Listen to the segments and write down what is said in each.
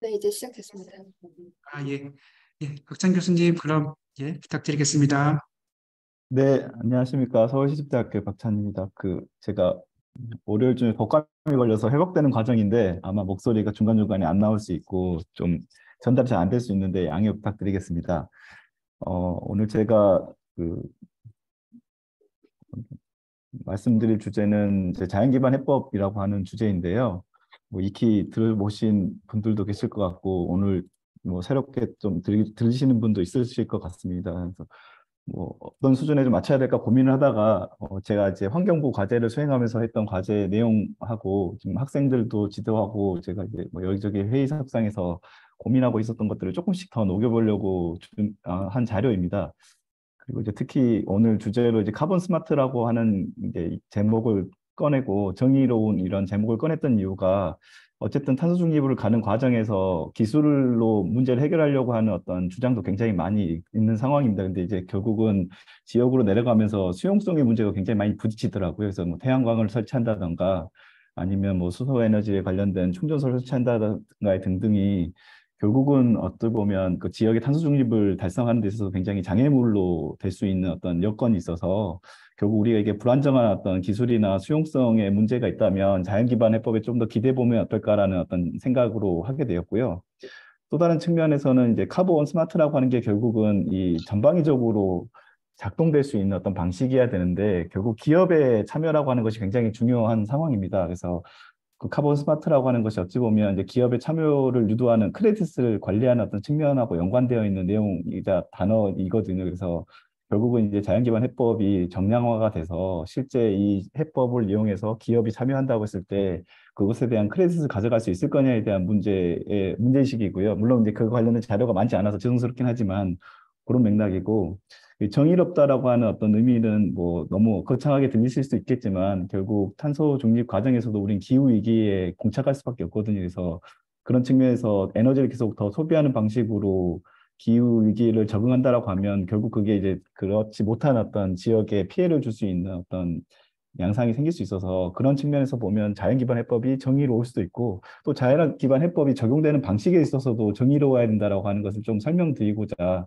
네, 이제 시작됐습니다. 예. 예, 박찬 교수님, 그럼, 예, 부탁드리겠습니다. 네, 안녕하십니까. 서울시립대학교 박찬입니다. 제가 월요일쯤에 독감이 걸려서 회복되는 과정인데 아마 목소리가 중간중간에 안 나올 수 있고 좀 전달이 잘 안 될 수 있는데 양해 부탁드리겠습니다. 오늘 제가 그 말씀드릴 주제는 이제 자연기반 해법이라고 하는 주제인데요. 뭐 익히 들어보신 분들도 계실 것 같고 오늘 뭐 새롭게 좀 들으시는 분도 있으실 것 같습니다. 그래서 뭐 어떤 수준에 좀 맞춰야 될까 고민을 하다가 제가 이제 환경부 과제를 수행하면서 했던 과제 내용하고 지금 학생들도 지도하고 제가 이제 뭐 여기저기 회의석상에서 고민하고 있었던 것들을 조금씩 더 녹여보려고 한 자료입니다. 그리고 이제 특히 오늘 주제로 이제 카본 스마트라고 하는 이제 제목을 꺼내고 정의로운 이런 제목을 꺼냈던 이유가 어쨌든 탄소 중립을 가는 과정에서 기술로 문제를 해결하려고 하는 어떤 주장도 굉장히 많이 있는 상황입니다. 근데 이제 결국은 지역으로 내려가면서 수용성의 문제가 굉장히 많이 부딪히더라고요. 그래서 뭐 태양광을 설치한다던가 아니면 뭐 수소 에너지에 관련된 충전소를 설치한다던가 등등이 결국은 어떻게 보면 그 지역의 탄소 중립을 달성하는 데 있어서 굉장히 장애물로 될 수 있는 어떤 여건이 있어서 결국 우리가 이게 불안정한 어떤 기술이나 수용성에 문제가 있다면 자연 기반 해법에 좀 더 기대해 보면 어떨까라는 어떤 생각으로 하게 되었고요. 또 다른 측면에서는 이제 카본 스마트라고 하는 게 결국은 이 전방위적으로 작동될 수 있는 어떤 방식이어야 되는데 결국 기업의 참여라고 하는 것이 굉장히 중요한 상황입니다. 그래서 그 카본 스마트라고 하는 것이 어찌 보면 이제 기업의 참여를 유도하는 크레딧을 관리하는 어떤 측면하고 연관되어 있는 내용이자 단어이거든요. 그래서 결국은 이제 자연기반 해법이 정량화가 돼서 실제 이 해법을 이용해서 기업이 참여한다고 했을 때 그것에 대한 크레딧을 가져갈 수 있을 거냐에 대한 문제의식이고요. 물론 이제 그 관련된 자료가 많지 않아서 죄송스럽긴 하지만 그런 맥락이고 이 정의롭다라고 하는 어떤 의미는 뭐 너무 거창하게 들리실 수 있겠지만 결국 탄소 중립 과정에서도 우린 기후 위기에 공착할 수밖에 없거든요. 그래서 그런 측면에서 에너지를 계속 더 소비하는 방식으로 기후 위기를 적응한다라고 하면 결국 그게 이제 그렇지 못한 어떤 지역에 피해를 줄 수 있는 어떤 양상이 생길 수 있어서 그런 측면에서 보면 자연 기반 해법이 정의로울 수도 있고 또 자연 기반 해법이 적용되는 방식에 있어서도 정의로워야 된다라고 하는 것을 좀 설명드리고자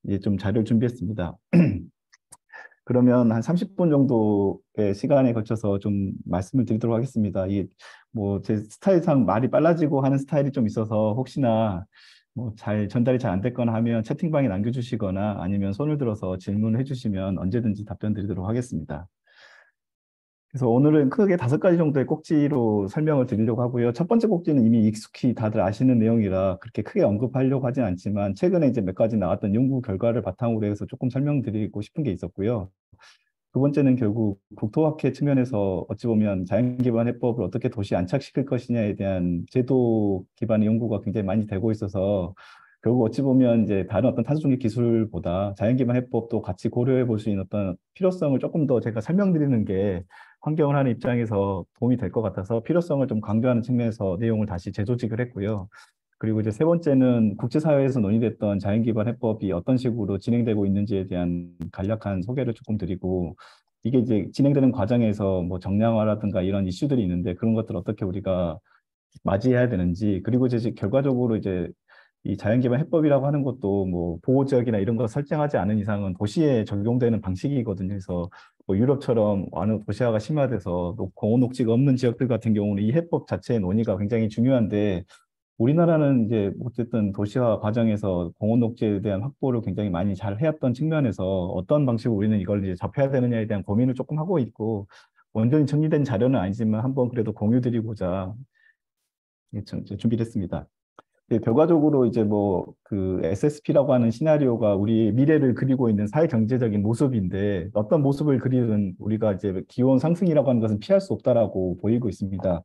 이제 좀 자료를 준비했습니다. 그러면 한 30분 정도의 시간에 걸쳐서 좀 말씀을 드리도록 하겠습니다. 이게 뭐 제 스타일상 말이 빨라지고 하는 스타일이 좀 있어서 혹시나 뭐 전달이 잘 안 됐거나 하면 채팅방에 남겨주시거나 아니면 손을 들어서 질문을 해주시면 언제든지 답변 드리도록 하겠습니다. 그래서 오늘은 크게 5가지 정도의 꼭지로 설명을 드리려고 하고요. 첫 번째 꼭지는 이미 익숙히 다들 아시는 내용이라 그렇게 크게 언급하려고 하진 않지만 최근에 이제 몇 가지 나왔던 연구 결과를 바탕으로 해서 조금 설명드리고 싶은 게 있었고요. 두 번째는 결국 국토학회 측면에서 어찌 보면 자연기반 해법을 어떻게 도시에 안착시킬 것이냐에 대한 제도 기반의 연구가 굉장히 많이 되고 있어서 결국 어찌 보면 이제 다른 어떤 탄소 중립 기술보다 자연기반 해법도 같이 고려해 볼 수 있는 어떤 필요성을 조금 더 제가 설명드리는 게 환경을 하는 입장에서 도움이 될 것 같아서 필요성을 좀 강조하는 측면에서 내용을 다시 재조직을 했고요. 그리고 이제 세 번째는 국제사회에서 논의됐던 자연기반 해법이 어떤 식으로 진행되고 있는지에 대한 간략한 소개를 조금 드리고 이게 이제 진행되는 과정에서 뭐 정량화라든가 이런 이슈들이 있는데 그런 것들 어떻게 우리가 맞이해야 되는지 그리고 이제 결과적으로 이제 이 자연기반 해법이라고 하는 것도 뭐 보호지역이나 이런 거 설정하지 않은 이상은 도시에 적용되는 방식이거든요. 그래서 뭐 유럽처럼 완전 도시화가 심화돼서 공원 녹지가 없는 지역들 같은 경우는 이 해법 자체의 논의가 굉장히 중요한데 우리나라는 이제 어쨌든 도시화 과정에서 공원 녹지에 대한 확보를 굉장히 많이 잘 해왔던 측면에서 어떤 방식으로 우리는 이걸 이제 접해야 되느냐에 대한 고민을 조금 하고 있고 완전히 정리된 자료는 아니지만 한번 그래도 공유드리고자 준비를 했습니다. 결과적으로 이제 뭐 그 SSP라고 하는 시나리오가 우리 미래를 그리고 있는 사회 경제적인 모습인데 어떤 모습을 그리든 우리가 이제 기온 상승이라고 하는 것은 피할 수 없다라고 보이고 있습니다.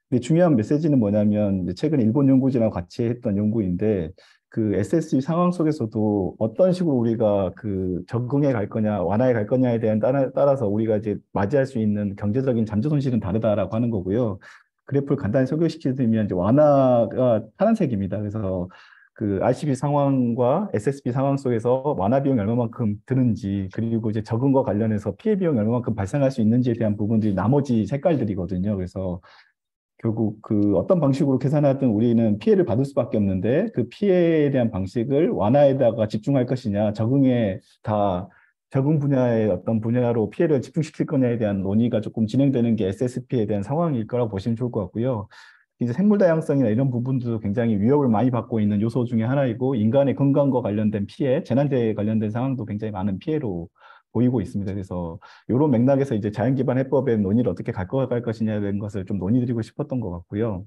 근데 중요한 메시지는 뭐냐면 이제 최근 일본 연구진하고 같이 했던 연구인데 그 SSP 상황 속에서도 어떤 식으로 우리가 그 적응해 갈 거냐 완화해 갈 거냐에 대한 따라서 우리가 이제 맞이할 수 있는 경제적인 잠재 손실은 다르다라고 하는 거고요. 그래프를 간단히 소개시켜드리면 이제 완화가 파란색입니다. 그래서 그 RCP 상황과 SSP 상황 속에서 완화 비용이 얼마만큼 드는지 그리고 이제 적응과 관련해서 피해 비용이 얼마만큼 발생할 수 있는지에 대한 부분들이 나머지 색깔들이거든요. 그래서 결국 그 어떤 방식으로 계산하든 우리는 피해를 받을 수밖에 없는데 그 피해에 대한 방식을 완화에다가 집중할 것이냐, 적응 분야의 어떤 분야로 피해를 집중시킬 거냐에 대한 논의가 조금 진행되는 게 SSP에 대한 상황일 거라고 보시면 좋을 것 같고요. 이제 생물 다양성이나 이런 부분도 굉장히 위협을 많이 받고 있는 요소 중에 하나이고 인간의 건강과 관련된 피해, 재난재해 관련된 상황도 굉장히 많은 피해로 보이고 있습니다. 그래서 이런 맥락에서 이제 자연기반 해법의 논의를 어떻게 갈 것이냐에 대한 것을 좀 논의드리고 싶었던 것 같고요.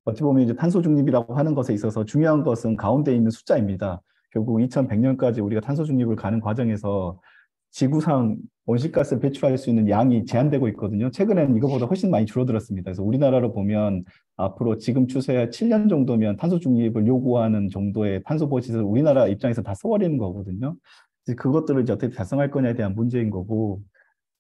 어찌 보면 이제 탄소 중립이라고 하는 것에 있어서 중요한 것은 가운데 있는 숫자입니다. 결국 2100년까지 우리가 탄소 중립을 가는 과정에서 지구상 온실가스를 배출할 수 있는 양이 제한되고 있거든요. 최근에는 이거보다 훨씬 많이 줄어들었습니다. 그래서 우리나라로 보면 앞으로 지금 추세 7년 정도면 탄소 중립을 요구하는 정도의 탄소 버짓을 우리나라 입장에서 다 써버리는 거거든요. 이제 그것들을 이제 어떻게 달성할 거냐에 대한 문제인 거고,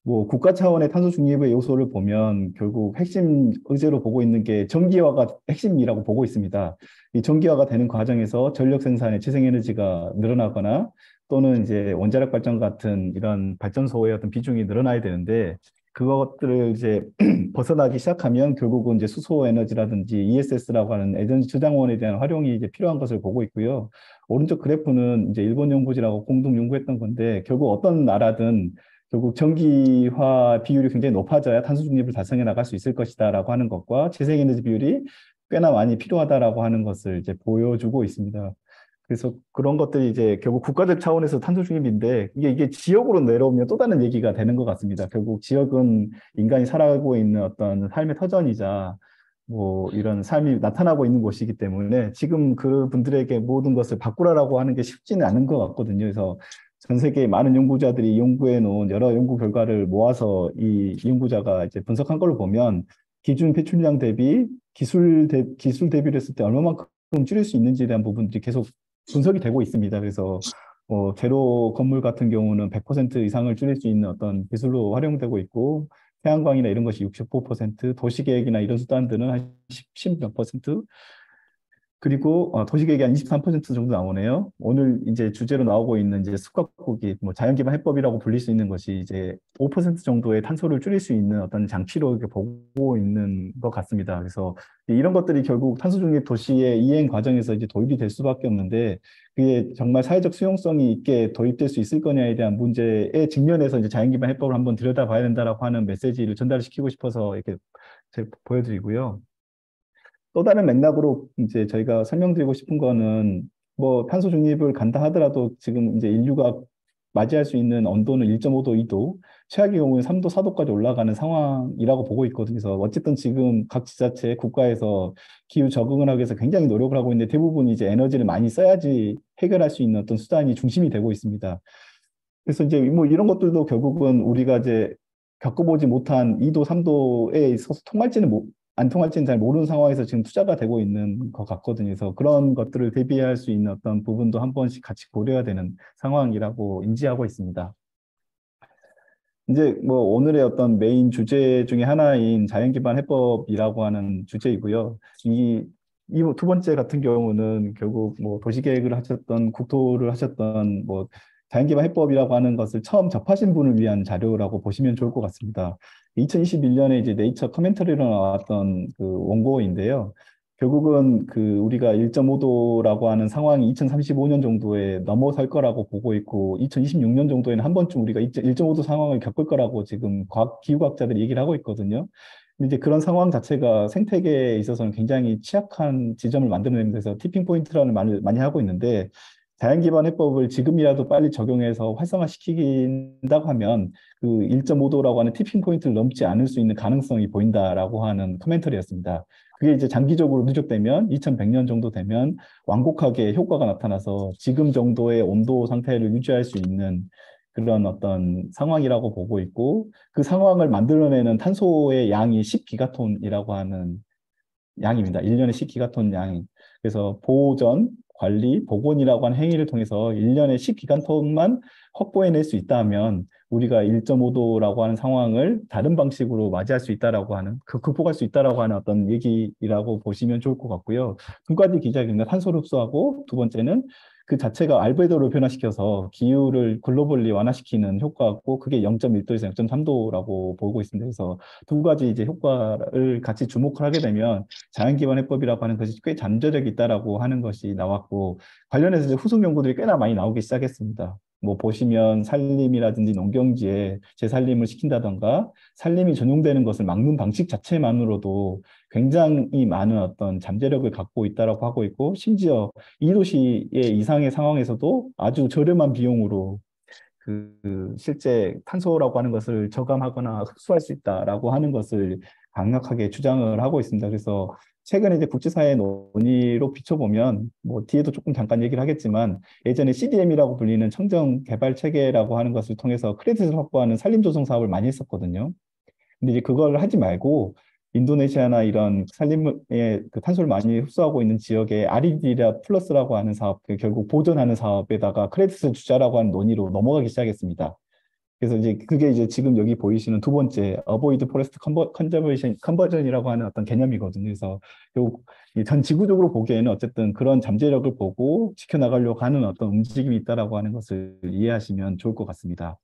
뭐 국가 차원의 탄소 중립의 요소를 보면 결국 핵심 의제로 보고 있는 게 전기화가 핵심이라고 보고 있습니다. 이 전기화가 되는 과정에서 전력 생산의 재생에너지가 늘어나거나 또는 이제 원자력 발전 같은 이런 발전소의 어떤 비중이 늘어나야 되는데 그것들을 이제 벗어나기 시작하면 결국은 이제 수소 에너지라든지 ESS라고 하는 에너지 저장원에 대한 활용이 이제 필요한 것을 보고 있고요. 오른쪽 그래프는 이제 일본 연구진하고 공동 연구했던 건데 결국 어떤 나라든 결국 전기화 비율이 굉장히 높아져야 탄소 중립을 달성해 나갈 수 있을 것이다라고 하는 것과 재생에너지 비율이 꽤나 많이 필요하다라고 하는 것을 이제 보여주고 있습니다. 그래서 그런 것들이 이제 결국 국가적 차원에서 탄소 중립인데 이게 지역으로 내려오면 또 다른 얘기가 되는 것 같습니다. 결국 지역은 인간이 살아가고 있는 어떤 삶의 터전이자 뭐 이런 삶이 나타나고 있는 곳이기 때문에 지금 그분들에게 모든 것을 바꾸라라고 하는 게 쉽지는 않은 것 같거든요. 그래서 전 세계 많은 연구자들이 연구해 놓은 여러 연구 결과를 모아서 이 연구자가 이제 분석한 걸로 보면 기준 배출량 대비 기술 대비를 했을 때 얼마만큼 줄일 수 있는지에 대한 부분들이 계속 분석이 되고 있습니다. 그래서 제로 건물 같은 경우는 100% 이상을 줄일 수 있는 어떤 기술로 활용되고 있고 태양광이나 이런 것이 65%, 도시계획이나 이런 수단들은 한 10몇 퍼센트, 그리고 도시계획이 한 23% 정도 나오네요. 오늘 이제 주제로 나오고 있는 이제 습각고기, 뭐 자연기반 해법이라고 불릴 수 있는 것이 이제 5% 정도의 탄소를 줄일 수 있는 어떤 장치로 이렇게 보고 있는 것 같습니다. 그래서 이런 것들이 결국 탄소 중립 도시의 이행 과정에서 이제 도입이 될 수밖에 없는데 그게 정말 사회적 수용성이 있게 도입될 수 있을 거냐에 대한 문제에 직면해서 이제 자연기반 해법을 한번 들여다봐야 된다라고 하는 메시지를 전달시키고 싶어서 이렇게 보여드리고요. 또 다른 맥락으로 이제 저희가 설명드리고 싶은 거는 뭐 탄소 중립을 간다 하더라도 지금 이제 인류가 맞이할 수 있는 온도는 1.5도, 2도, 최악의 경우는 3도, 4도까지 올라가는 상황이라고 보고 있거든요. 그래서 어쨌든 지금 각 지자체, 국가에서 기후 적응을 하기 위해서 굉장히 노력을 하고 있는데 대부분 이제 에너지를 많이 써야지 해결할 수 있는 어떤 수단이 중심이 되고 있습니다. 그래서 이제 뭐 이런 것들도 결국은 우리가 이제 겪어보지 못한 2도, 3도에 있어서 안 통할지는 잘 모르는 상황에서 지금 투자가 되고 있는 것 같거든요. 그래서 그런 것들을 대비할 수 있는 어떤 부분도 한 번씩 같이 고려해야 되는 상황이라고 인지하고 있습니다. 이제 뭐 오늘의 어떤 메인 주제 중에 하나인 자연기반 해법이라고 하는 주제이고요. 이 두 번째 같은 경우는 결국 뭐 도시계획을 하셨던 국토를 하셨던 뭐 자연기반 해법이라고 하는 것을 처음 접하신 분을 위한 자료라고 보시면 좋을 것 같습니다. 2021년에 이제 네이처 커멘터리로 나왔던 그 원고인데요. 결국은 그 우리가 1.5도라고 하는 상황이 2035년 정도에 넘어설 거라고 보고 있고 2026년 정도에는 한 번쯤 우리가 1.5도 상황을 겪을 거라고 지금 기후과학자들이 얘기를 하고 있거든요. 근데 이제 그런 상황 자체가 생태계에 있어서는 굉장히 취약한 지점을 만들어내는 데서 티핑 포인트라는 말을 많이 하고 있는데 자연기반 해법을 지금이라도 빨리 적용해서 활성화시키긴다고 하면 그 1.5도라고 하는 티핑 포인트를 넘지 않을 수 있는 가능성이 보인다라고 하는 코멘터리였습니다. 그게 이제 장기적으로 누적되면 2100년 정도 되면 완곡하게 효과가 나타나서 지금 정도의 온도 상태를 유지할 수 있는 그런 어떤 상황이라고 보고 있고 그 상황을 만들어내는 탄소의 양이 10기가톤이라고 하는 양입니다. 1년에 10기가톤 양. 그래서 보존, 관리, 복원이라고 하는 행위를 통해서 1년에 10기가톤만 확보해낼 수 있다면 우리가 1.5도라고 하는 상황을 다른 방식으로 맞이할 수 있다라고 하는, 극복할 수 있다라고 하는 어떤 얘기라고 보시면 좋을 것 같고요. 두 가지 기작입니다. 탄소를 흡수하고 두 번째는 그 자체가 알베도를 변화시켜서 기후를 글로벌리 완화시키는 효과고 그게 0.1도에서 0.3도라고 보고 있습니다. 그래서 두 가지 이제 효과를 같이 주목을 하게 되면 자연기반 해법이라고 하는 것이 꽤 잠재력이 있다라고 하는 것이 나왔고 관련해서 이제 후속 연구들이 꽤나 많이 나오기 시작했습니다. 뭐 보시면 산림이라든지 농경지에 재산림을 시킨다던가 산림이 전용되는 것을 막는 방식 자체만으로도 굉장히 많은 어떤 잠재력을 갖고 있다라고 하고 있고 심지어 이 도시의 이상의 상황에서도 아주 저렴한 비용으로 그 실제 탄소라고 하는 것을 저감하거나 흡수할 수 있다라고 하는 것을 강력하게 주장을 하고 있습니다. 그래서 최근에 이제 국제사회 논의로 비춰보면 뭐 뒤에도 조금 잠깐 얘기를 하겠지만 예전에 CDM이라고 불리는 청정 개발 체계라고 하는 것을 통해서 크레딧을 확보하는 산림조성 사업을 많이 했었거든요. 근데 이제 그걸 하지 말고 인도네시아나 이런 산림의 그 탄소를 많이 흡수하고 있는 지역에 아리디라 플러스라고 하는 사업, 그 결국 보존하는 사업에다가 크레딧을 주자라고 하는 논의로 넘어가기 시작했습니다. 그래서 이제 그게 이제 지금 여기 보이시는 두 번째 Avoid Forest Conversion이라고 하는 어떤 개념이거든요. 그래서 결국 전 지구적으로 보기에는 어쨌든 그런 잠재력을 보고 지켜나가려고 하는 어떤 움직임이 있다라고 하는 것을 이해하시면 좋을 것 같습니다.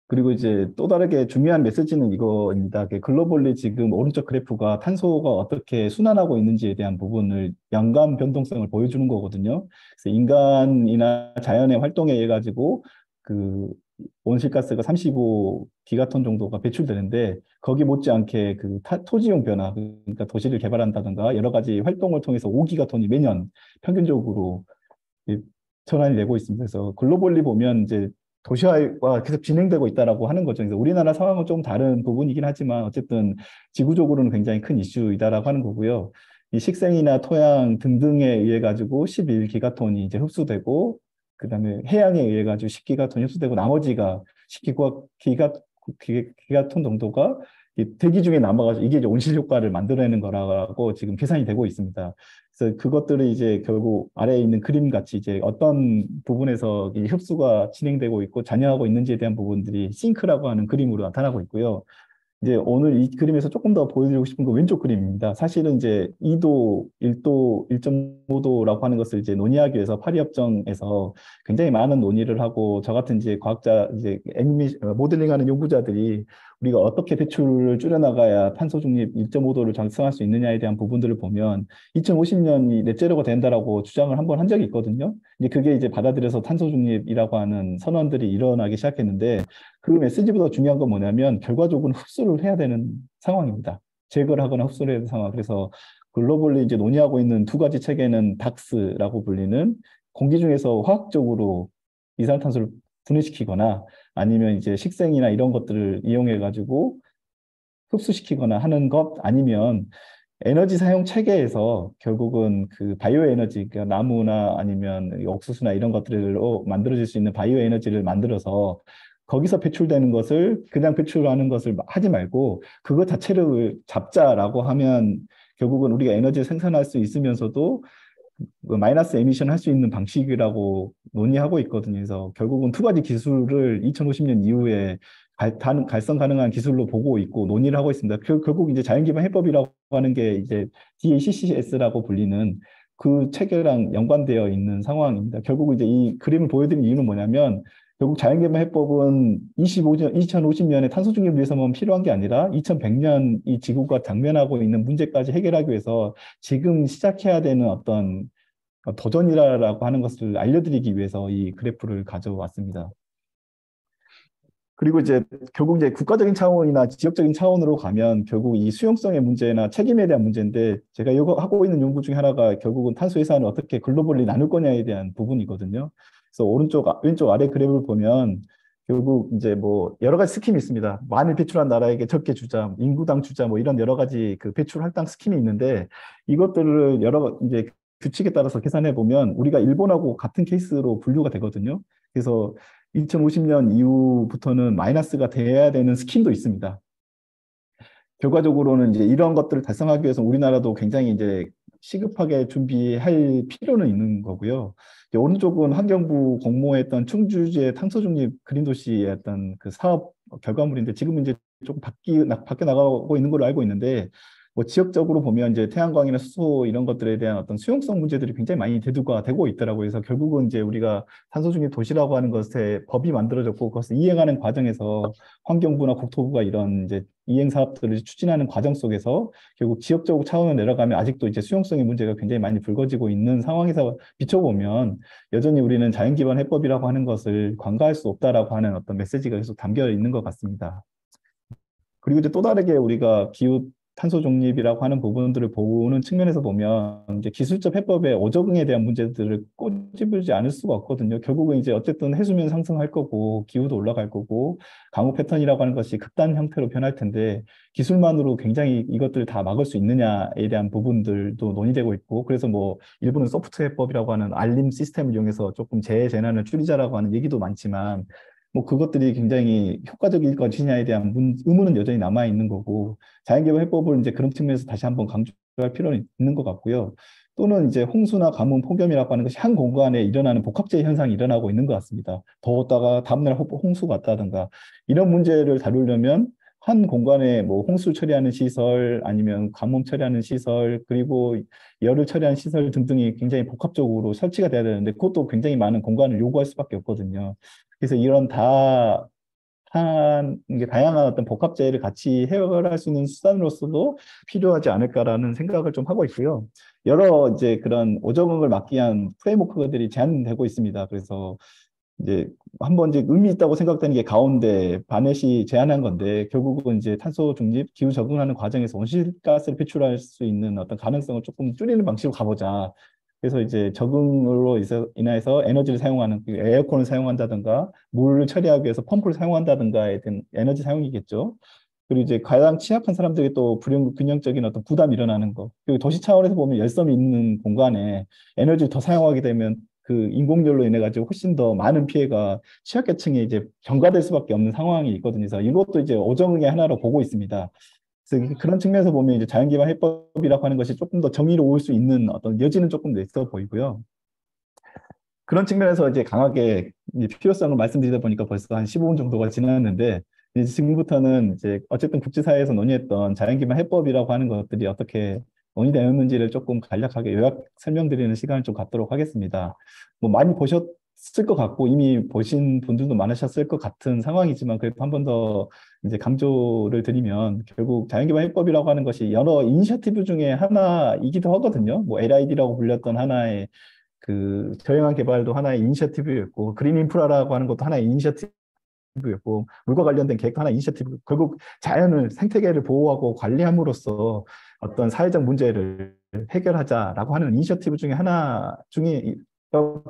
그리고 이제 또 다르게 중요한 메시지는 이거입니다. 글로벌리 지금 오른쪽 그래프가 탄소가 어떻게 순환하고 있는지에 대한 부분을 연간 변동성을 보여주는 거거든요. 그래서 인간이나 자연의 활동에 의해 가지고 그 온실가스가 35기가톤 정도가 배출되는데 거기 못지않게 그 토지용 변화, 그러니까 도시를 개발한다든가 여러 가지 활동을 통해서 5기가톤이 매년 평균적으로 전환이 되고 있습니다. 그래서 글로벌리 보면 이제 도시화가 계속 진행되고 있다라고 하는 거죠. 그래서 우리나라 상황은 좀 다른 부분이긴 하지만 어쨌든 지구적으로는 굉장히 큰 이슈이다라고 하는 거고요. 이 식생이나 토양 등등에 의해 가지고 11기가톤이 이제 흡수되고 그다음에 해양에 의해 가지고 10기가톤이 흡수되고 나머지가 10기가톤 정도가 대기 중에 남아가지고 이게 이제 온실 효과를 만들어내는 거라고 지금 계산이 되고 있습니다. 그래서 그것들을 이제 결국 아래에 있는 그림 같이 이제 어떤 부분에서 이 흡수가 진행되고 있고 잔여하고 있는지에 대한 부분들이 싱크라고 하는 그림으로 나타나고 있고요. 이제 오늘 이 그림에서 조금 더 보여드리고 싶은 건 왼쪽 그림입니다. 사실은 이제 2도, 1도, 1.5도라고 하는 것을 이제 논의하기 위해서 파리협정에서 굉장히 많은 논의를 하고 저 같은 이제 과학자, 이제 모델링하는 연구자들이 우리가 어떻게 배출을 줄여나가야 탄소 중립 1.5도를 달성할 수 있느냐에 대한 부분들을 보면 2050년이 넷제로가 된다라고 주장을 한번 한 적이 있거든요. 이제 그게 이제 받아들여서 탄소 중립이라고 하는 선언들이 일어나기 시작했는데 그 메시지보다 중요한 건 뭐냐면 결과적으로 흡수를 해야 되는 상황입니다. 제거를 하거나 흡수를 해야 되는 상황. 그래서 글로벌리 이제 논의하고 있는 두 가지 체계는 닥스라고 불리는 공기 중에서 화학적으로 이산화탄소를 분해시키거나 아니면 이제 식생이나 이런 것들을 이용해 가지고 흡수시키거나 하는 것 아니면 에너지 사용 체계에서 결국은 그 바이오 에너지, 그러니까 나무나 아니면 옥수수나 이런 것들로 만들어질 수 있는 바이오 에너지를 만들어서 거기서 배출되는 것을 그냥 배출하는 것을 하지 말고 그거 자체를 잡자라고 하면 결국은 우리가 에너지를 생산할 수 있으면서도 그 마이너스 에미션 할 수 있는 방식이라고 논의하고 있거든요. 그래서 결국은 두 가지 기술을 2050년 이후에 갈성 가능한 기술로 보고 있고 논의를 하고 있습니다. 결국 이제 자연기반 해법이라고 하는 게 이제 DACCS라고 불리는 그 체계랑 연관되어 있는 상황입니다. 결국 이제 이 그림을 보여드린 이유는 뭐냐면 결국 자연개발 해법은 2050년에 탄소 중립을 위해서만 필요한 게 아니라 2100년 이 지구가 당면하고 있는 문제까지 해결하기 위해서 지금 시작해야 되는 어떤 도전이라고 하는 것을 알려드리기 위해서 이 그래프를 가져왔습니다. 그리고 이제 결국 이제 국가적인 차원이나 지역적인 차원으로 가면 결국 이 수용성의 문제나 책임에 대한 문제인데 제가 이거 하고 있는 연구 중에 하나가 결국은 탄소 회사는 어떻게 글로벌리 나눌 거냐에 대한 부분이거든요. 그래서 왼쪽 아래 그래프를 보면 결국 이제 뭐 여러 가지 스킴이 있습니다. 많이 배출한 나라에게 적게 주자, 인구당 주자 뭐 이런 여러 가지 그 배출 할당 스킴이 있는데 이것들을 여러 이제 규칙에 따라서 계산해 보면 우리가 일본하고 같은 케이스로 분류가 되거든요. 그래서 2050년 이후부터는 마이너스가 돼야 되는 스킴도 있습니다. 결과적으로는 이제 이런 것들을 달성하기 위해서 우리나라도 굉장히 이제 시급하게 준비할 필요는 있는 거고요. 이제 오른쪽은 환경부 공모했던 충주지의 탄소 중립 그린 도시의 어떤 그 사업 결과물인데 지금은 이제 조금 바뀌어 나가고 있는 걸로 알고 있는데 뭐 지역적으로 보면 이제 태양광이나 수소 이런 것들에 대한 어떤 수용성 문제들이 굉장히 많이 대두가 되고 있더라고요. 그래서 결국은 이제 우리가 탄소 중립 도시라고 하는 것에 법이 만들어졌고 그것을 이행하는 과정에서 환경부나 국토부가 이런 이제 이행 사업들을 추진하는 과정 속에서 결국 지역적 차원으로 내려가면 아직도 이제 수용성의 문제가 굉장히 많이 불거지고 있는 상황에서 비춰보면 여전히 우리는 자연기반 해법이라고 하는 것을 관가할 수 없다라고 하는 어떤 메시지가 계속 담겨 있는 것 같습니다. 그리고 이제 또 다르게 우리가 기후 탄소 중립이라고 하는 부분들을 보는 측면에서 보면 이제 기술적 해법의 어적응에 대한 문제들을 꼬집지 않을 수가 없거든요. 결국은 이제 어쨌든 해수면 상승할 거고 기후도 올라갈 거고 강우 패턴이라고 하는 것이 극단 형태로 변할 텐데 기술만으로 굉장히 이것들을 다 막을 수 있느냐에 대한 부분들도 논의되고 있고 그래서 뭐 일부는 소프트 해법이라고 하는 알림 시스템을 이용해서 조금 재해재난을 줄이자라고 하는 얘기도 많지만 뭐 그것들이 굉장히 효과적일 것이냐에 대한 의문은 여전히 남아 있는 거고 자연개발 해법을 이제 그런 측면에서 다시 한번 강조할 필요는 있는 것 같고요. 또는 이제 홍수나 가뭄, 폭염이라고 하는 것이 한 공간에 일어나는 복합재해 현상이 일어나고 있는 것 같습니다. 더웠다가 다음날 홍수가 왔다든가 이런 문제를 다루려면 한 공간에 뭐 홍수 처리하는 시설 아니면 가뭄 처리하는 시설 그리고 열을 처리하는 시설 등등이 굉장히 복합적으로 설치가 돼야 되는데 그것도 굉장히 많은 공간을 요구할 수밖에 없거든요. 그래서 이런 이게 다양한 어떤 복합재해를 같이 해결할 수 있는 수단으로서도 필요하지 않을까라는 생각을 좀 하고 있고요. 여러 이제 그런 오저응을 막기 위한 프레임워크들이 제안되고 있습니다. 그래서 이제 한번 이제 의미 있다고 생각되는 게 가운데 바넷이 제안한 건데 결국은 이제 탄소 중립, 기후 적응하는 과정에서 온실가스를 배출할 수 있는 어떤 가능성을 조금 줄이는 방식으로 가보자. 그래서 이제 적응으로 인해서 에너지를 사용하는 그 에어컨을 사용한다든가 물을 처리하기 위해서 펌프를 사용한다든가에 대한 에너지 사용이겠죠. 그리고 이제 가장 취약한 사람들이 또 불균형적인 어떤 부담이 일어나는 거. 그리고 도시 차원에서 보면 열섬이 있는 공간에 에너지를 더 사용하게 되면 그 인공열로 인해 가지고 훨씬 더 많은 피해가 취약계층에 이제 전가될 수밖에 없는 상황이 있거든요. 그래서 이것도 이제 오정의 하나로 보고 있습니다. 그래서 그런 측면에서 보면 이제 자연기반 해법이라고 하는 것이 조금 더 정의로울 수 있는 어떤 여지는 조금 더 있어 보이고요. 그런 측면에서 이제 강하게 이제 필요성을 말씀드리다 보니까 벌써 한 15분 정도가 지났는데 이제 지금부터는 이제 어쨌든 국제사회에서 논의했던 자연기반 해법이라고 하는 것들이 어떻게 논의되었는지를 조금 간략하게 요약 설명드리는 시간을 좀 갖도록 하겠습니다. 뭐 많이 보셨을 것 같고 이미 보신 분들도 많으셨을 것 같은 상황이지만 그래도 한 번 더 이제 강조를 드리면 결국 자연기반 해법이라고 하는 것이 여러 이니셔티브 중에 하나이기도 하거든요. 뭐 LID라고 불렸던 하나의 그 저영한 개발도 하나의 이니셔티브였고 그린 인프라라고 하는 것도 하나의 이니셔티브였고 물과 관련된 계획도 하나의 이니셔티브 결국 자연을 생태계를 보호하고 관리함으로써 어떤 사회적 문제를 해결하자라고 하는 이니셔티브 중에 하나 중에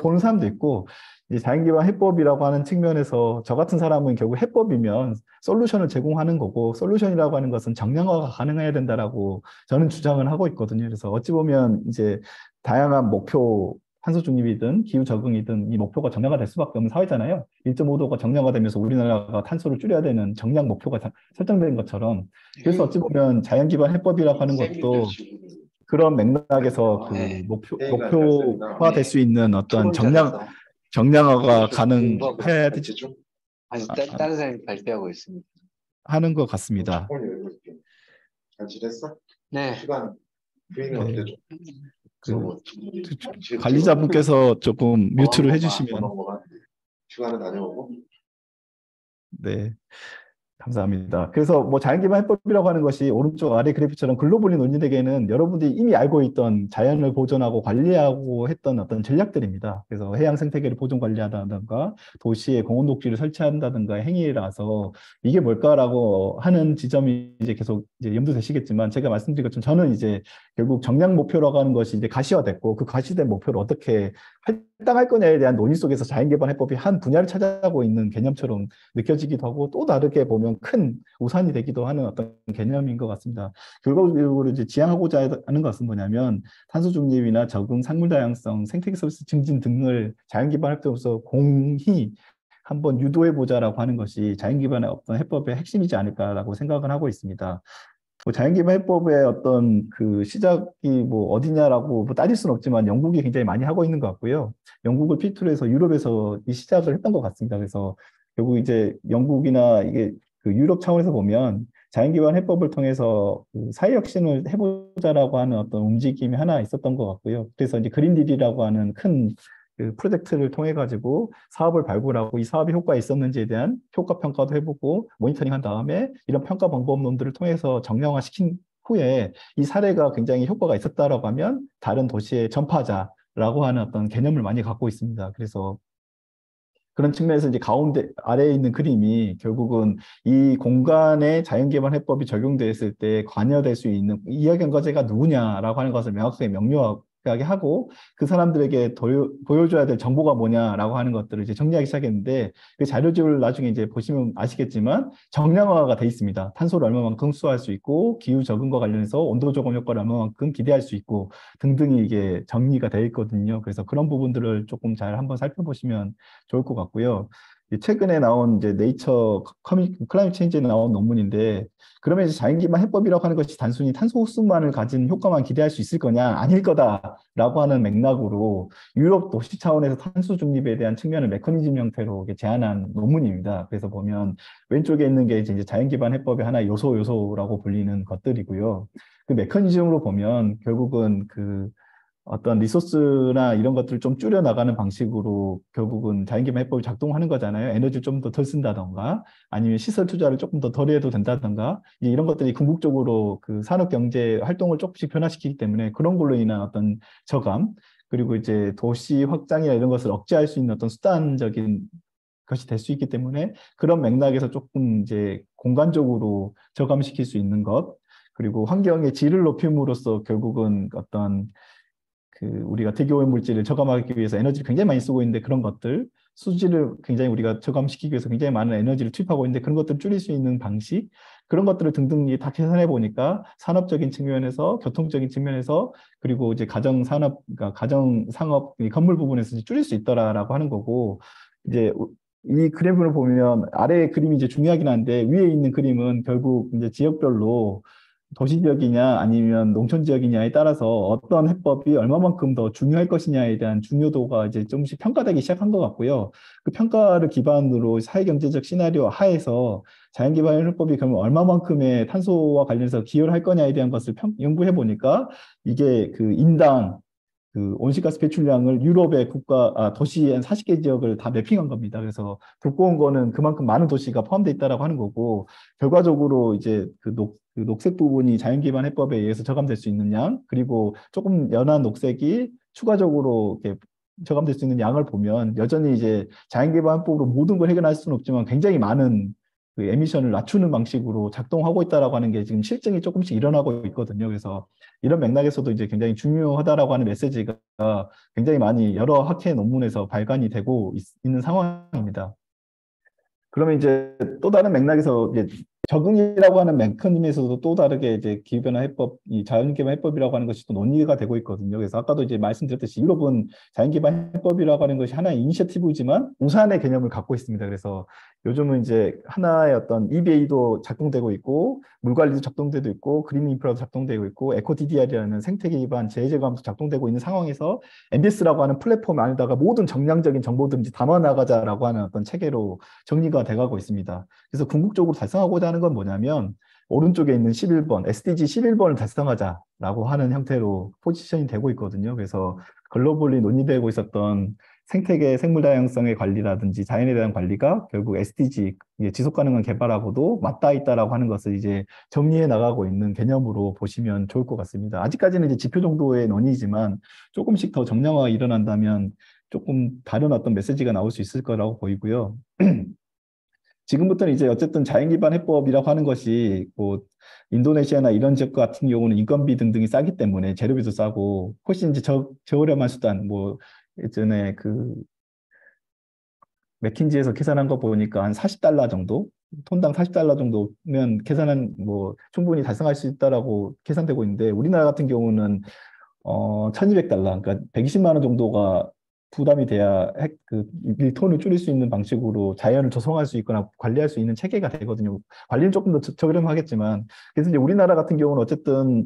보는 사람도 있고 이제 자연기반 해법이라고 하는 측면에서 저 같은 사람은 결국 해법이면 솔루션을 제공하는 거고 솔루션이라고 하는 것은 정량화가 가능해야 된다라고 저는 주장을 하고 있거든요. 그래서 어찌 보면 이제 다양한 목표 탄소 중립이든 기후 적응이든 이 목표가 정량화될 수밖에 없는 사회잖아요. 1.5도가 정량화되면서 우리나라가 탄소를 줄여야 되는 정량 목표가 설정된 것처럼 그래서 어찌 보면 자연기반 해법이라고 하는 것도 그런 맥락에서 그 목표화될 수 있는 어떤 정량화가 가능해야 되지 아니, 다른 사람이 발표하고 있습니다. 하는 것 같습니다. 잘 지냈어? 네. 시간 주인은 네. 어때? 관리자분께서 조금 뮤트를 해주시면 시간을 다녀오고. 네. 감사합니다. 그래서 뭐 자연기반 해법이라고 하는 것이 오른쪽 아래 그래프처럼 글로벌리 논의되기에는 여러분들이 이미 알고 있던 자연을 보존하고 관리하고 했던 어떤 전략들입니다. 그래서 해양 생태계를 보존 관리한다든가 도시에 공원 녹지를 설치한다든가 행위라서 이게 뭘까라고 하는 지점이 이제 계속 이제 염두되시겠지만 제가 말씀드린 것처럼 저는 이제 결국 정량 목표라고 하는 것이 이제 가시화됐고 그 가시된 목표를 어떻게 할당할 거냐에 대한 논의 속에서 자연개발 해법이 한 분야를 찾아가고 있는 개념처럼 느껴지기도 하고 또 다르게 보면 큰 우산이 되기도 하는 어떤 개념인 것 같습니다. 결과적으로 이제 지향하고자 하는 것은 뭐냐면 탄소 중립이나 적응, 생물 다양성, 생태계 서비스 증진 등을 자연개발 해법으로서 공히 한번 유도해 보자라고 하는 것이 자연기반의 어떤 해법의 핵심이지 않을까라고 생각을 하고 있습니다. 뭐 자연기반 해법의 어떤 그 시작이 뭐 어디냐라고 뭐 따질 수는 없지만 영국이 굉장히 많이 하고 있는 것 같고요. 영국을 필두로 해서 유럽에서 이 시작을 했던 것 같습니다. 그래서 결국 이제 영국이나 이게 그 유럽 차원에서 보면 자연기반 해법을 통해서 그 사회혁신을 해보자라고 하는 어떤 움직임이 하나 있었던 것 같고요. 그래서 이제 그린딜이라고 하는 큰 그 프로젝트를 통해 가지고 사업을 발굴하고 이 사업이 효과가 있었는지에 대한 효과 평가도 해보고 모니터링한 다음에 이런 평가 방법론들을 통해서 정량화시킨 후에 이 사례가 굉장히 효과가 있었다라고 하면 다른 도시에 전파하자라고 하는 어떤 개념을 많이 갖고 있습니다. 그래서 그런 측면에서 이제 가운데 아래에 있는 그림이 결국은 이 공간에 자연개발 해법이 적용됐을 때 관여될 수 있는 이해관계자가 누구냐라고 하는 것을 명확하게 명료하게 하고 그 사람들에게 보여줘야 될 정보가 뭐냐라고 하는 것들을 이제 정리하기 시작했는데 그 자료집을 나중에 이제 보시면 아시겠지만 정량화가 돼 있습니다. 탄소를 얼마만큼 흡수할 수 있고 기후 적응과 관련해서 온도 저감 효과를 얼마만큼 기대할 수 있고 등등이 이게 정리가 되어 있거든요. 그래서 그런 부분들을 조금 잘 한번 살펴보시면 좋을 것 같고요. 최근에 나온 이제 네이처 클라이밋 체인지에 나온 논문인데 그러면 이제 자연기반 해법이라고 하는 것이 단순히 탄소 흡수만을 가진 효과만 기대할 수 있을 거냐? 아닐 거다라고 하는 맥락으로 유럽 도시 차원에서 탄소 중립에 대한 측면을 메커니즘 형태로 제안한 논문입니다. 그래서 보면 왼쪽에 있는 게 이제 자연기반 해법의 하나의 요소라고 불리는 것들이고요. 그 메커니즘으로 보면 결국은 그 어떤 리소스나 이런 것들을 좀 줄여 나가는 방식으로 결국은 자연기반 해법이 작동하는 거잖아요. 에너지를 좀 더 덜 쓴다던가 아니면 시설 투자를 조금 더 덜 해도 된다던가 이런 것들이 궁극적으로 그 산업 경제 활동을 조금씩 변화시키기 때문에 그런 걸로 인한 어떤 저감 그리고 이제 도시 확장이나 이런 것을 억제할 수 있는 어떤 수단적인 것이 될 수 있기 때문에 그런 맥락에서 조금 이제 공간적으로 저감시킬 수 있는 것 그리고 환경의 질을 높임으로써 결국은 어떤 그 우리가 대기오염 물질을 저감하기 위해서 에너지를 굉장히 많이 쓰고 있는데 그런 것들 수질을 굉장히 우리가 저감시키기 위해서 굉장히 많은 에너지를 투입하고 있는데 그런 것들을 줄일 수 있는 방식 그런 것들을 등등 다 계산해 보니까 산업적인 측면에서 교통적인 측면에서 그리고 이제 가정 산업 그러니까 가정 상업 건물 부분에서 줄일 수 있더라라고 하는 거고 이제 이 그래프를 보면 아래 그림이 이제 중요하긴 한데 위에 있는 그림은 결국 이제 지역별로 도시 지역이냐 아니면 농촌 지역이냐에 따라서 어떤 해법이 얼마만큼 더 중요할 것이냐에 대한 중요도가 이제 조금씩 평가되기 시작한 것 같고요. 그 평가를 기반으로 사회경제적 시나리오 하에서 자연기반 해법이 그러면 얼마만큼의 탄소와 관련해서 기여를 할 거냐에 대한 것을 연구해 보니까 이게 그 인당 그 온실가스 배출량을 유럽의 도시 한 40개 지역을 다 매핑한 겁니다. 그래서 두꺼운 거는 그만큼 많은 도시가 포함되어 있다라고 하는 거고 결과적으로 이제 그 녹색 부분이 자연기반 해법에 의해서 저감될 수 있는 양 그리고 조금 연한 녹색이 추가적으로 이렇게 저감될 수 있는 양을 보면 여전히 이제 자연기반 해법으로 모든 걸 해결할 수는 없지만 굉장히 많은 그 에미션을 낮추는 방식으로 작동하고 있다라고 하는 게 지금 실증이 조금씩 일어나고 있거든요. 그래서 이런 맥락에서도 이제 굉장히 중요하다라고 하는 메시지가 굉장히 많이 여러 학회 논문에서 발간이 되고 있는 상황입니다. 그러면 이제 또 다른 맥락에서 이제 적응이라고 하는 메커니즘에서도 또 다르게 이제 기후변화 해법, 이 자연기반 해법이라고 하는 것이 또 논의가 되고 있거든요. 그래서 아까도 이제 말씀드렸듯이 유럽은 자연기반 해법이라고 하는 것이 하나의 이니셔티브이지만 우산의 개념을 갖고 있습니다. 그래서 요즘은 이제 하나의 어떤 EBA도 작동되고 있고 물관리도 작동되고 있고 그린 인프라도 작동되고 있고 에코DDR이라는 생태계 기반 재해제감도 작동되고 있는 상황에서 MBS라고 하는 플랫폼 안에다가 모든 정량적인 정보들을 이제 담아 나가자라고 하는 어떤 체계로 정리가 돼가고 있습니다. 그래서 궁극적으로 달성하고자 하는 건 뭐냐면 오른쪽에 있는 11번, SDG 11번을 달성하자라고 하는 형태로 포지션이 되고 있거든요. 그래서 글로벌리 논의되고 있었던 생태계 생물 다양성의 관리라든지 자연에 대한 관리가 결국 SDG 지속 가능한 개발하고도 맞닿아 있다라고 하는 것을 이제 정리해 나가고 있는 개념으로 보시면 좋을 것 같습니다. 아직까지는 이제 지표 정도의 논의지만 조금씩 더 정량화가 일어난다면 조금 다른 어떤 메시지가 나올 수 있을 거라고 보이고요. 지금부터는 이제 어쨌든 자연기반 해법이라고 하는 것이 뭐 인도네시아나 이런 지역 같은 경우는 인건비 등등이 싸기 때문에 재료비도 싸고 훨씬 이제 저렴한 수단 뭐 예전에 그 맥킨지에서 계산한 거 보니까 한 40달러 정도 톤당 40달러 정도면 계산한 뭐 충분히 달성할 수 있다라고 계산되고 있는데 우리나라 같은 경우는 1200달러 그러니까 120만 원 정도가 부담이 돼야 그 1톤을 줄일 수 있는 방식으로 자연을 조성할 수 있거나 관리할 수 있는 체계가 되거든요. 관리는 조금 더 저렴하겠지만, 그래서 이제 우리나라 같은 경우는 어쨌든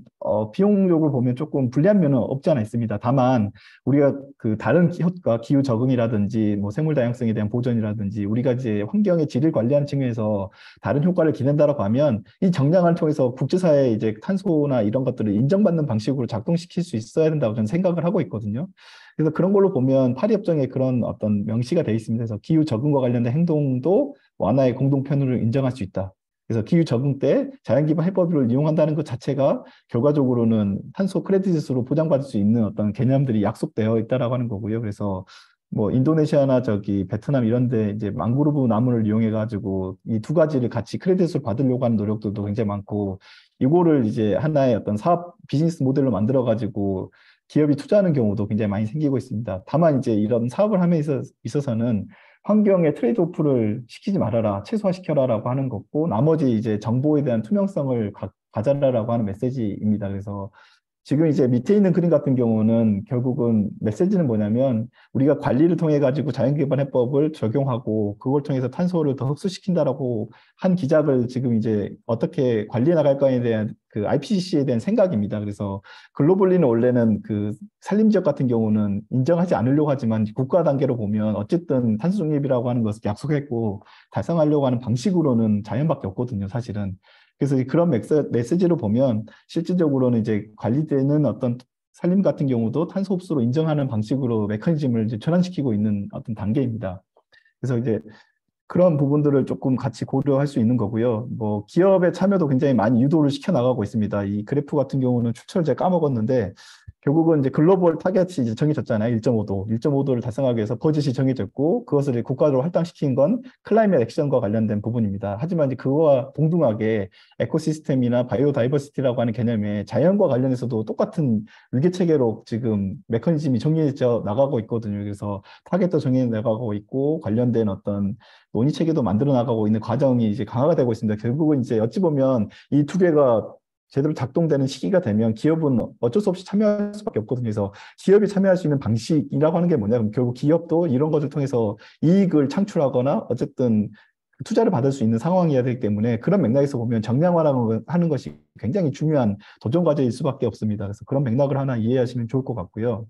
비용적으로 보면 조금 불리한 면은 없지 않아 있습니다. 다만 우리가 그 다른 효과, 기후 적응이라든지 뭐 생물 다양성에 대한 보전이라든지 우리가 이제 환경의 질을 관리하는 측면에서 다른 효과를 기댄다라고 하면 이 정량을 통해서 국제사회에 이제 탄소나 이런 것들을 인정받는 방식으로 작동시킬 수 있어야 된다고 저는 생각을 하고 있거든요. 그래서 그런 걸로 보면 파리협정에 그런 어떤 명시가 되어 있습니다. 그래서 기후 적응과 관련된 행동도 완화의 공동 편의를 인정할 수 있다. 그래서 기후 적응 때 자연기반 해법을 이용한다는 것 자체가 결과적으로는 탄소 크레딧으로 보장받을 수 있는 어떤 개념들이 약속되어 있다라고 하는 거고요. 그래서 뭐 인도네시아나 저기 베트남 이런 데 이제 망그로브 나무를 이용해 가지고 이 두 가지를 같이 크레딧을 받으려고 하는 노력들도 굉장히 많고, 이거를 이제 하나의 어떤 사업 비즈니스 모델로 만들어 가지고 기업이 투자하는 경우도 굉장히 많이 생기고 있습니다. 다만 이제 이런 사업을 함에 있어서는 환경의 트레이드오프를 시키지 말아라, 최소화시켜라라고 하는 거고, 나머지 이제 정보에 대한 투명성을 가져라라고 하는 메시지입니다. 그래서 지금 이제 밑에 있는 그림 같은 경우는 결국은 메시지는 뭐냐면, 우리가 관리를 통해 가지고 자연기반 해법을 적용하고 그걸 통해서 탄소를 더 흡수시킨다라고 한 기작을 지금 이제 어떻게 관리해 나갈 거에 대한 그 IPCC에 대한 생각입니다. 그래서 글로벌리는 원래는 그 산림 지역 같은 경우는 인정하지 않으려고 하지만 국가 단계로 보면 어쨌든 탄소 중립이라고 하는 것을 약속했고 달성하려고 하는 방식으로는 자연밖에 없거든요, 사실은. 그래서 그런 메시지로 보면 실질적으로는 이제 관리되는 어떤 산림 같은 경우도 탄소 흡수로 인정하는 방식으로 메커니즘을 이제 전환시키고 있는 어떤 단계입니다. 그래서 이제 그런 부분들을 조금 같이 고려할 수 있는 거고요. 뭐 기업의 참여도 굉장히 많이 유도를 시켜 나가고 있습니다. 이 그래프 같은 경우는 출처를 제가 까먹었는데 결국은 이제 글로벌 타겟이 이제 정해졌잖아요. 1.5도. 1.5도를 달성하기 위해서 버젯이 정해졌고 그것을 국가적으로 할당시킨 건 클라이밋 액션과 관련된 부분입니다. 하지만 이제 그거와 동등하게 에코시스템이나 바이오다이버시티라고 하는 개념에 자연과 관련해서도 똑같은 위계 체계로 지금 메커니즘이 정해져 나가고 있거든요. 그래서 타겟도 정해 나가고 있고 관련된 어떤 논의 체계도 만들어 나가고 있는 과정이 이제 강화가 되고 있습니다. 결국은 이제 어찌 보면 이 두 개가 제대로 작동되는 시기가 되면 기업은 어쩔 수 없이 참여할 수밖에 없거든요. 그래서 기업이 참여할 수 있는 방식이라고 하는 게 뭐냐면 결국 기업도 이런 것을 통해서 이익을 창출하거나 어쨌든 투자를 받을 수 있는 상황이어야 되기 때문에 그런 맥락에서 보면 정량화라는 것이 굉장히 중요한 도전 과제일 수밖에 없습니다. 그래서 그런 맥락을 하나 이해하시면 좋을 것 같고요.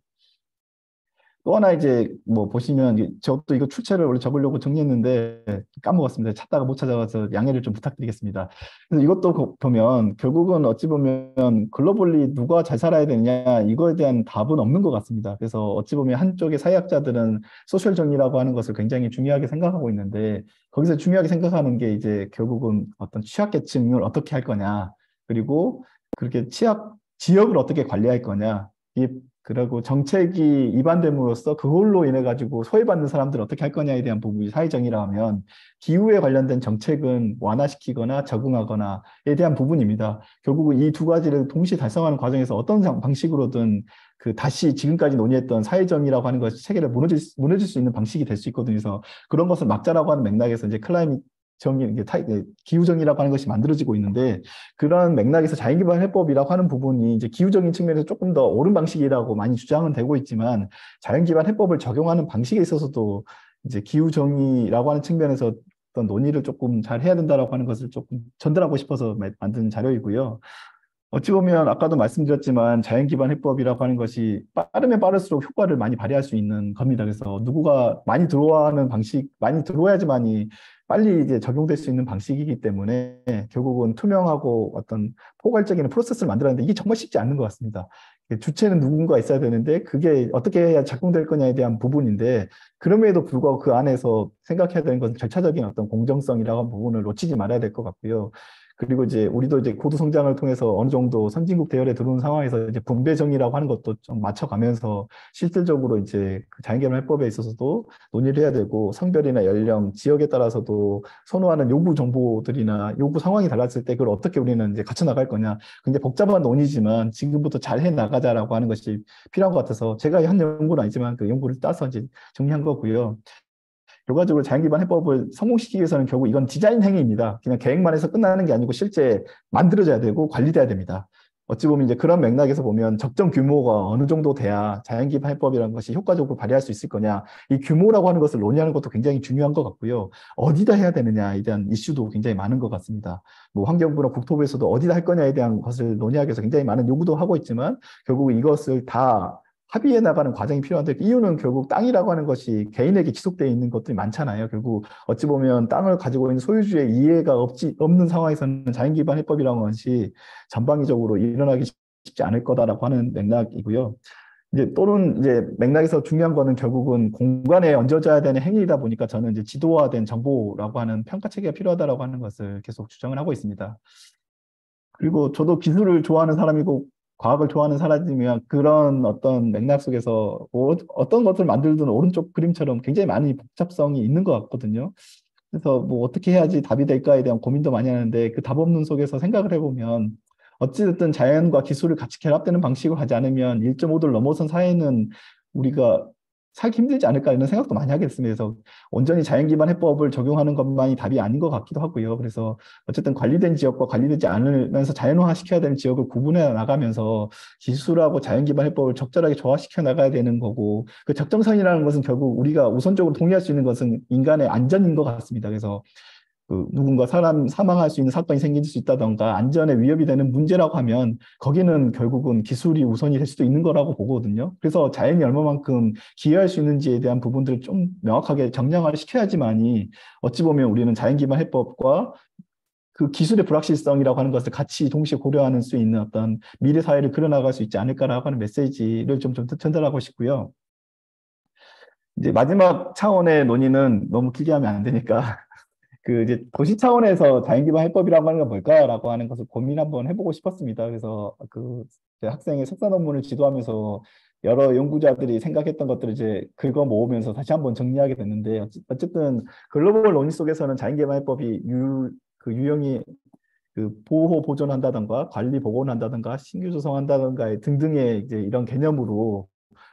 또 하나 이제 뭐 보시면 저도 이거 출처를 원래 적으려고 정리했는데 까먹었습니다. 찾다가 못 찾아가서 양해를 좀 부탁드리겠습니다. 그래서 이것도 보면 결국은 어찌 보면 글로벌리 누가 잘 살아야 되느냐 이거에 대한 답은 없는 것 같습니다. 그래서 어찌 보면 한쪽의 사회학자들은 소셜 정의라고 하는 것을 굉장히 중요하게 생각하고 있는데 거기서 중요하게 생각하는 게 이제 결국은 어떤 취약계층을 어떻게 할 거냐 그리고 그렇게 취약 지역을 어떻게 관리할 거냐 그리고 정책이 위반됨으로써 그걸로 인해 가지고 소외받는 사람들을 어떻게 할 거냐에 대한 부분이 사회정의라 하면 기후에 관련된 정책은 완화시키거나 적응하거나에 대한 부분입니다. 결국은 이 두 가지를 동시에 달성하는 과정에서 어떤 방식으로든 그 다시 지금까지 논의했던 사회정의라고 하는 것이 체계를 무너질 수 있는 방식이 될 수 있거든요. 그래서 그런 것을 막자라고 하는 맥락에서 이제 클라이밋 정의, 기후정의라고 하는 것이 만들어지고 있는데 그런 맥락에서 자연기반 해법이라고 하는 부분이 이제 기후적인 측면에서 조금 더 옳은 방식이라고 많이 주장은 되고 있지만 자연기반 해법을 적용하는 방식에 있어서도 이제 기후정의라고 하는 측면에서 어떤 논의를 조금 잘 해야 된다라고 하는 것을 조금 전달하고 싶어서 만든 자료이고요. 어찌 보면 아까도 말씀드렸지만 자연기반 해법이라고 하는 것이 빠르면 빠를수록 효과를 많이 발휘할 수 있는 겁니다. 그래서 누구가 많이 들어와는 방식, 많이 들어와야지만이 빨리 이제 적용될 수 있는 방식이기 때문에 결국은 투명하고 어떤 포괄적인 프로세스를 만들었는데 이게 정말 쉽지 않는 것 같습니다. 주체는 누군가 있어야 되는데 그게 어떻게 해야 작동될 거냐에 대한 부분인데 그럼에도 불구하고 그 안에서 생각해야 되는 것은 절차적인 어떤 공정성이라고 하는 부분을 놓치지 말아야 될 것 같고요. 그리고 이제 우리도 이제 고도 성장을 통해서 어느 정도 선진국 대열에 들어온 상황에서 이제 분배 정의라고 하는 것도 좀 맞춰가면서 실질적으로 이제 그 자연개발 해법에 있어서도 논의를 해야 되고 성별이나 연령, 지역에 따라서도 선호하는 요구 정보들이나 요구 상황이 달랐을 때 그걸 어떻게 우리는 이제 갖춰 나갈 거냐. 굉장히 복잡한 논의지만 지금부터 잘 해 나가자라고 하는 것이 필요한 것 같아서 제가 한 연구는 아니지만 그 연구를 따서 이제 정리한 거고요. 결과적으로 자연기반 해법을 성공시키기 위해서는 결국 이건 디자인 행위입니다. 그냥 계획만 해서 끝나는 게 아니고 실제 만들어져야 되고 관리돼야 됩니다. 어찌 보면 이제 그런 맥락에서 보면 적정 규모가 어느 정도 돼야 자연기반 해법이라는 것이 효과적으로 발휘할 수 있을 거냐. 이 규모라고 하는 것을 논의하는 것도 굉장히 중요한 것 같고요. 어디다 해야 되느냐에 대한 이슈도 굉장히 많은 것 같습니다. 뭐 환경부나 국토부에서도 어디다 할 거냐에 대한 것을 논의하기 위해서 굉장히 많은 요구도 하고 있지만 결국 이것을 다 합의해 나가는 과정이 필요한데 이유는 결국 땅이라고 하는 것이 개인에게 지속되어 있는 것들이 많잖아요. 결국 어찌 보면 땅을 가지고 있는 소유주의 이해가 없는 상황에서는 자연기반 해법이라는 것이 전방위적으로 일어나기 쉽지 않을 거다라고 하는 맥락이고요. 이제 또는 이제 맥락에서 중요한 거는 결국은 공간에 얹어져야 되는 행위이다 보니까 저는 이제 지도화된 정보라고 하는 평가 체계가 필요하다라고 하는 것을 계속 주장을 하고 있습니다. 그리고 저도 기술을 좋아하는 사람이고 과학을 좋아하는 사람이면 그런 어떤 맥락 속에서 어떤 것을 만들든 오른쪽 그림처럼 굉장히 많은 복잡성이 있는 것 같거든요. 그래서 뭐 어떻게 해야지 답이 될까에 대한 고민도 많이 하는데 그 답 없는 속에서 생각을 해보면 어찌됐든 자연과 기술을 같이 결합되는 방식으로 하지 않으면 1.5도를 넘어선 사회는 우리가 살기 힘들지 않을까 이런 생각도 많이 하게 됐습니다. 그래서 온전히 자연 기반 해법을 적용하는 것만이 답이 아닌 것 같기도 하고요. 그래서 어쨌든 관리된 지역과 관리되지 않으면서 자연화 시켜야 되는 지역을 구분해 나가면서 기술하고 자연 기반 해법을 적절하게 조화시켜 나가야 되는 거고 그 적정선이라는 것은 결국 우리가 우선적으로 동의할 수 있는 것은 인간의 안전인 것 같습니다. 그래서 그 누군가 사람 사망할 수 있는 사건이 생길 수 있다던가 안전에 위협이 되는 문제라고 하면 거기는 결국은 기술이 우선이 될 수도 있는 거라고 보거든요. 그래서 자연이 얼마만큼 기여할 수 있는지에 대한 부분들을 좀 명확하게 정량화를 시켜야지만이 어찌 보면 우리는 자연 기반 해법과 그 기술의 불확실성이라고 하는 것을 같이 동시에 고려하는 수 있는 어떤 미래 사회를 그려나갈 수 있지 않을까라고 하는 메시지를 좀 전달하고 싶고요. 이제 마지막 차원의 논의는 너무 길게 하면 안 되니까 그 이제 도시 차원에서 자연기반 해법이라고 하는 건 뭘까라고 하는 것을 고민 한번 해보고 싶었습니다. 그래서 그 학생의 석사 논문을 지도하면서 여러 연구자들이 생각했던 것들을 이제 긁어 모으면서 다시 한번 정리하게 됐는데 어쨌든 글로벌 논의 속에서는 자연기반 해법이 그 유형이 그 보호 보존한다던가 관리 복원한다던가 신규 조성한다던가 등등의 이제 이런 개념으로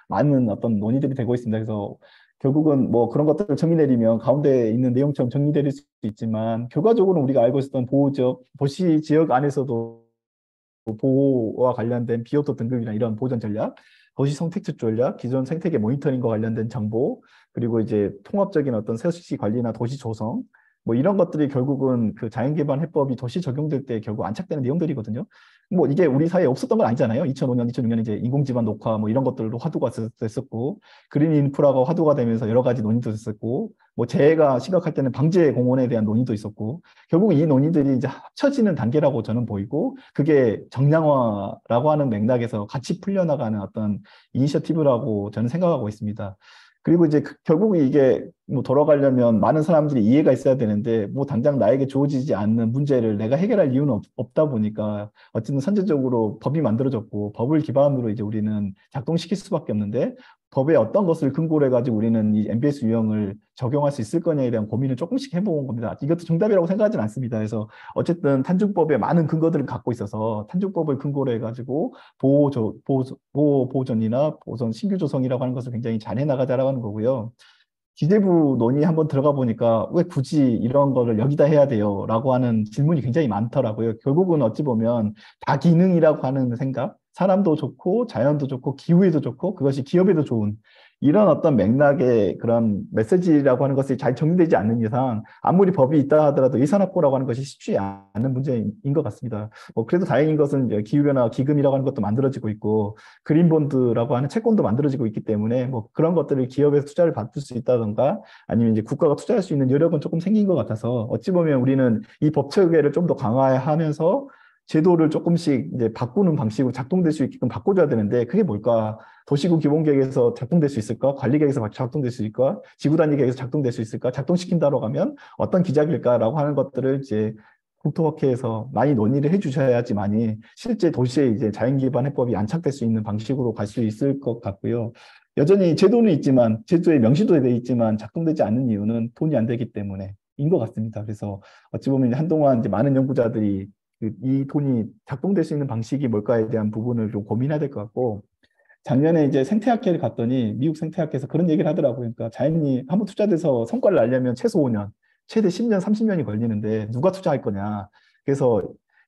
많은 어떤 논의들이 되고 있습니다. 그래서 결국은 뭐 그런 것들을 정의 내리면 가운데 있는 내용처럼 정리될 수 있지만 결과적으로 우리가 알고 있었던 보호적 도시 지역 안에서도 보호와 관련된 비오토 등급이나 이런 보전 전략, 도시 생태축 전략, 기존 생태계 모니터링과 관련된 정보, 그리고 이제 통합적인 어떤 세시 관리나 도시 조성, 뭐 이런 것들이 결국은 그 자연기반 해법이 도시 적용될 때 결국 안착되는 내용들이거든요. 뭐 이게 우리 사회에 없었던 건 아니잖아요. 2005년, 2006년 이제 인공지반 녹화 뭐 이런 것들로 화두가 됐었고, 그린 인프라가 화두가 되면서 여러 가지 논의도 됐었고, 뭐 재해가 심각할 때는 방제 공원에 대한 논의도 있었고, 결국 이 논의들이 이제 합쳐지는 단계라고 저는 보이고, 그게 정량화라고 하는 맥락에서 같이 풀려나가는 어떤 이니셔티브라고 저는 생각하고 있습니다. 그리고 이제 결국 이게 뭐 돌아가려면 많은 사람들이 이해가 있어야 되는데 뭐 당장 나에게 주어지지 않는 문제를 내가 해결할 이유는 없다 보니까 어쨌든 선제적으로 법이 만들어졌고 법을 기반으로 이제 우리는 작동시킬 수밖에 없는데 법에 어떤 것을 근거로 해가지고 우리는 이 MBS 유형을 적용할 수 있을 거냐에 대한 고민을 조금씩 해본 겁니다. 이것도 정답이라고 생각하지는 않습니다. 그래서 어쨌든 탄중법에 많은 근거들을 갖고 있어서 탄중법을 근거로 해가지고 보호전이나 보존 신규 조성이라고 하는 것을 굉장히 잘 해나가자라고 하는 거고요. 기재부 논의 한번 들어가 보니까 왜 굳이 이런 거를 여기다 해야 돼요? 라고 하는 질문이 굉장히 많더라고요. 결국은 어찌 보면 다기능이라고 하는 생각, 사람도 좋고 자연도 좋고 기후에도 좋고 그것이 기업에도 좋은 이런 어떤 맥락의 그런 메시지라고 하는 것이 잘 정리되지 않는 이상 아무리 법이 있다 하더라도 예산확보라고 하는 것이 쉽지 않은 문제인 것 같습니다. 뭐 그래도 다행인 것은 이제 기후변화 기금이라고 하는 것도 만들어지고 있고 그린본드라고 하는 채권도 만들어지고 있기 때문에 뭐 그런 것들을 기업에서 투자를 받을 수 있다던가 아니면 이제 국가가 투자할 수 있는 여력은 조금 생긴 것 같아서 어찌 보면 우리는 이 법체계를 좀 더 강화하면서 제도를 조금씩 이제 바꾸는 방식으로 작동될 수 있게끔 바꿔줘야 되는데 그게 뭘까? 도시구 기본계획에서 작동될 수 있을까? 관리계획에서 작동될 수 있을까? 지구단위계획에서 작동될 수 있을까? 작동시킨다고 하면 어떤 기작일까라고 하는 것들을 이제 국토학회에서 많이 논의를 해주셔야지만이 실제 도시에 이제 자연기반 해법이 안착될 수 있는 방식으로 갈 수 있을 것 같고요. 여전히 제도는 있지만 제도에 명시도 되어 있지만 작동되지 않는 이유는 돈이 안 되기 때문에인 것 같습니다. 그래서 어찌 보면 한동안 이제 많은 연구자들이 이 돈이 작동될 수 있는 방식이 뭘까에 대한 부분을 좀 고민해야 될 것 같고 작년에 이제 생태학회를 갔더니 미국 생태학회에서 그런 얘기를 하더라고요. 그러니까 자연이 한번 투자돼서 성과를 내려면 최소 5년, 최대 10년, 30년이 걸리는데 누가 투자할 거냐. 그래서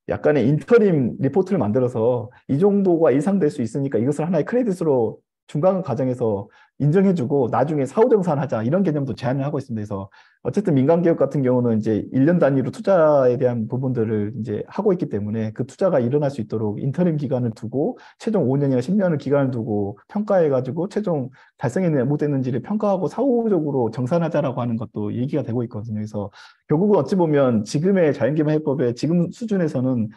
약간의 인터림 리포트를 만들어서 이 정도가 이상될 수 있으니까 이것을 하나의 크레딧으로 중간 과정에서 인정해주고 나중에 사후정산하자 이런 개념도 제안을 하고 있습니다. 그래서 어쨌든 민간기업 같은 경우는 이제 1년 단위로 투자에 대한 부분들을 이제 하고 있기 때문에 그 투자가 일어날 수 있도록 인터림 기간을 두고 최종 5년이나 10년을 기간을 두고 평가해가지고 최종 달성했느냐 못했는지를 평가하고 사후적으로 정산하자라고 하는 것도 얘기가 되고 있거든요. 그래서 결국은 어찌 보면 지금의 자연기반 해법의 지금 수준에서는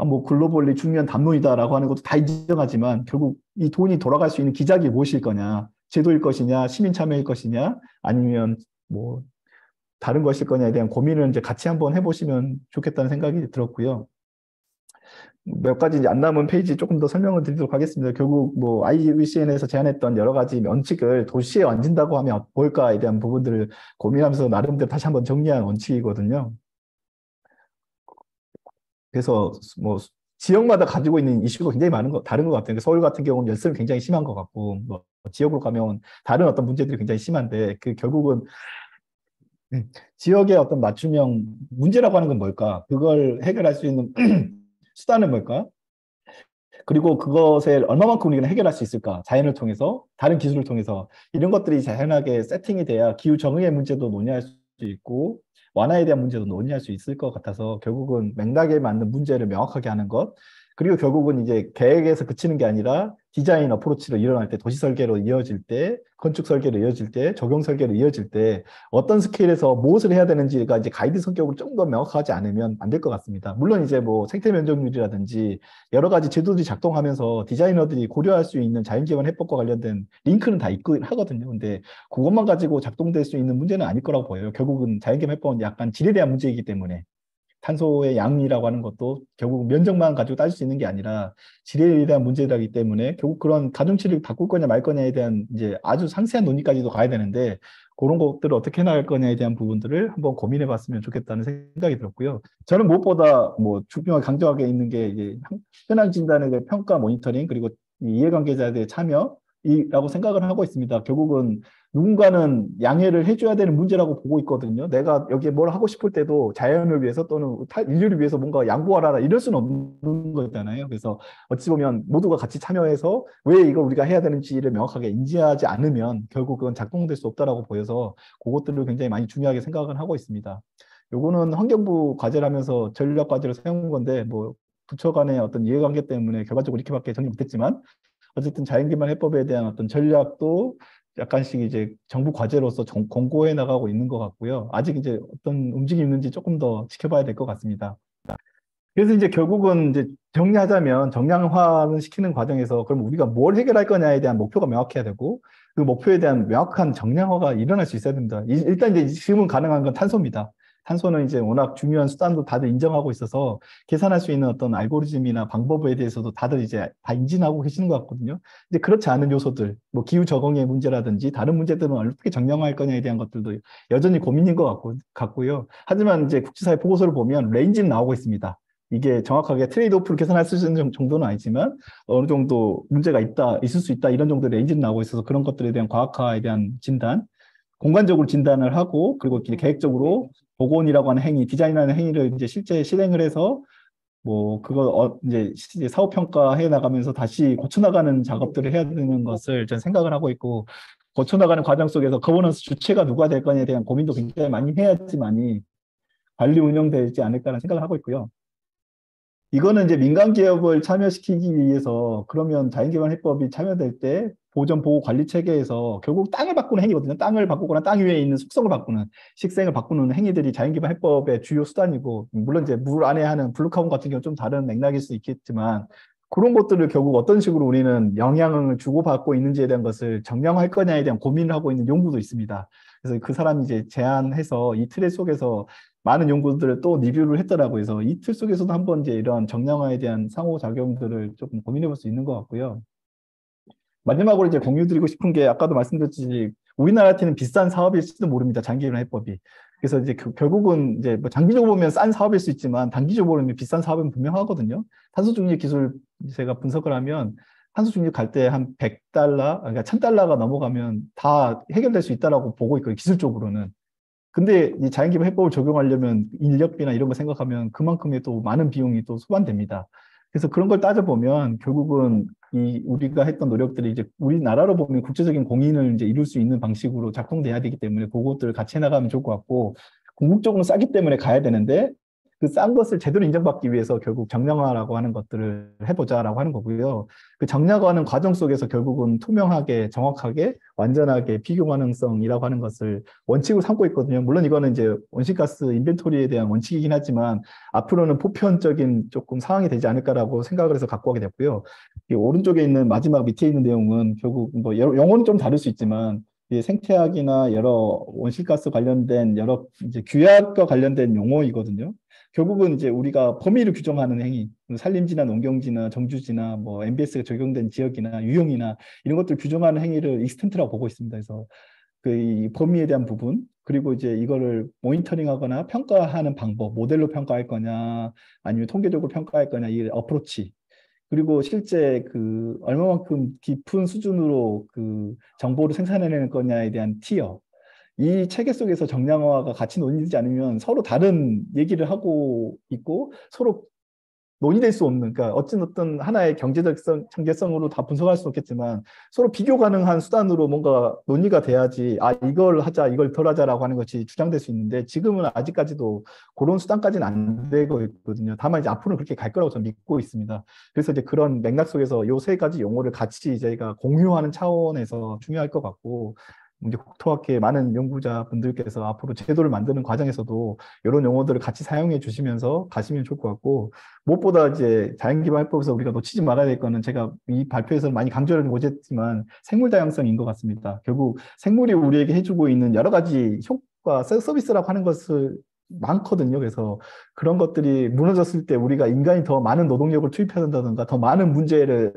뭐 글로벌리 중요한 담론이다라고 하는 것도 다 인정하지만 결국 이 돈이 돌아갈 수 있는 기작이 무엇일 거냐, 제도일 것이냐, 시민 참여일 것이냐, 아니면 뭐 다른 것일 거냐에 대한 고민을 이제 같이 한번 해보시면 좋겠다는 생각이 들었고요. 몇 가지 이제 안 남은 페이지 조금 더 설명을 드리도록 하겠습니다. 결국 뭐 IUCN에서 제안했던 여러 가지 원칙을 도시에 얹은다고 하면 뭘까에 대한 부분들을 고민하면서 나름대로 다시 한번 정리한 원칙이거든요. 그래서 뭐 지역마다 가지고 있는 이슈가 굉장히 다른 것 같아요. 서울 같은 경우는 열성이 굉장히 심한 것 같고, 뭐 지역으로 가면 다른 어떤 문제들이 굉장히 심한데, 그 결국은 지역의 어떤 맞춤형 문제라고 하는 건 뭘까? 그걸 해결할 수 있는 수단은 뭘까? 그리고 그것을 얼마만큼 우리가 해결할 수 있을까? 자연을 통해서, 다른 기술을 통해서 이런 것들이 자연하게 세팅이 돼야 기후 정의의 문제도 논의할 수 있고 완화에 대한 문제도 논의할 수 있을 것 같아서 결국은 맥락에 맞는 문제를 명확하게 하는 것, 그리고 결국은 이제 계획에서 그치는 게 아니라 디자인 어프로치로 일어날 때, 도시 설계로 이어질 때, 건축 설계로 이어질 때, 적용 설계로 이어질 때 어떤 스케일에서 무엇을 해야 되는지가 이제 가이드 성격으로 좀 더 명확하지 않으면 안 될 것 같습니다. 물론 이제 뭐 생태 면적률이라든지 여러 가지 제도들이 작동하면서 디자이너들이 고려할 수 있는 자연기반 해법과 관련된 링크는 다 있긴 하거든요. 근데 그것만 가지고 작동될 수 있는 문제는 아닐 거라고 보여요. 결국은 자연기반 해법은 약간 질에 대한 문제이기 때문에 탄소의 양이라고 하는 것도 결국 면적만 가지고 따질 수 있는 게 아니라 질에 대한 문제이기 때문에 결국 그런 가중치를 바꿀 거냐 말 거냐에 대한 이제 아주 상세한 논의까지도 가야 되는데 그런 것들을 어떻게 나갈 거냐에 대한 부분들을 한번 고민해 봤으면 좋겠다는 생각이 들었고요. 저는 무엇보다 뭐 중요하게 강조하게 있는 게 이제 현황 진단의 평가 모니터링 그리고 이해관계자들의 참여이라고 생각을 하고 있습니다. 결국은 누군가는 양해를 해줘야 되는 문제라고 보고 있거든요. 내가 여기에 뭘 하고 싶을 때도 자연을 위해서 또는 인류를 위해서 뭔가 양보하라 이럴 수는 없는 거잖아요. 그래서 어찌 보면 모두가 같이 참여해서 왜 이걸 우리가 해야 되는지를 명확하게 인지하지 않으면 결국 그건 작동될 수 없다라고 보여서 그것들을 굉장히 많이 중요하게 생각을 하고 있습니다. 요거는 환경부 과제라면서 전략 과제로 세운 건데 뭐 부처 간의 어떤 이해관계 때문에 결과적으로 이렇게밖에 정리 못했지만 어쨌든 자연기반 해법에 대한 어떤 전략도 약간씩 이제 정부 과제로서 공고해 나가고 있는 것 같고요. 아직 이제 어떤 움직임이 있는지 조금 더 지켜봐야 될 것 같습니다. 그래서 이제 결국은 이제 정리하자면 정량화를 시키는 과정에서 그럼 우리가 뭘 해결할 거냐에 대한 목표가 명확해야 되고 그 목표에 대한 명확한 정량화가 일어날 수 있어야 됩니다. 일단 이제 지금은 가능한 건 탄소입니다. 탄소는 이제 워낙 중요한 수단도 다들 인정하고 있어서 계산할 수 있는 어떤 알고리즘이나 방법에 대해서도 다들 이제 다 인지하고 계시는 것 같거든요. 이제 그렇지 않은 요소들, 뭐 기후 적응의 문제라든지 다른 문제들은 어떻게 정량화할 거냐에 대한 것들도 여전히 고민인 것 같고요. 하지만 이제 국제사회 보고서를 보면 레인지는 나오고 있습니다. 이게 정확하게 트레이드오프를 계산할 수 있는 정도는 아니지만 어느 정도 문제가 있을 수 있다 이런 정도의 레인지는 나오고 있어서 그런 것들에 대한 과학화에 대한 진단, 공간적으로 진단을 하고 그리고 계획적으로 복원이라고 하는 행위, 디자인하는 행위를 이제 실제 실행을 해서 뭐 그거 이제 사후 평가해 나가면서 다시 고쳐 나가는 작업들을 해야 되는 것을 저는 생각을 하고 있고 고쳐 나가는 과정 속에서 거버넌스 주체가 누가 될 거냐에 대한 고민도 굉장히 많이 해야지만이 관리 운영되지 않을까라는 생각을 하고 있고요. 이거는 이제 민간 기업을 참여시키기 위해서 그러면 자연기반 해법이 참여될 때 보전 보호 관리 체계에서 결국 땅을 바꾸는 행위거든요. 땅을 바꾸거나 땅 위에 있는 숙성을 바꾸는 식생을 바꾸는 행위들이 자연기반 해법의 주요 수단이고 물론 이제 물 안에 하는 블루카본 같은 경우 좀 다른 맥락일 수 있겠지만 그런 것들을 결국 어떤 식으로 우리는 영향을 주고받고 있는지에 대한 것을 정량할 거냐에 대한 고민을 하고 있는 연구도 있습니다. 그래서 그 사람이 이제 제안해서 이 틀 속에서 많은 연구들을 또 리뷰를 했더라고요. 그래서 이 틀 속에서도 한번 이제 이런 정량화에 대한 상호작용들을 조금 고민해 볼 수 있는 것 같고요. 마지막으로 이제 공유드리고 싶은 게 아까도 말씀드렸듯이 우리나라한테는 비싼 사업일지도 모릅니다. 장기기반 해법이. 그래서 이제 결국은 이제 뭐 장기적으로 보면 싼 사업일 수 있지만 단기적으로 보면 비싼 사업은 분명하거든요. 탄소 중립 기술 제가 분석을 하면 탄소 중립 갈 때 한 100달러, 그러니까 1000달러가 넘어가면 다 해결될 수 있다라고 보고 있거든요. 기술적으로는. 근데 이 자연기반 해법을 적용하려면 인력비나 이런 거 생각하면 그만큼의 또 많은 비용이 또 소반됩니다. 그래서 그런 걸 따져보면 결국은 이 우리가 했던 노력들이 이제 우리나라로 보면 국제적인 공인을 이제 이룰 수 있는 방식으로 작동돼야 되기 때문에 그것들을 같이 해나가면 좋을 것 같고, 궁극적으로 싸기 때문에 가야 되는데 그 싼 것을 제대로 인정받기 위해서 결국 정량화라고 하는 것들을 해보자라고 하는 거고요. 그 정량화하는 과정 속에서 결국은 투명하게, 정확하게, 완전하게 비교 가능성이라고 하는 것을 원칙으로 삼고 있거든요. 물론 이거는 이제 온실가스 인벤토리에 대한 원칙이긴 하지만 앞으로는 보편적인 조금 상황이 되지 않을까라고 생각을 해서 갖고 하게 됐고요. 이 오른쪽에 있는 마지막 밑에 있는 내용은 결국 뭐 용어는 좀 다를 수 있지만 이 생태학이나 여러 온실가스 관련된 여러 이제 규약과 관련된 용어이거든요. 결국은 이제 우리가 범위를 규정하는 행위, 산림지나 농경지나 정주지나 뭐 MBS가 적용된 지역이나 유형이나 이런 것들 규정하는 행위를 익스텐트라고 보고 있습니다. 그래서 그 이 범위에 대한 부분, 그리고 이제 이거를 모니터링하거나 평가하는 방법, 모델로 평가할 거냐, 아니면 통계적으로 평가할 거냐, 이 어프로치, 그리고 실제 그 얼마만큼 깊은 수준으로 그 정보를 생산해낼 거냐에 대한 티어, 이 체계 속에서 정량화가 같이 논의되지 않으면 서로 다른 얘기를 하고 있고 서로 논의될 수 없는, 그러니까 어떤 하나의 경제적 경제성으로 다 분석할 수 없겠지만 서로 비교 가능한 수단으로 뭔가 논의가 돼야지, 아 이걸 하자 이걸 덜 하자라고 하는 것이 주장될 수 있는데 지금은 아직까지도 그런 수단까지는 안 되고 있거든요. 다만 이제 앞으로는 그렇게 갈 거라고 저는 믿고 있습니다. 그래서 이제 그런 맥락 속에서 요 세 가지 용어를 같이 저희가 공유하는 차원에서 중요할 것 같고, 이제 국토학회 많은 연구자분들께서 앞으로 제도를 만드는 과정에서도 이런 용어들을 같이 사용해 주시면서 가시면 좋을 것 같고, 무엇보다 이제 자연기반해법에서 우리가 놓치지 말아야 될 거는 제가 이 발표에서 많이 강조를 못했지만 생물 다양성인 것 같습니다. 결국 생물이 우리에게 해주고 있는 여러 가지 효과, 서비스라고 하는 것을 많거든요. 그래서 그런 것들이 무너졌을 때 우리가 인간이 더 많은 노동력을 투입해야 된다든가 더 많은 문제를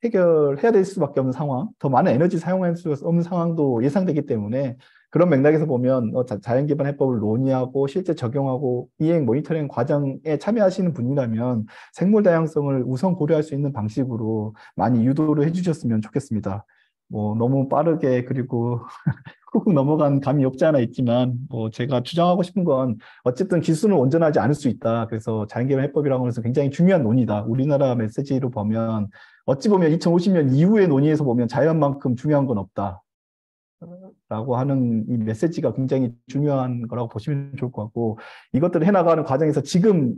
해결해야 될 수밖에 없는 상황, 더 많은 에너지 사용할 수 없는 상황도 예상되기 때문에 그런 맥락에서 보면 자연기반 해법을 논의하고 실제 적용하고 이행 모니터링 과정에 참여하시는 분이라면 생물 다양성을 우선 고려할 수 있는 방식으로 많이 유도를 해주셨으면 좋겠습니다. 뭐 너무 빠르게 그리고 훅훅 넘어간 감이 없지 않아 있지만, 뭐 제가 주장하고 싶은 건 어쨌든 기술은 온전하지 않을 수 있다. 그래서 자연개발 해법이라는 것은 굉장히 중요한 논의다. 우리나라 메시지로 보면 어찌 보면 2050년 이후의 논의에서 보면 자연만큼 중요한 건 없다 라고 하는 이 메시지가 굉장히 중요한 거라고 보시면 좋을 것 같고, 이것들을 해나가는 과정에서 지금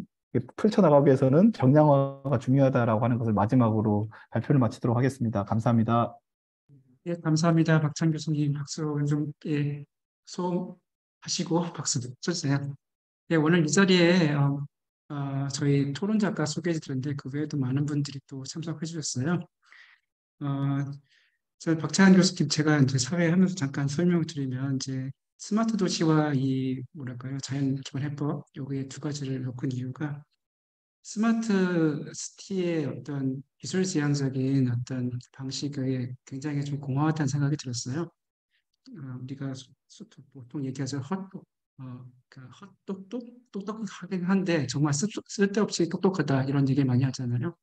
펼쳐나가기 위해서는 정량화가 중요하다라고 하는 것을 마지막으로 발표를 마치도록 하겠습니다. 감사합니다. 예, 감사합니다. 박찬 교수님 박수 좀 소하시고 박수 쳐주세요. 예, 오늘 이 자리에 저희 토론자가 소개해 드렸는데 그 외에도 많은 분들이 또 참석해 주셨어요. 저 박찬 교수님 제가 이제 사회하면서 잠깐 설명을 드리면 이제 스마트 도시와 이 뭐랄까요 자연 기반 해법 여기에 두 가지를 놓은 이유가 스마트 시티의 어떤 기술 지향적인 어떤 방식에 굉장히 좀 공허하다는 생각이 들었어요. 우리가 보통 얘기하죠. 똑똑하긴 한데 정말 쓸데없이 똑똑하다 이런 얘기 많이 하잖아요.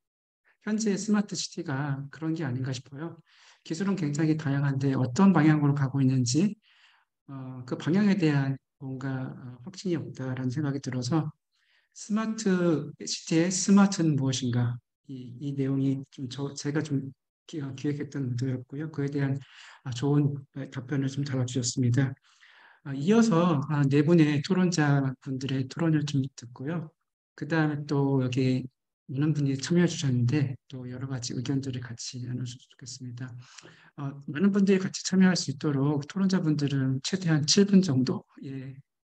현재 스마트 시티가 그런 게 아닌가 싶어요. 기술은 굉장히 다양한데 어떤 방향으로 가고 있는지 그 방향에 대한 뭔가 확신이 없다라는 생각이 들어서 스마트 시티의 스마트는 무엇인가 이 내용이 좀 제가 좀 기획했던 의도였고요. 그에 대한 좋은 답변을 좀 달아주셨습니다. 이어서 네 분의 토론자 분들의 토론을 좀 듣고요. 그 다음에 또 여기 많은 분이 참여해 주셨는데 또 여러 가지 의견들을 같이 나누셨으면 좋겠습니다. 많은 분들이 같이 참여할 수 있도록 토론자분들은 최대한 7분 정도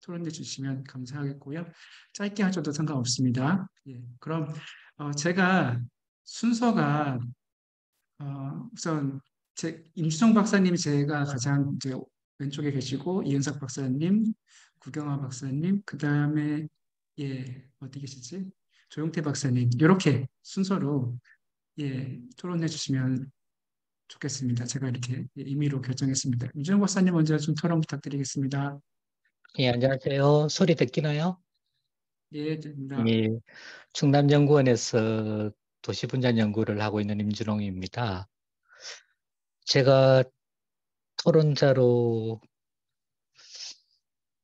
토론해 주시면 감사하겠고요. 짧게 하셔도 상관없습니다. 예, 그럼 제가 순서가 우선 임수정 박사님이 제가 가장 이제 왼쪽에 계시고 이은석 박사님, 구경화 박사님, 그 다음에 어디 계시지? 조용태 박사님 이렇게 순서로 토론해 주시면 좋겠습니다. 제가 이렇게 임의로 결정했습니다. 임수정 박사님 먼저 좀 토론 부탁드리겠습니다. 예, 안녕하세요. 소리 듣기나요? 예, 됩니다. 예, 충남연구원에서 도시분산 연구를 하고 있는 임준홍입니다. 제가 토론자로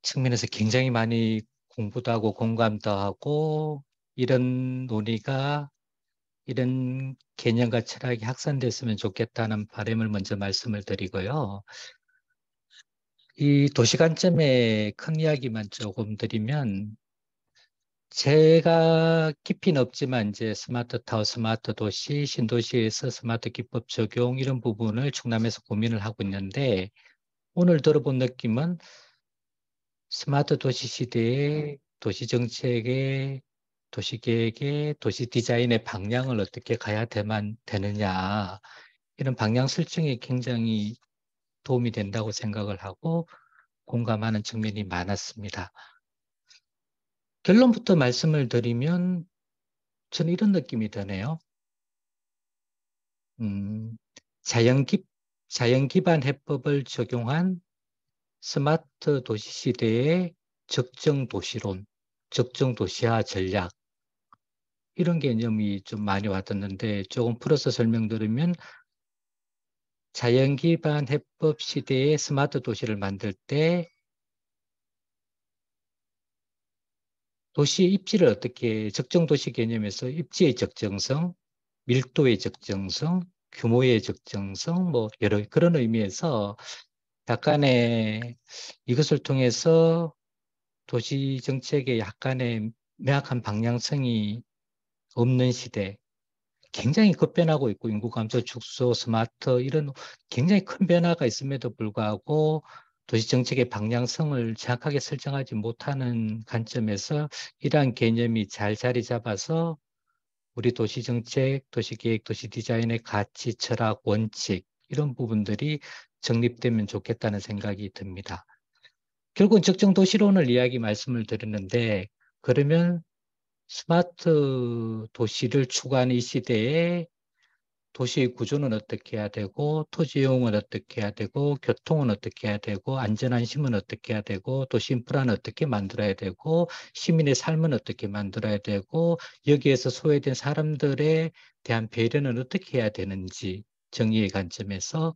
측면에서 굉장히 많이 공부도 하고 공감도 하고 이런 논의가 이런 개념과 철학이 확산됐으면 좋겠다는 바람을 먼저 말씀을 드리고요. 이 도시 관점의 큰 이야기만 조금 드리면 제가 깊이는 없지만 이제 스마트 타워, 스마트 도시, 신도시에서 스마트 기법 적용 이런 부분을 충남에서 고민을 하고 있는데 오늘 들어본 느낌은 스마트 도시 시대의 도시 정책의 도시 계획의 도시 디자인의 방향을 어떻게 가야 되느냐 이런 방향 설정에 굉장히 도움이 된다고 생각을 하고 공감하는 측면이 많았습니다. 결론부터 말씀을 드리면 저는 이런 느낌이 드네요. 자연 기반 해법을 적용한 스마트 도시 시대의 적정 도시론, 적정 도시화 전략 이런 개념이 좀 많이 와닿는데 조금 풀어서 설명드리면 자연 기반 해법 시대의 스마트 도시를 만들 때 도시 입지를 어떻게 적정 도시 개념에서 입지의 적정성, 밀도의 적정성, 규모의 적정성 뭐 여러 그런 의미에서 약간의 이것을 통해서 도시 정책에 약간의 명확한 방향성이 없는 시대, 굉장히 급변하고 있고 인구 감소, 축소, 스마트 이런 굉장히 큰 변화가 있음에도 불구하고 도시 정책의 방향성을 정확하게 설정하지 못하는 관점에서 이러한 개념이 잘 자리 잡아서 우리 도시 정책, 도시 계획, 도시 디자인의 가치, 철학, 원칙 이런 부분들이 정립되면 좋겠다는 생각이 듭니다. 결국은 적정 도시론을 말씀을 드렸는데 그러면 스마트 도시를 추구하는 이 시대에 도시의 구조는 어떻게 해야 되고 토지 이용은 어떻게 해야 되고 교통은 어떻게 해야 되고 안전안심은 어떻게 해야 되고 도시 인프라는 어떻게 만들어야 되고 시민의 삶은 어떻게 만들어야 되고 여기에서 소외된 사람들에 대한 배려는 어떻게 해야 되는지 정의의 관점에서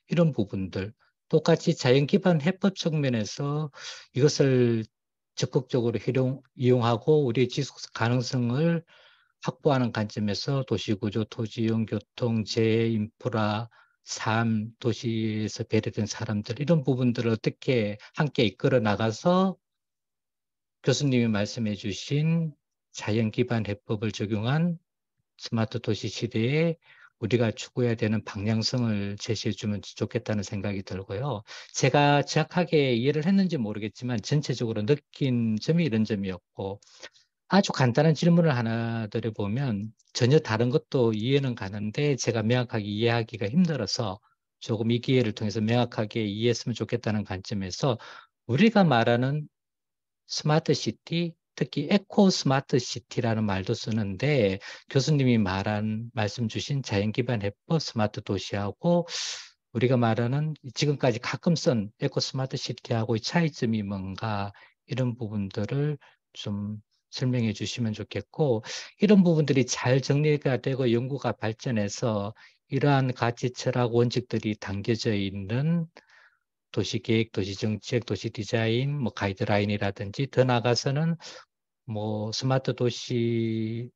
이런 부분들 똑같이 자연 기반 해법 측면에서 이것을 적극적으로 이용하고 우리의 지속 가능성을 확보하는 관점에서 도시구조, 토지이용, 교통, 재해, 인프라, 삶, 도시에서 배려된 사람들 이런 부분들을 어떻게 함께 이끌어 나가서 교수님이 말씀해 주신 자연 기반 해법을 적용한 스마트 도시 시대에 우리가 추구해야 되는 방향성을 제시해 주면 좋겠다는 생각이 들고요. 제가 정확하게 이해를 했는지 모르겠지만 전체적으로 느낀 점이 이런 점이었고 아주 간단한 질문을 하나 드려보면 전혀 다른 것도 이해는 가는데 제가 명확하게 이해하기가 힘들어서 조금 이 기회를 통해서 명확하게 이해했으면 좋겠다는 관점에서 우리가 말하는 스마트 시티, 특히 에코 스마트 시티라는 말도 쓰는데 교수님이 말씀 주신 자연 기반 해법 스마트 도시하고 우리가 말하는 지금까지 가끔 쓴 에코 스마트 시티하고의 차이점이 뭔가 이런 부분들을 좀 설명해 주시면 좋겠고 이런 부분들이 잘 정리가 되고 연구가 발전해서 이러한 가치 철학 원칙들이 담겨져 있는 도시계획, 도시정책, 도시디자인, 뭐 가이드라인이라든지 더 나아가서는 뭐 스마트 도시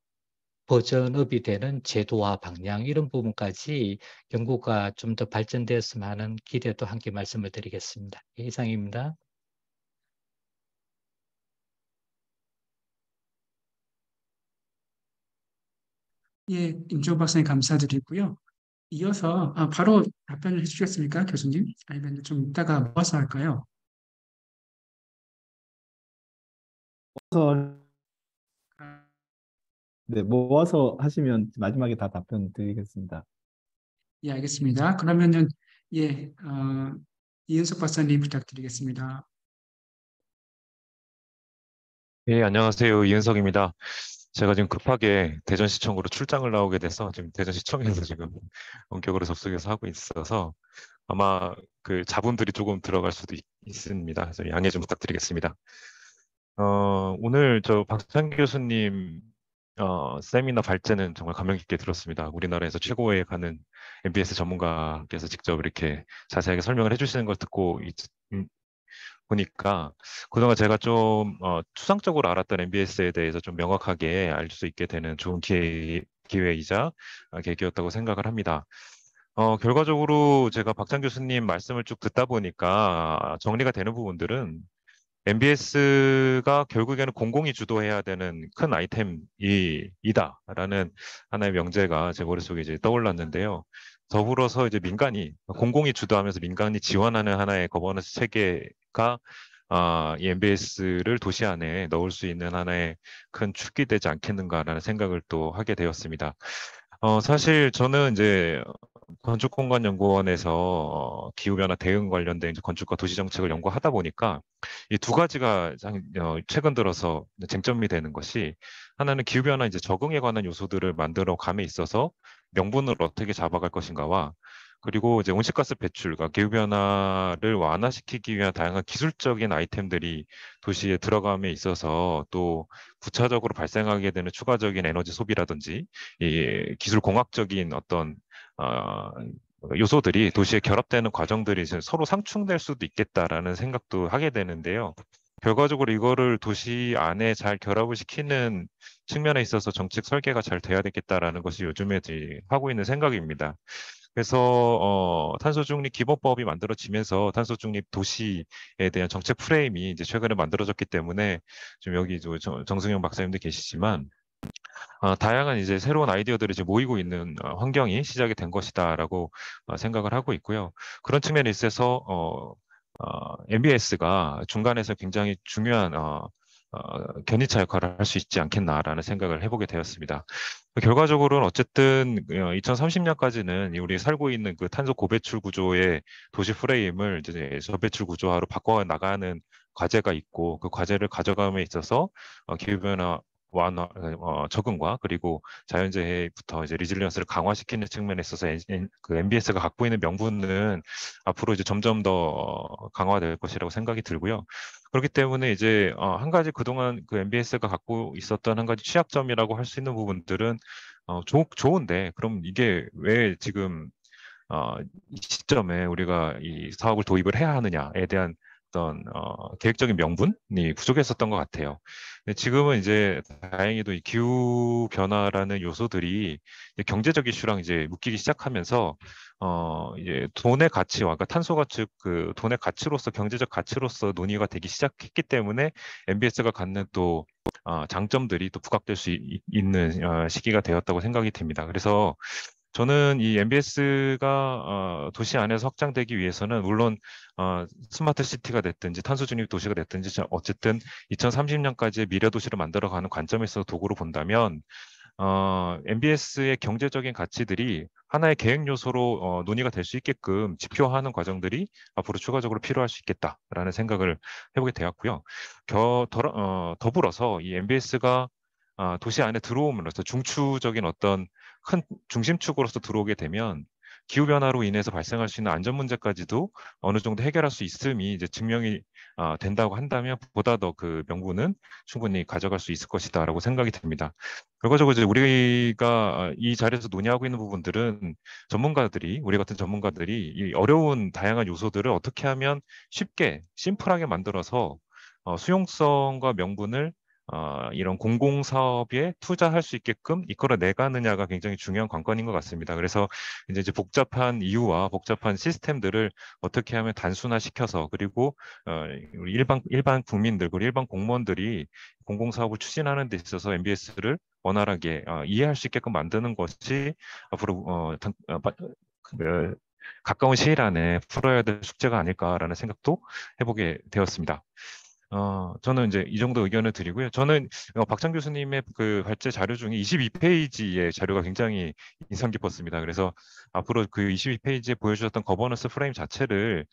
버전업이 되는 제도와 방향 이런 부분까지 연구가 좀 더 발전되었으면 하는 기대도 함께 말씀을 드리겠습니다. 이상입니다. 예, 임종 박사님 감사드리고요. 이어서 바로 답변을 해주시겠습니까, 교수님? 아니면 좀 이따가 모아서 할까요? 모아서, 아, 네, 모아서 하시면 마지막에 다 답변 드리겠습니다. 예, 알겠습니다. 그러면은 예, 이은석 박사님 부탁드리겠습니다. 예, 안녕하세요. 이은석입니다. 제가 지금 급하게 대전시청으로 출장을 나오게 돼서 지금 대전시청에서 지금 원격으로 접속해서 하고 있어서 아마 그 자분들이 조금 들어갈 수도 있습니다. 그래서 양해 좀 부탁드리겠습니다. 오늘 저 박찬 교수님 세미나 발제는 정말 감명 깊게 들었습니다. 우리나라에서 최고에 가는 MBS 전문가께서 직접 이렇게 자세하게 설명을 해주시는 걸 듣고 보니까 그동안 제가 좀 추상적으로 알았던 MBS에 대해서 좀 명확하게 알 수 있게 되는 좋은 기회이자 계기였다고 생각을 합니다. 결과적으로 제가 박찬 교수님 말씀을 쭉 듣다 보니까 정리가 되는 부분들은 MBS가 결국에는 공공이 주도해야 되는 큰 아이템이다라는 하나의 명제가 제 머릿속에 이제 떠올랐는데요. 더불어서 이제 민간이 공공이 주도하면서 민간이 지원하는 하나의 거버넌스 체계가 이 MBS를 도시 안에 넣을 수 있는 하나의 큰 축이 되지 않겠는가라는 생각을 또 하게 되었습니다. 사실 저는 이제 건축공간연구원에서 기후변화 대응 관련된 이제 건축과 도시정책을 연구하다 보니까 이 두 가지가 최근 들어서 쟁점이 되는 것이 하나는 기후변화 이제 적응에 관한 요소들을 만들어 감에 있어서 명분을 어떻게 잡아갈 것인가와 그리고 이제 온실가스 배출과 기후변화를 완화시키기 위한 다양한 기술적인 아이템들이 도시에 들어감에 있어서 또 부차적으로 발생하게 되는 추가적인 에너지 소비라든지 이 기술 공학적인 어떤 요소들이 도시에 결합되는 과정들이 이제 서로 상충될 수도 있겠다라는 생각도 하게 되는데요. 결과적으로 이거를 도시 안에 잘 결합을 시키는 측면에 있어서 정책 설계가 잘 돼야 되겠다라는 것이 요즘에 하고 있는 생각입니다. 그래서 탄소 중립 기본법이 만들어지면서 탄소 중립 도시에 대한 정책 프레임이 이제 최근에 만들어졌기 때문에 지금 여기 정승영 박사님도 계시지만 다양한 이제 새로운 아이디어들이 지금 모이고 있는 환경이 시작이 된 것이다라고 생각을 하고 있고요. 그런 측면에 있어서 MBS가 중간에서 굉장히 중요한 견인차 역할을 할 수 있지 않겠나라는 생각을 해보게 되었습니다. 결과적으로는 어쨌든 2030년까지는 우리 살고 있는 그 탄소 고배출 구조의 도시 프레임을 이제 저배출 구조화로 바꿔 나가는 과제가 있고 그 과제를 가져감에 있어서 기후변화 완화, 적응과 그리고 자연재해부터 이제 리질리언스를 강화시키는 측면에 있어서 그 MBS가 갖고 있는 명분은 앞으로 이제 점점 더 강화될 것이라고 생각이 들고요. 그렇기 때문에 이제 한 가지 그동안 그 MBS가 갖고 있었던 한 가지 취약점이라고 할 수 있는 부분들은 좋은데 그럼 이게 왜 지금 이 시점에 우리가 이 사업을 도입을 해야 하느냐에 대한 어떤 계획적인 명분이 부족했었던 것 같아요. 근데 지금은 이제 다행히도 이 기후 변화라는 요소들이 이제 경제적 이슈랑 이제 묶이기 시작하면서 이제 돈의 가치와 그러니까 탄소가 즉 그 돈의 가치로서 경제적 가치로서 논의가 되기 시작했기 때문에 MBS가 갖는 또 장점들이 또 부각될 수 있는 시기가 되었다고 생각이 됩니다. 그래서 저는 이 MBS가 도시 안에서 확장되기 위해서는 물론 스마트 시티가 됐든지 탄소 중립 도시가 됐든지 어쨌든 2030년까지의 미래 도시를 만들어가는 관점에서 도구로 본다면 MBS의 경제적인 가치들이 하나의 계획 요소로 논의가 될 수 있게끔 지표화하는 과정들이 앞으로 추가적으로 필요할 수 있겠다라는 생각을 해보게 되었고요. 더불어서 이 MBS가 도시 안에 들어옴으로써 중추적인 어떤 큰 중심축으로서 들어오게 되면 기후변화로 인해서 발생할 수 있는 안전 문제까지도 어느 정도 해결할 수 있음이 이제 증명이 된다고 한다면 보다 더 그 명분은 충분히 가져갈 수 있을 것이다라고 생각이 듭니다. 결과적으로 이제 우리가 이 자리에서 논의하고 있는 부분들은 우리 같은 전문가들이 이 어려운 다양한 요소들을 어떻게 하면 쉽게 심플하게 만들어서 수용성과 명분을 이런 공공사업에 투자할 수 있게끔 이끌어내가느냐가 굉장히 중요한 관건인 것 같습니다. 그래서 이제 복잡한 이유와 복잡한 시스템들을 어떻게 하면 단순화시켜서 그리고 우리 일반 국민들 그리고 일반 공무원들이 공공사업을 추진하는 데 있어서 MBS를 원활하게 이해할 수 있게끔 만드는 것이 앞으로 가까운 시일 안에 풀어야 될 숙제가 아닐까라는 생각도 해보게 되었습니다. 저는 이제 이 정도 의견을 드리고요. 저는 박찬 교수님의 그 발제 자료 중에 22페이지의 자료가 굉장히 인상 깊었습니다. 그래서 앞으로 그 22페이지에 보여주셨던 거버넌스 프레임 자체를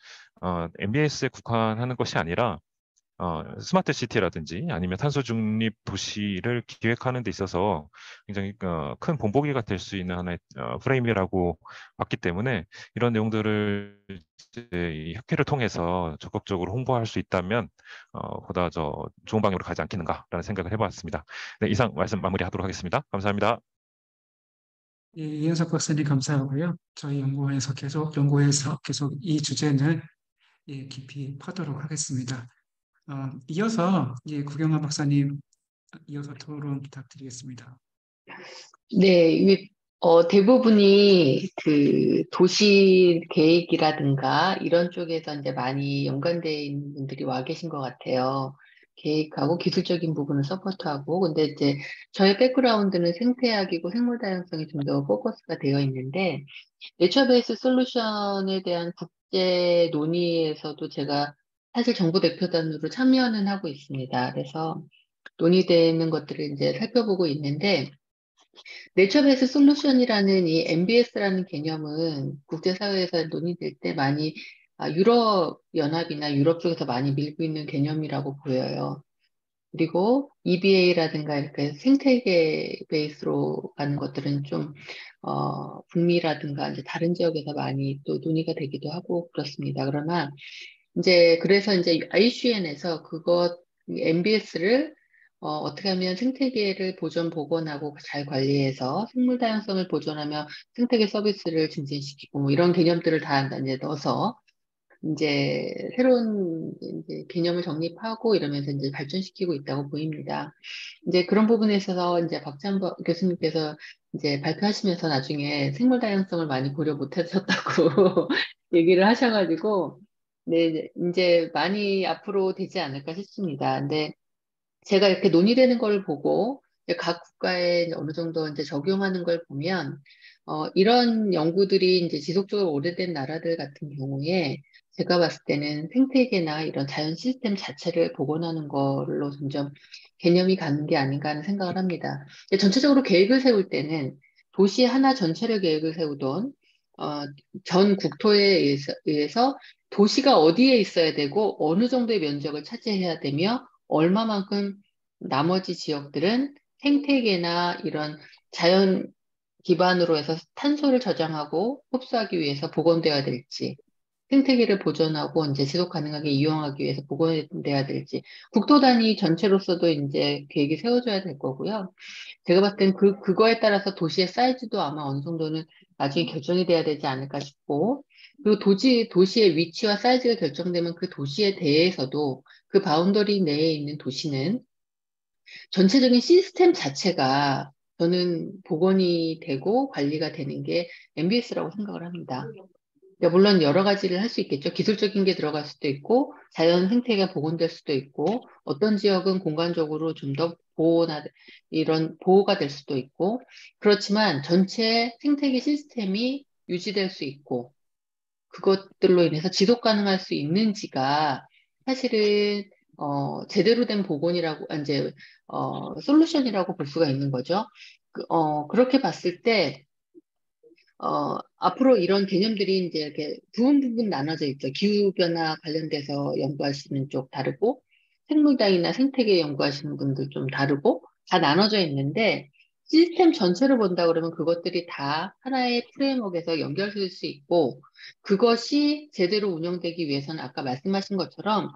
MBS에 국한하는 것이 아니라 스마트 시티라든지 아니면 탄소 중립 도시를 기획하는 데 있어서 굉장히 큰 본보기가 될 수 있는 하나의 프레임이라고 봤기 때문에 이런 내용들을 이제 이 학회를 통해서 적극적으로 홍보할 수 있다면 보다 좋은 방향으로 가지 않겠는가라는 생각을 해봤습니다. 네, 이상 말씀 마무리하도록 하겠습니다. 감사합니다. 예, 이현석 박사님 감사하고요. 저희 연구에서 계속 이 주제는 깊이 파도록 하겠습니다. 이어서 구경화 박사님 이어서 토론 부탁드리겠습니다. 네, 대부분이 그 도시 계획이라든가 이런 쪽에서 이제 많이 연관되어 있는 분들이 와 계신 것 같아요. 계획하고 기술적인 부분을 서포트하고, 근데 이제 저의 백그라운드는 생태학이고 생물 다양성이 좀 더 포커스가 되어 있는데, 내처 베이스 솔루션에 대한 국제 논의에서도 제가 사실 정부 대표단으로 참여는 하고 있습니다. 그래서 논의되는 것들을 이제 살펴보고 있는데, 내처베이스 솔루션이라는 이 MBS라는 개념은 국제사회에서 논의될 때 많이 유럽 연합이나 유럽 쪽에서 많이 밀고 있는 개념이라고 보여요. 그리고 EBA라든가 이렇게 생태계 베이스로 가는 것들은 좀 북미라든가 이제 다른 지역에서 많이 또 논의가 되기도 하고 그렇습니다. 그러나 그래서 이제 IUCN에서 MBS를 어떻게 하면 생태계를 복원하고 잘 관리해서 생물 다양성을 보존하며 생태계 서비스를 증진시키고 뭐 이런 개념들을 다 이제 넣어서 이제 새로운 이제 개념을 정립하고 이러면서 이제 발전시키고 있다고 보입니다. 이제 그런 부분에 있어서 이제 박찬범 교수님께서 이제 발표하시면서 나중에 생물 다양성을 많이 고려 못 하셨다고 얘기를 하셔가지고 네, 이제 많이 앞으로 되지 않을까 싶습니다. 근데 제가 이렇게 논의되는 걸 보고 각 국가에 어느 정도 이제 적용하는 걸 보면 이런 연구들이 이제 지속적으로 오래된 나라들 같은 경우에 제가 봤을 때는 생태계나 이런 자연 시스템 자체를 복원하는 걸로 점점 개념이 가는 게 아닌가 하는 생각을 합니다. 전체적으로 계획을 세울 때는 도시 하나 전체를 계획을 세우던 전 국토에 의해서 도시가 어디에 있어야 되고 어느 정도의 면적을 차지해야 되며 얼마만큼 나머지 지역들은 생태계나 이런 자연 기반으로 해서 탄소를 저장하고 흡수하기 위해서 복원되어야 될지, 생태계를 보존하고 이제 지속 가능하게 이용하기 위해서 복원돼야 될지, 국토 단위 전체로서도 이제 계획이 세워져야 될 거고요. 제가 봤을 땐 그거에 따라서 도시의 사이즈도 아마 어느 정도는 나중에 결정이 돼야 되지 않을까 싶고, 그리고 도시의 위치와 사이즈가 결정되면 그 도시에 대해서도 그 바운더리 내에 있는 도시는 전체적인 시스템 자체가 저는 복원이 되고 관리가 되는 게 MBS라고 생각을 합니다. 물론 여러 가지를 할 수 있겠죠. 기술적인 게 들어갈 수도 있고, 자연 생태계가 복원될 수도 있고, 어떤 지역은 공간적으로 좀 더 보호가 될 수도 있고, 그렇지만 전체 생태계 시스템이 유지될 수 있고, 그것들로 인해서 지속 가능할 수 있는지가 사실은 제대로 된 복원이라고 이제 솔루션이라고 볼 수가 있는 거죠. 그렇게 봤을 때 앞으로 이런 개념들이 이제 이렇게 부분 나눠져 있죠. 기후변화 관련돼서 연구하시는 쪽 다르고, 생물다이나 생태계 연구하시는 분들 좀 다르고, 다 나눠져 있는데, 시스템 전체를 본다 그러면 그것들이 다 하나의 프레임워크에서 연결될 수 있고, 그것이 제대로 운영되기 위해서는 아까 말씀하신 것처럼,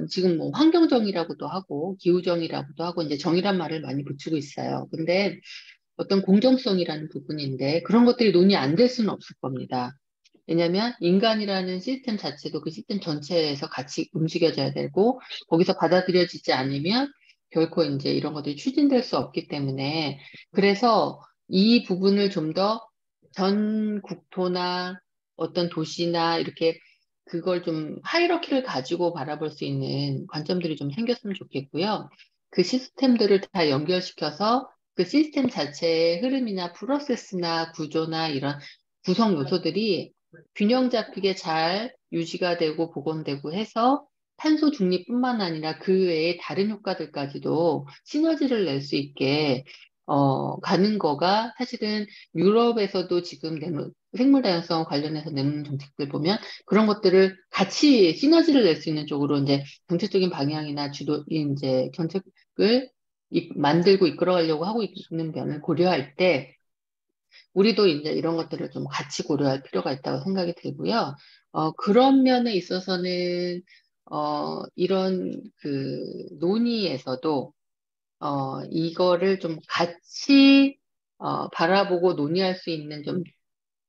지금 뭐 환경정의라고도 하고, 기후정의라고도 하고, 이제 정의란 말을 많이 붙이고 있어요. 근데 어떤 공정성이라는 부분인데 그런 것들이 논의 안 될 수는 없을 겁니다. 왜냐하면 인간이라는 시스템 자체도 그 시스템 전체에서 같이 움직여져야 되고 거기서 받아들여지지 않으면 결코 이제 이런 것들이 추진될 수 없기 때문에 그래서 이 부분을 좀 더 전 국토나 어떤 도시나 이렇게 그걸 좀 하이러키를 가지고 바라볼 수 있는 관점들이 좀 생겼으면 좋겠고요. 그 시스템들을 다 연결시켜서 그 시스템 자체의 흐름이나 프로세스나 구조나 이런 구성 요소들이 균형 잡히게 잘 유지가 되고 복원되고 해서 탄소 중립뿐만 아니라 그 외에 다른 효과들까지도 시너지를 낼 수 있게 가는 거가 사실은 유럽에서도 지금 생물 다양성 관련해서 내놓는 정책들 보면 그런 것들을 같이 시너지를 낼 수 있는 쪽으로 이제 정책적인 방향이나 이제 정책을 만들고 이끌어가려고 하고 있는 면을 고려할 때 우리도 이제 이런 것들을 좀 같이 고려할 필요가 있다고 생각이 들고요. 그런 면에 있어서는 이런 그 논의에서도 이거를 좀 같이 바라보고 논의할 수 있는 좀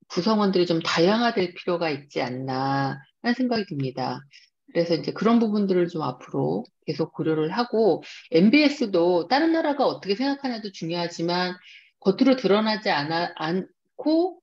구성원들이 좀 다양화될 필요가 있지 않나 하는 생각이 듭니다. 그래서 이제 그런 부분들을 좀 앞으로 계속 고려를 하고, MBS도 다른 나라가 어떻게 생각하냐도 중요하지만 겉으로 드러나지 않고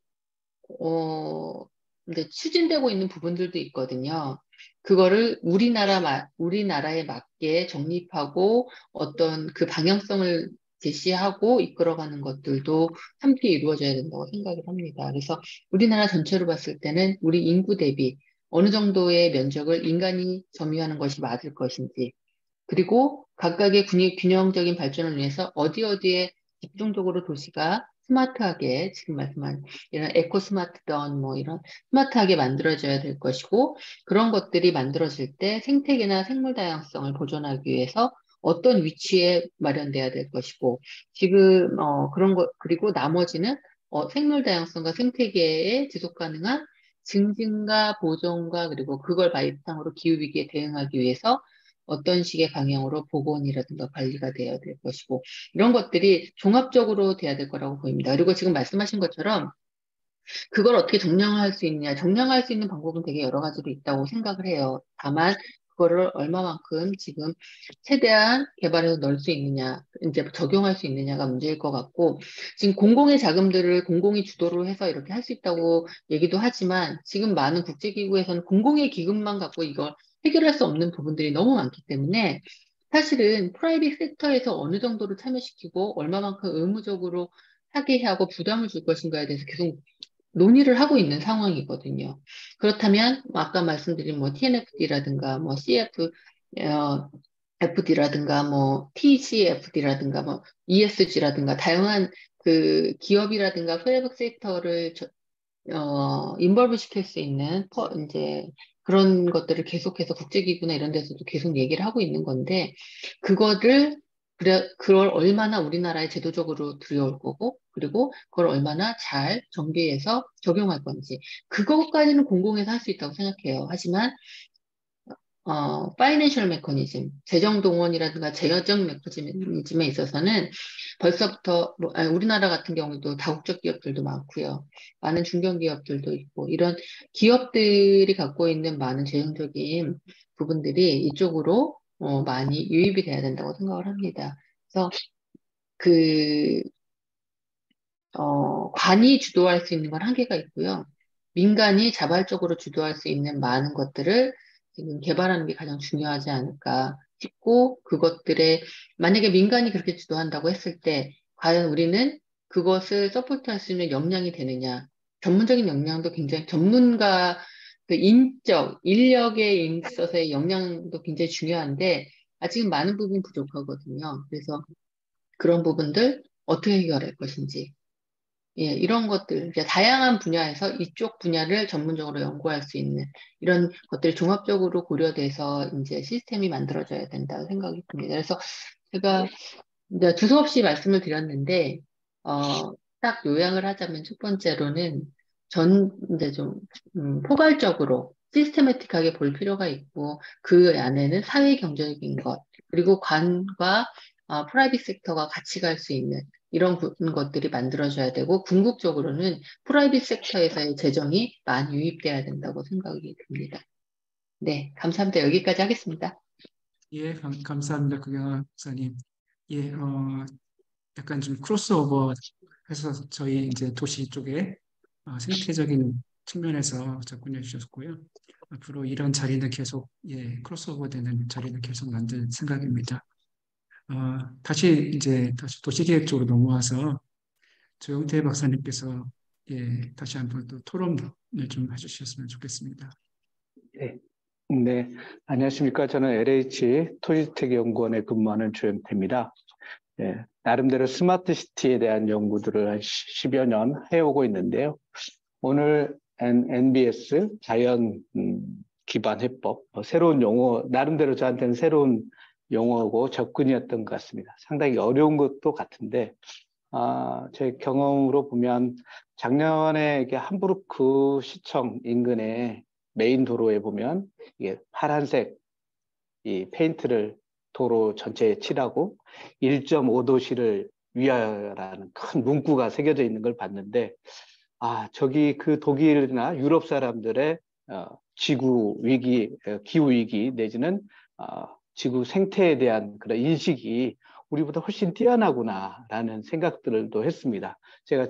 이제 추진되고 있는 부분들도 있거든요. 그거를 우리나라에 맞게 정립하고 어떤 그 방향성을 제시하고 이끌어가는 것들도 함께 이루어져야 된다고 생각을 합니다. 그래서 우리나라 전체로 봤을 때는 우리 인구 대비 어느 정도의 면적을 인간이 점유하는 것이 맞을 것인지, 그리고 각각의 균형적인 발전을 위해서 어디에 집중적으로 도시가 스마트하게, 지금 말씀한 이런 에코 스마트던 뭐 이런 스마트하게 만들어져야 될 것이고, 그런 것들이 만들어질 때 생태계나 생물 다양성을 보존하기 위해서 어떤 위치에 마련돼야 될 것이고, 지금 그런 것, 그리고 나머지는 생물 다양성과 생태계의 지속 가능한 증진과 보존과, 그리고 그걸 바탕으로 기후 위기에 대응하기 위해서 어떤 식의 방향으로 보건이라든가 관리가 되어야 될 것이고, 이런 것들이 종합적으로 돼야 될 거라고 보입니다. 그리고 지금 말씀하신 것처럼 그걸 어떻게 정량화할 수 있느냐, 정량화할 수 있는 방법은 되게 여러 가지로 있다고 생각을 해요. 다만 그거를 얼마만큼 지금 최대한 개발해서 넣을 수 있느냐, 이제 적용할 수 있느냐가 문제일 것 같고, 지금 공공의 자금들을 공공이 주도로 해서 이렇게 할 수 있다고 얘기도 하지만, 지금 많은 국제기구에서는 공공의 기금만 갖고 이걸 해결할 수 없는 부분들이 너무 많기 때문에, 사실은 프라이빗 섹터에서 어느 정도로 참여시키고 얼마만큼 의무적으로 하게 하고 부담을 줄 것인가에 대해서 계속 논의를 하고 있는 상황이거든요. 그렇다면 아까 말씀드린 뭐 TNFD라든가 뭐 FD라든가 뭐 TCFD라든가 뭐 ESG라든가 다양한 그 기업이라든가 프라이빗 섹터를 인벌브 시킬 수 있는 이제 그런 것들을 계속해서 국제기구나 이런 데서도 계속 얘기를 하고 있는 건데, 그걸 얼마나 우리나라에 제도적으로 들여올 거고, 그리고 그걸 얼마나 잘 정비해서 적용할 건지, 그것까지는 공공에서 할 수 있다고 생각해요. 하지만 파이낸셜 메커니즘, 재정 동원이라든가 재정 메커니즘에 있어서는 벌써부터 우리나라 같은 경우도 다국적 기업들도 많고요. 많은 중견기업들도 있고, 이런 기업들이 갖고 있는 많은 재정적인 부분들이 이쪽으로 많이 유입이 돼야 된다고 생각을 합니다. 그래서 관이 주도할 수 있는 건 한계가 있고요. 민간이 자발적으로 주도할 수 있는 많은 것들을 지금 개발하는 게 가장 중요하지 않을까 싶고, 만약에 민간이 그렇게 주도한다고 했을 때, 과연 우리는 그것을 서포트할 수 있는 역량이 되느냐. 전문적인 역량도 굉장히 전문가, 인력에 있어서의 역량도 굉장히 중요한데, 아직은 많은 부분이 부족하거든요. 그래서 그런 부분들 어떻게 해결할 것인지. 예, 이런 것들, 이제 다양한 분야에서 이쪽 분야를 전문적으로 연구할 수 있는 이런 것들이 종합적으로 고려돼서 이제 시스템이 만들어져야 된다고 생각이 듭니다. 그래서 제가 이제 두서없이 말씀을 드렸는데, 딱 요약을 하자면 첫 번째로는 이제 좀, 포괄적으로 시스테매틱하게 볼 필요가 있고, 그 안에는 사회 경제적인 것, 그리고 관과 프라이빗 섹터가 같이 갈 수 있는 이런 것들이 만들어져야 되고, 궁극적으로는 프라이빗 섹터에서의 재정이 많이 유입돼야 된다고 생각이 듭니다. 네, 감사합니다. 여기까지 하겠습니다. 예, 감사합니다. 구경아 목사님. 예, 약간 좀 크로스오버 해서 저희 이제 도시 쪽에 생태적인 측면에서 접근해 주셨고요. 앞으로 이런 자리는 계속, 예, 크로스오버 되는 자리는 계속 만들 생각입니다. 다시 도시계획 쪽으로 넘어와서 조영태 박사님께서, 예, 다시 한번 또 토론을 좀 해주셨으면 좋겠습니다. 네, 안녕하십니까. 저는 LH 토지주택연구원에 근무하는 조영태입니다. 네, 나름대로 스마트 시티에 대한 연구들을 한 10여 년 해오고 있는데요. 오늘 NBS 자연 기반 해법, 새로운 용어, 나름대로 저한테는 새로운 용어고 접근이었던 것 같습니다. 상당히 어려운 것도 같은데, 제 경험으로 보면 작년에 이게 함부르크 시청 인근에 메인 도로에 보면 이게 파란색 이 페인트를 도로 전체에 칠하고 1.5도시를 위하여라는 큰 문구가 새겨져 있는 걸 봤는데, 저기 그 독일이나 유럽 사람들의 지구 위기, 기후 위기 내지는 지구 생태에 대한 그런 인식이 우리보다 훨씬 뛰어나구나라는 생각들도 했습니다. 제가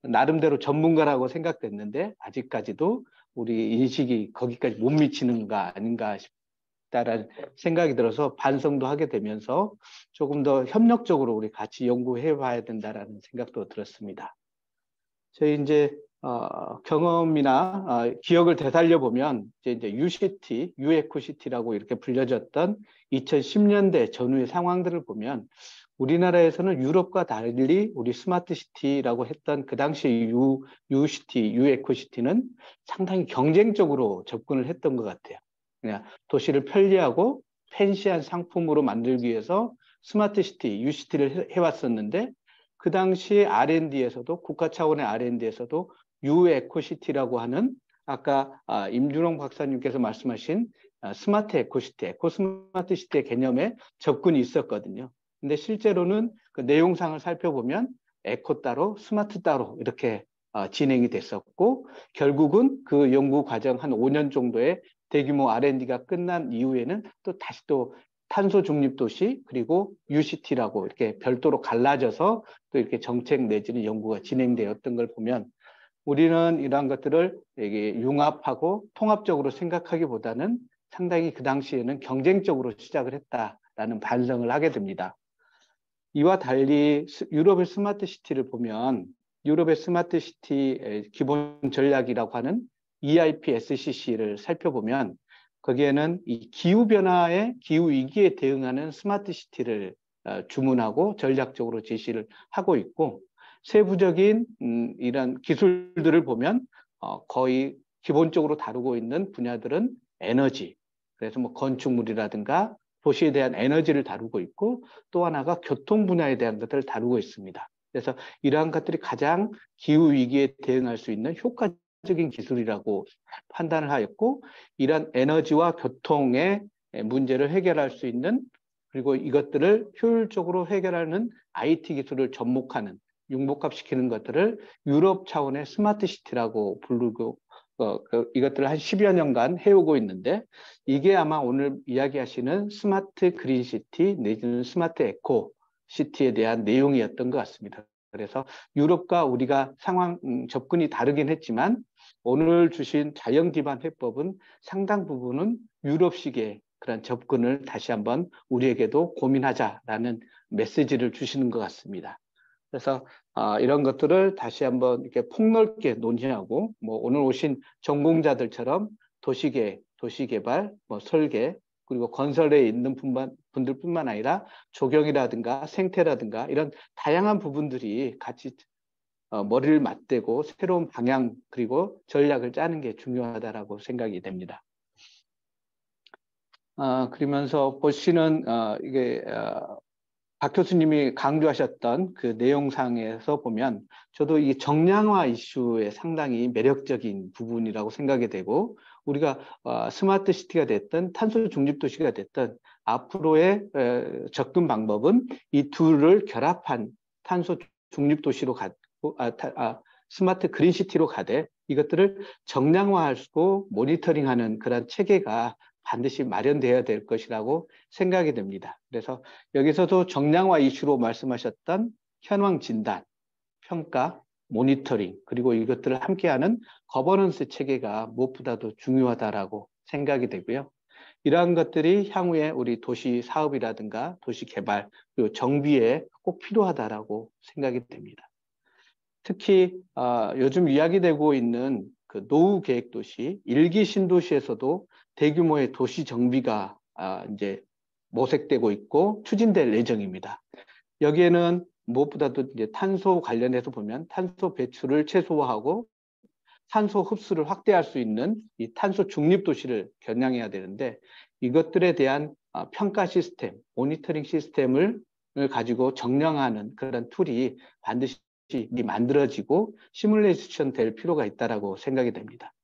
나름대로 전문가라고 생각됐는데 아직까지도 우리 인식이 거기까지 못 미치는가 아닌가 싶다라는 생각이 들어서 반성도 하게 되면서 조금 더 협력적으로 우리 같이 연구해 봐야 된다라는 생각도 들었습니다. 저희 이제 경험이나 기억을 되살려 보면 이제 UCT, UEcoCT라고 이렇게 불려졌던 2010년대 전후의 상황들을 보면 우리나라에서는 유럽과 달리 우리 스마트시티라고 했던 그 당시 UCT, UEcoCT는 상당히 경쟁적으로 접근을 했던 것 같아요. 그냥 도시를 편리하고 팬시한 상품으로 만들기 위해서 스마트시티, UCT를 해왔었는데 그 당시 R&D에서도 국가 차원의 R&D에서도 UEcoCT라고 하는 아까 임준홍 박사님께서 말씀하신 스마트 에코시티, 에코스마트 시티의 개념에 접근이 있었거든요. 근데 실제로는 그 내용상을 살펴보면 에코 따로 스마트 따로 이렇게 진행이 됐었고 결국은 그 연구 과정 한 5년 정도의 대규모 R&D가 끝난 이후에는 또 다시 또 탄소 중립 도시 그리고 UCT라고 이렇게 별도로 갈라져서 또 이렇게 정책 내지는 연구가 진행되었던 걸 보면 우리는 이러한 것들을 이게 융합하고 통합적으로 생각하기보다는 상당히 그 당시에는 경쟁적으로 시작을 했다라는 반성을 하게 됩니다. 이와 달리 유럽의 스마트 시티를 보면 유럽의 스마트 시티 기본 전략이라고 하는 EIP-SCC를 살펴보면 거기에는 이 기후변화에 기후위기에 대응하는 스마트 시티를 주문하고 전략적으로 제시를 하고 있고 세부적인 이런 기술들을 보면 거의 기본적으로 다루고 있는 분야들은 에너지, 그래서 뭐 건축물이라든가 도시에 대한 에너지를 다루고 있고 또 하나가 교통 분야에 대한 것들을 다루고 있습니다. 그래서 이러한 것들이 가장 기후위기에 대응할 수 있는 효과적인 기술이라고 판단을 하였고 이런 에너지와 교통의 문제를 해결할 수 있는 그리고 이것들을 효율적으로 해결하는 IT 기술을 접목하는 융복합시키는 것들을 유럽 차원의 스마트 시티라고 부르고 이것들을 한 10여 년간 해오고 있는데 이게 아마 오늘 이야기하시는 스마트 그린 시티 내지는 스마트 에코 시티에 대한 내용이었던 것 같습니다. 그래서 유럽과 우리가 접근이 다르긴 했지만 오늘 주신 자연 기반 해법은 상당 부분은 유럽식의 그런 접근을 다시 한번 우리에게도 고민하자라는 메시지를 주시는 것 같습니다. 그래서 이런 것들을 다시 한번 이렇게 폭넓게 논의하고 뭐 오늘 오신 전공자들처럼 도시계획, 도시개발, 뭐 설계 그리고 건설에 있는 분들뿐만 아니라 조경이라든가 생태라든가 이런 다양한 부분들이 같이 머리를 맞대고 새로운 방향 그리고 전략을 짜는 게 중요하다라고 생각이 됩니다. 그러면서 보시는 이게 박 교수님이 강조하셨던 그 내용상에서 보면 저도 이 정량화 이슈에 상당히 매력적인 부분이라고 생각이 되고 우리가 스마트 시티가 됐든 탄소 중립 도시가 됐든 앞으로의 접근 방법은 이 둘을 결합한 탄소 중립 도시로 가고 스마트 그린 시티로 가되 이것들을 정량화하고 모니터링하는 그런 체계가 반드시 마련되어야 될 것이라고 생각이 됩니다. 그래서 여기서도 정량화 이슈로 말씀하셨던 현황 진단, 평가, 모니터링 그리고 이것들을 함께하는 거버넌스 체계가 무엇보다도 중요하다라고 생각이 되고요. 이러한 것들이 향후에 우리 도시 사업이라든가 도시 개발 그리고 정비에 꼭 필요하다라고 생각이 됩니다. 특히 요즘 이야기되고 있는 그 노후 계획 도시, 1기 신도시에서도 대규모의 도시 정비가 이제 모색되고 있고 추진될 예정입니다. 여기에는 무엇보다도 이제 탄소 관련해서 보면 탄소 배출을 최소화하고 탄소 흡수를 확대할 수 있는 이 탄소 중립 도시를 겨냥해야 되는데 이것들에 대한 평가 시스템, 모니터링 시스템을 가지고 정량하는 그런 툴이 반드시 만들어지고 시뮬레이션 될 필요가 있다고 생각이 됩니다.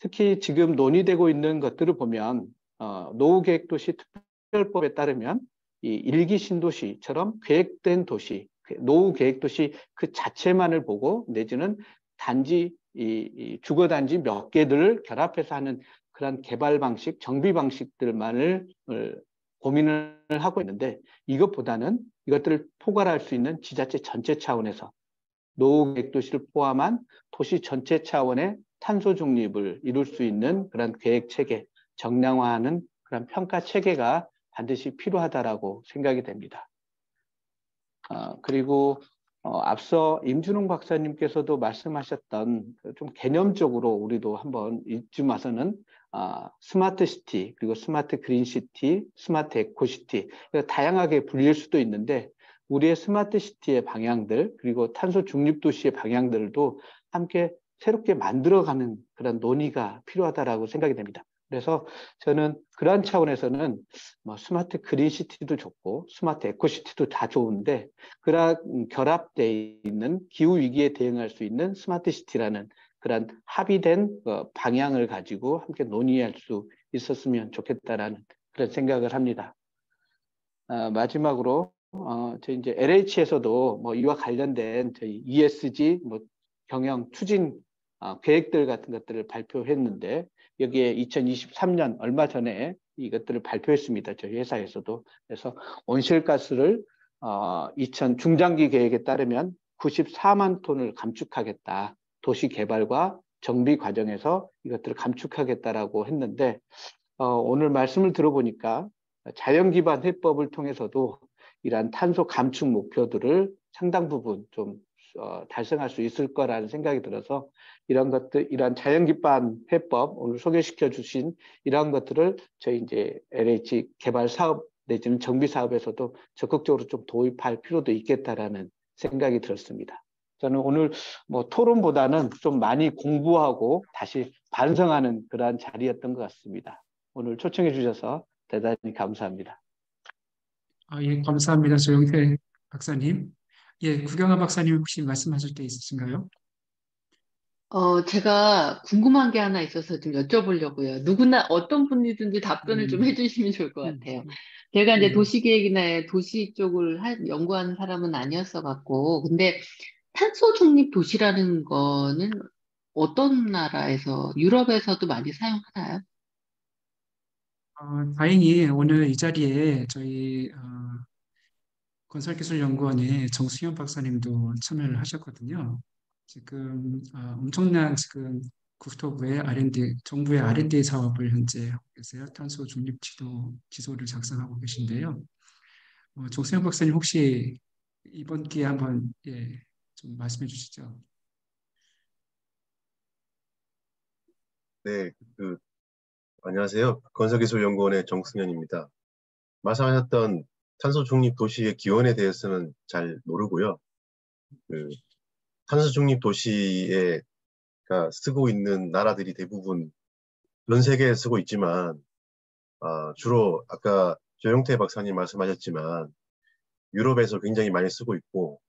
특히 지금 논의되고 있는 것들을 보면 노후계획도시 특별법에 따르면 이 1기 신도시처럼 계획된 도시, 노후계획도시 그 자체만을 보고 내지는 단지 이 주거 단지 몇 개들을 결합해서 하는 그런 개발 방식, 정비 방식들만을 고민을 하고 있는데, 이것보다는 이것들을 포괄할 수 있는 지자체 전체 차원에서 노후계획 도시를 포함한 도시 전체 차원의 탄소 중립을 이룰 수 있는 그런 계획 체계, 정량화하는 그런 평가 체계가 반드시 필요하다라고 생각이 됩니다. 그리고 앞서 임준홍 박사님께서도 말씀하셨던 좀 개념적으로 우리도 한번 이쯤 와서는 스마트 시티, 그리고 스마트 그린 시티, 스마트 에코 시티, 다양하게 불릴 수도 있는데, 우리의 스마트 시티의 방향들, 그리고 탄소 중립 도시의 방향들도 함께 새롭게 만들어가는 그런 논의가 필요하다라고 생각이 됩니다. 그래서 저는 그러한 차원에서는 뭐 스마트 그린 시티도 좋고 스마트 에코 시티도 다 좋은데, 그런 결합되어 있는 기후 위기에 대응할 수 있는 스마트 시티라는 그런 합의된 방향을 가지고 함께 논의할 수 있었으면 좋겠다라는 그런 생각을 합니다. 마지막으로 저희 이제 LH에서도 뭐 이와 관련된 저희 ESG 뭐 경영 추진 계획들 같은 것들을 발표했는데, 여기에 2023년 얼마 전에 이것들을 발표했습니다. 저희 회사에서도. 그래서 온실가스를 2000 중장기 계획에 따르면 94만 톤을 감축하겠다. 도시 개발과 정비 과정에서 이것들을 감축하겠다라고 했는데, 오늘 말씀을 들어보니까 자연 기반 해법을 통해서도 이러한 탄소 감축 목표들을 상당 부분 좀 달성할 수 있을 거라는 생각이 들어서, 이런 것들, 이러한 자연 기반 해법 오늘 소개시켜 주신 이러한 것들을 저희 이제 LH 개발 사업 내지는 정비 사업에서도 적극적으로 좀 도입할 필요도 있겠다라는 생각이 들었습니다. 저는 오늘 뭐 토론보다는 좀 많이 공부하고 다시 반성하는 그러한 자리였던 것 같습니다. 오늘 초청해 주셔서 대단히 감사합니다. 예, 감사합니다. 조영태 박사님. 예, 구경아 박사님 혹시 말씀하실 게 있으신가요? 제가 궁금한 게 하나 있어서 좀 여쭤보려고요. 누구나 어떤 분이든지 답변을 좀 해주시면 좋을 것 같아요. 제가 이제 도시계획이나 도시 쪽을 연구하는 사람은 아니었어 갖고, 근데 탄소 중립 도시라는 거는 어떤 나라에서, 유럽에서도 많이 사용하나요? 다행히 오늘 이 자리에 저희 건설기술연구원의 정수현 박사님도 참여를 하셨거든요. 지금 엄청난 지금 국토부의 R&D, 정부의 R&D 사업을 현재 하고 계세요. 탄소 중립 지소를 작성하고 계신데요. 정수현 박사님 혹시 이번 기회에 한번 좀 말씀해 주시죠. 네, 안녕하세요. 건설기술연구원의 정승현입니다. 말씀하셨던 탄소 중립 도시의 기원에 대해서는 잘 모르고요. 탄소 중립 도시에 쓰고 있는 나라들이 대부분 전 세계에 쓰고 있지만, 주로 아까 조영태 박사님 말씀하셨지만 유럽에서 굉장히 많이 쓰고 있고,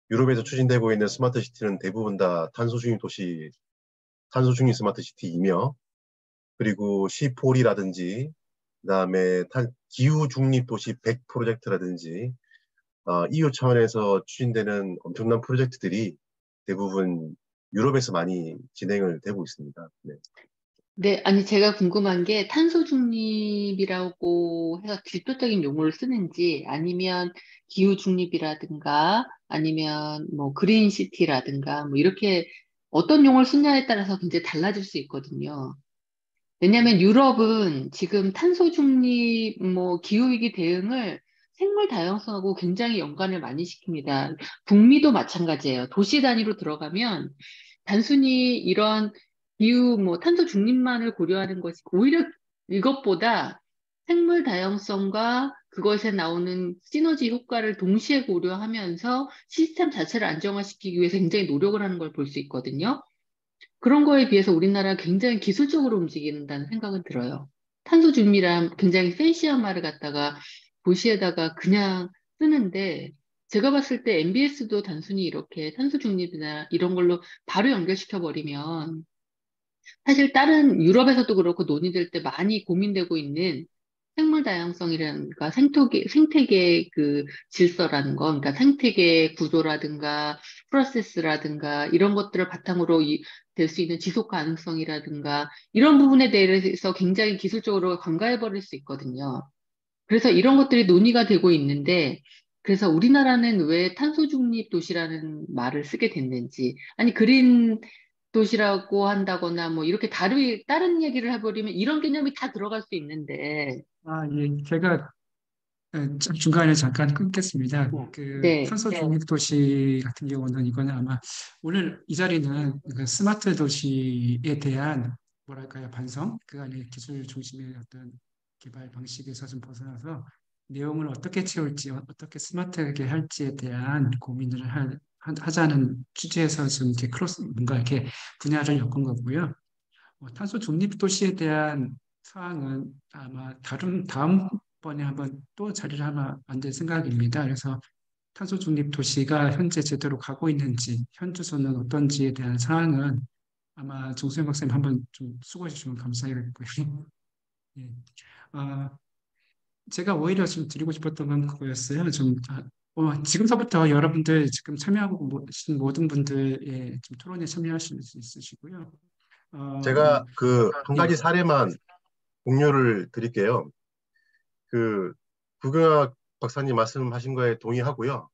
유럽에서 추진되고 있는 스마트 시티는 대부분 다 탄소 중립 도시, 탄소 중립 스마트 시티이며, 그리고 C4이라든지 그다음에 기후 중립 도시 100 프로젝트라든지 EU 차원에서 추진되는 엄청난 프로젝트들이 대부분 유럽에서 많이 진행을 되고 있습니다. 네. 네, 아니 제가 궁금한 게 탄소 중립이라고 해서 직접적인 용어를 쓰는지, 아니면 기후 중립이라든가 아니면 뭐 그린 시티라든가 뭐 이렇게 어떤 용어를 쓰냐에 따라서 굉장히 달라질 수 있거든요. 왜냐하면 유럽은 지금 탄소 중립, 뭐 기후위기 대응을 생물 다양성하고 굉장히 연관을 많이 시킵니다. 북미도 마찬가지예요. 도시 단위로 들어가면 단순히 이런 기후, 뭐 탄소 중립만을 고려하는 것이 오히려 이것보다 생물 다양성과 그것에 나오는 시너지 효과를 동시에 고려하면서 시스템 자체를 안정화시키기 위해서 굉장히 노력을 하는 걸 볼 수 있거든요. 그런 거에 비해서 우리나라가 굉장히 기술적으로 움직인다는 생각은 들어요. 탄소 중립이란 굉장히 팬시한 말을 갖다가 도시에다가 그냥 쓰는데, 제가 봤을 때 MBS도 단순히 이렇게 탄소 중립이나 이런 걸로 바로 연결시켜 버리면, 사실 다른 유럽에서도 그렇고 논의될 때 많이 고민되고 있는 생물 다양성이라든가 생태계 그 질서라는 거, 그러니까 생태계 구조라든가 프로세스라든가 이런 것들을 바탕으로 될 수 있는 지속 가능성이라든가 이런 부분에 대해서 굉장히 기술적으로 간과해 버릴 수 있거든요. 그래서 이런 것들이 논의가 되고 있는데, 그래서 우리나라는 왜 탄소 중립 도시라는 말을 쓰게 됐는지, 아니, 그린 도시라고 한다거나 뭐 이렇게 다른 얘기를 해버리면 이런 개념이 다 들어갈 수 있는데, 예, 제가 중간에 잠깐 끊겠습니다. 그 네, 탄소 중립 도시 같은 경우는 이거는 아마 오늘 이 자리는 그 스마트 도시에 대한 뭐랄까요 반성, 그 안에 기술 중심의 어떤 개발 방식에서 좀 벗어나서 내용을 어떻게 채울지, 어떻게 스마트하게 할지에 대한 고민을 하자는 취지에서 지금 이렇게 뭔가 이렇게 분야를 엮은 거고요. 탄소 중립 도시에 대한 사항은 아마 다음번에 한번 또 자리를 하면 안 될 생각입니다. 그래서 탄소 중립 도시가 현재 제대로 가고 있는지, 현 주소는 어떤지에 대한 사항은 아마 정수영 박사님 한번 좀 수고해 주시면 감사하겠고요. 예. 아, 제가 오히려 좀 드리고 싶었던 건 그거였어요. 지금서부터 여러분들 지금 참여하고 계신 모든 분들의 좀 토론에 참여하실 수 있으시고요. 제가 그 한 예. 가지 사례만 공유를 드릴게요. 그 구경학 박사님 말씀하신 거에 동의하고요.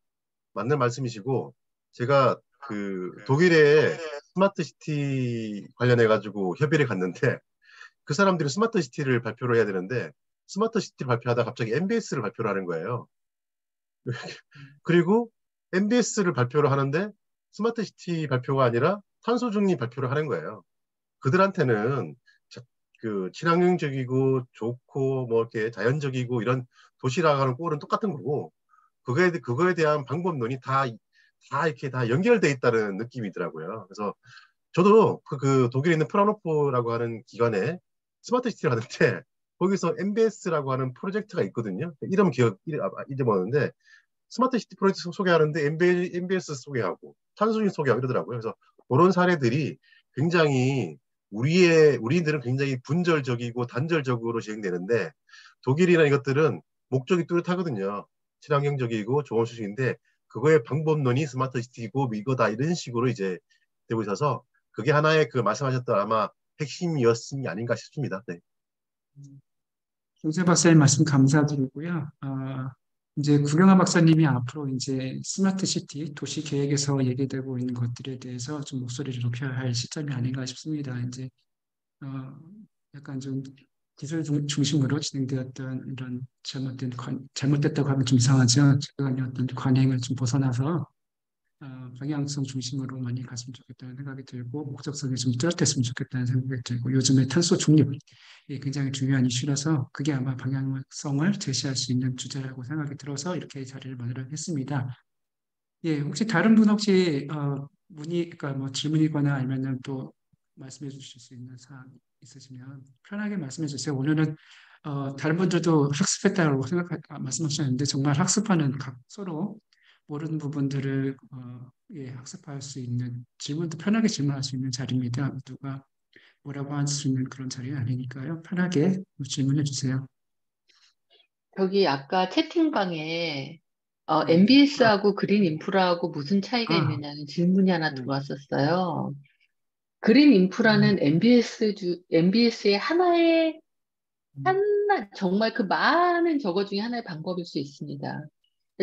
맞는 말씀이시고, 제가 그 독일의 스마트 시티 관련해 가지고 협의를 갔는데, 그 사람들이 스마트 시티를 발표를 해야 되는데 스마트 시티를 발표하다 갑자기 MBS를 발표를 하는 거예요. 그리고 MBS를 발표를 하는데 스마트 시티 발표가 아니라 탄소 중립 발표를 하는 거예요. 그들한테는 그 친환경적이고 좋고 뭐 이렇게 자연적이고 이런 도시라고 하는 꼴은 똑같은 거고, 그거에 대한 방법론이 다 이렇게 다 연결돼 있다는 느낌이더라고요. 그래서 저도 그 독일에 있는 프라노프라고 하는 기관에 스마트 시티를 하는데 거기서 MBS라고 하는 프로젝트가 있거든요. 잊어먹었는데 스마트 시티 프로젝트 소개하는데 MBS 소개하고 탄소중 소개하고 이러더라고요. 그래서 그런 사례들이 굉장히 우리들은 굉장히 분절적이고 단절적으로 진행되는데 독일이나 이것들은 목적이 뚜렷하거든요. 친환경적이고 좋은 수준인데 그거의 방법론이 스마트 시티고 이거다 이런 식으로 이제 되고 있어서 그게 하나의 그 말씀하셨던 아마 핵심이었음이 아닌가 싶습니다. 네. 정세 박사님 말씀 감사드리고요. 이제 구경화 박사님이 앞으로 이제 스마트 시티 도시 계획에서 얘기되고 있는 것들에 대해서 좀 목소리를 높여야 할 시점이 아닌가 싶습니다. 이제 약간 좀 기술 중심으로 진행되었던 이런 잘못됐다고 하면 좀 이상하죠. 최근에 어떤 관행을 좀 벗어나서 방향성 중심으로 많이 갔으면 좋겠다는 생각이 들고 목적성이 좀 뚜렷했으면 좋겠다는 생각이 들고 요즘에 탄소 중립이 굉장히 중요한 이슈라서 그게 아마 방향성을 제시할 수 있는 주제라고 생각이 들어서 이렇게 자리를 마련했습니다. 예, 혹시 다른 분 혹시 그러니까 뭐 질문이거나 아니면은 또 말씀해 주실 수 있는 사항 있으시면 편하게 말씀해 주세요. 오늘은 다른 분들도 학습했다고 말씀하셨는데 정말 학습하는 서로 모르는 부분들을 학습할 수 있는 질문도 편하게 질문할 수 있는 자리입니다. 누가 뭐라고 할 수 있는 그런 자리는 아니니까요. 편하게 질문해 주세요. 저기 아까 채팅방에 네. MBS하고 그린 인프라하고 무슨 차이가 아, 있느냐는 질문이 하나 들어왔었어요. 그린 인프라는 MBS의 정말 그 많은 저거 중에 하나의 방법일 수 있습니다.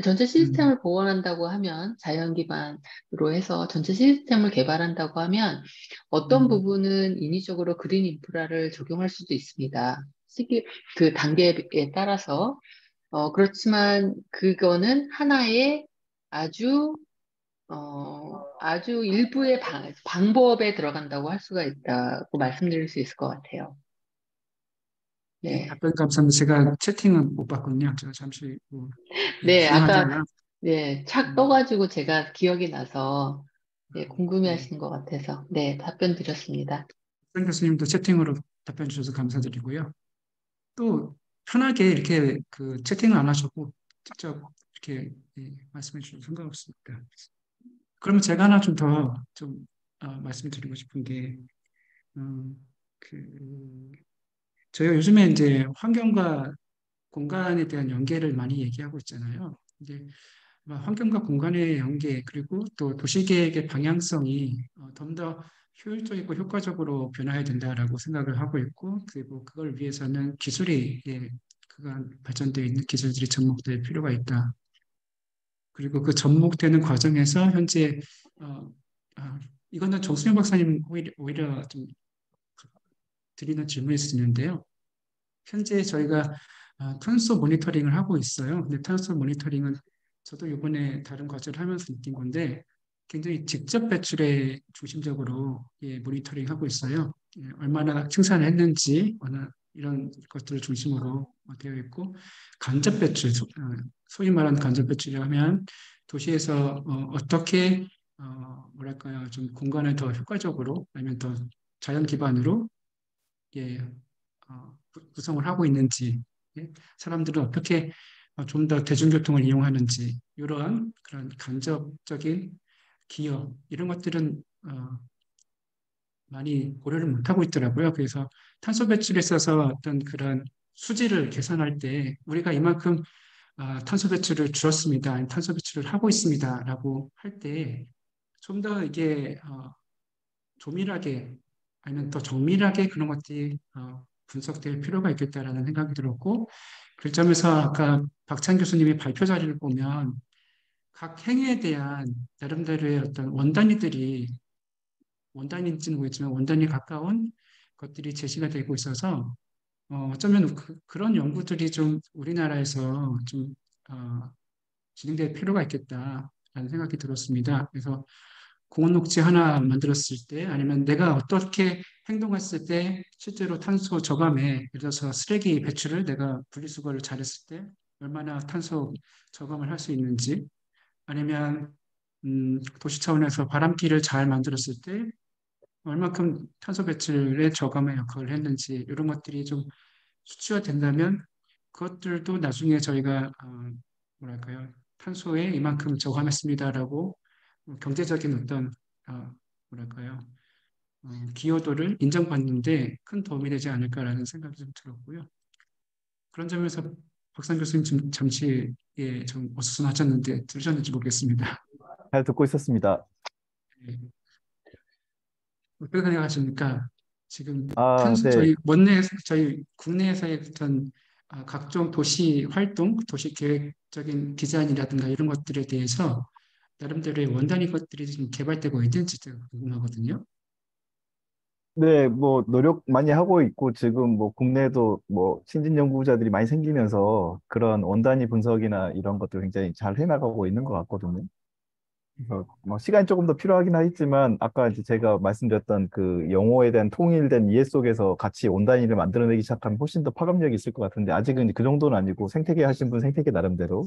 전체 시스템을 보완한다고 하면, 자연 기반으로 해서 전체 시스템을 개발한다고 하면, 어떤 부분은 인위적으로 그린 인프라를 적용할 수도 있습니다. 그 단계에 따라서. 그렇지만 그거는 하나의 아주, 아주 일부의 방법에 들어간다고 할 수가 있다고 말씀드릴 수 있을 것 같아요. 네. 답변 감사합니다. 제가 채팅은 못 봤거든요. 제가 잠시 네, 아까, 진행하다가 네, 착 떠가지고 제가 기억이 나서, 네, 궁금해 네. 하시는 것 같아서, 네, 답변 드렸습니다. 선 교수님도 채팅으로 답변 주셔서 감사드리고요. 또 편하게 이렇게 그 채팅을 안 하셔도 직접 이렇게 말씀해 주셔도 상관없습니다. 그러면 제가 하나 좀 더 좀 말씀드리고 싶은 게 그 저희가 요즘에 이제 환경과 공간에 대한 연계를 많이 얘기하고 있잖아요. 이제 환경과 공간의 연계 그리고 또 도시계획의 방향성이 좀 더 효율적이고 효과적으로 변화해야 된다라고 생각을 하고 있고 그리고 그걸 위해서는 기술이 그간 발전되어 있는 기술들이 접목될 필요가 있다. 그리고 그 접목되는 과정에서 현재 이거는 정수영 박사님 오히려 좀 드리는 질문일 수 있는데요. 현재 저희가 탄소 모니터링을 하고 있어요. 근데 탄소 모니터링은 저도 이번에 다른 과제를 하면서 느낀 건데 굉장히 직접 배출에 중심적으로 모니터링하고 있어요. 얼마나 생산을 했는지 이런 것들을 중심으로 되어 있고 간접 배출, 소위 말하는 간접 배출이라면 도시에서 어떻게 뭐랄까요, 좀 공간을 더 효과적으로 아니면 더 자연 기반으로 구성을 하고 있는지, 사람들은 어떻게 좀 더 대중교통을 이용하는지 이러한 그런 간접적인 기여 이런 것들은 많이 고려를 못하고 있더라고요. 그래서 탄소 배출에 있어서 어떤 그런 수지를 계산할 때 우리가 이만큼 탄소 배출을 줄였습니다. 아니면 탄소 배출을 하고 있습니다라고 할 때 좀 더 이게 조밀하게 아니면 더 정밀하게 그런 것들이 분석될 필요가 있겠다라는 생각이 들었고 그 점에서 아까 박찬 교수님의 발표 자료를 보면 각 행위에 대한 나름대로의 어떤 원단인지는 모르겠지만 원단이 가까운 것들이 제시가 되고 있어서 어쩌면 그런 연구들이 좀 우리나라에서 좀 진행될 필요가 있겠다라는 생각이 들었습니다. 그래서 공원 녹지 하나 만들었을 때 아니면 내가 어떻게 행동했을 때 실제로 탄소 저감에 예를 들어서 쓰레기 배출을 내가 분리수거를 잘했을 때 얼마나 탄소 저감을 할 수 있는지 아니면 도시 차원에서 바람길을 잘 만들었을 때 얼마큼 탄소 배출의 저감의 역할을 했는지 이런 것들이 좀 수치화 된다면 그것들도 나중에 저희가 뭐랄까요 탄소에 이만큼 저감했습니다라고 경제적인 어떤 뭐랄까요 기여도를 인정받는데 큰 도움이 되지 않을까라는 생각이 좀 들었고요. 그런 점에서 박상 교수님 좀 잠시 좀 어수선하셨는데 들으셨는지 모르겠습니다. 잘 듣고 있었습니다. 네. 어떻게 생각하십니까? 지금 네. 저희 국내에서의 어떤 각종 도시 활동, 도시 계획적인 디자인이라든가 이런 것들에 대해서 나름대로의 원단위 것들이 좀 개발되고 있는지 제가 궁금하거든요. 네, 뭐 노력 많이 하고 있고 지금 뭐 국내에도 뭐 신진 연구자들이 많이 생기면서 그런 원단위 분석이나 이런 것들 굉장히 잘 해나가고 있는 것 같거든요. 그래서 뭐 시간이 조금 더 필요하긴 하겠지만 아까 이제 제가 말씀드렸던 그 용어에 대한 통일된 이해 속에서 같이 원단위를 만들어내기 시작하면 훨씬 더 파급력이 있을 것 같은데 아직은 그 정도는 아니고 생태계 하신 분 생태계 나름대로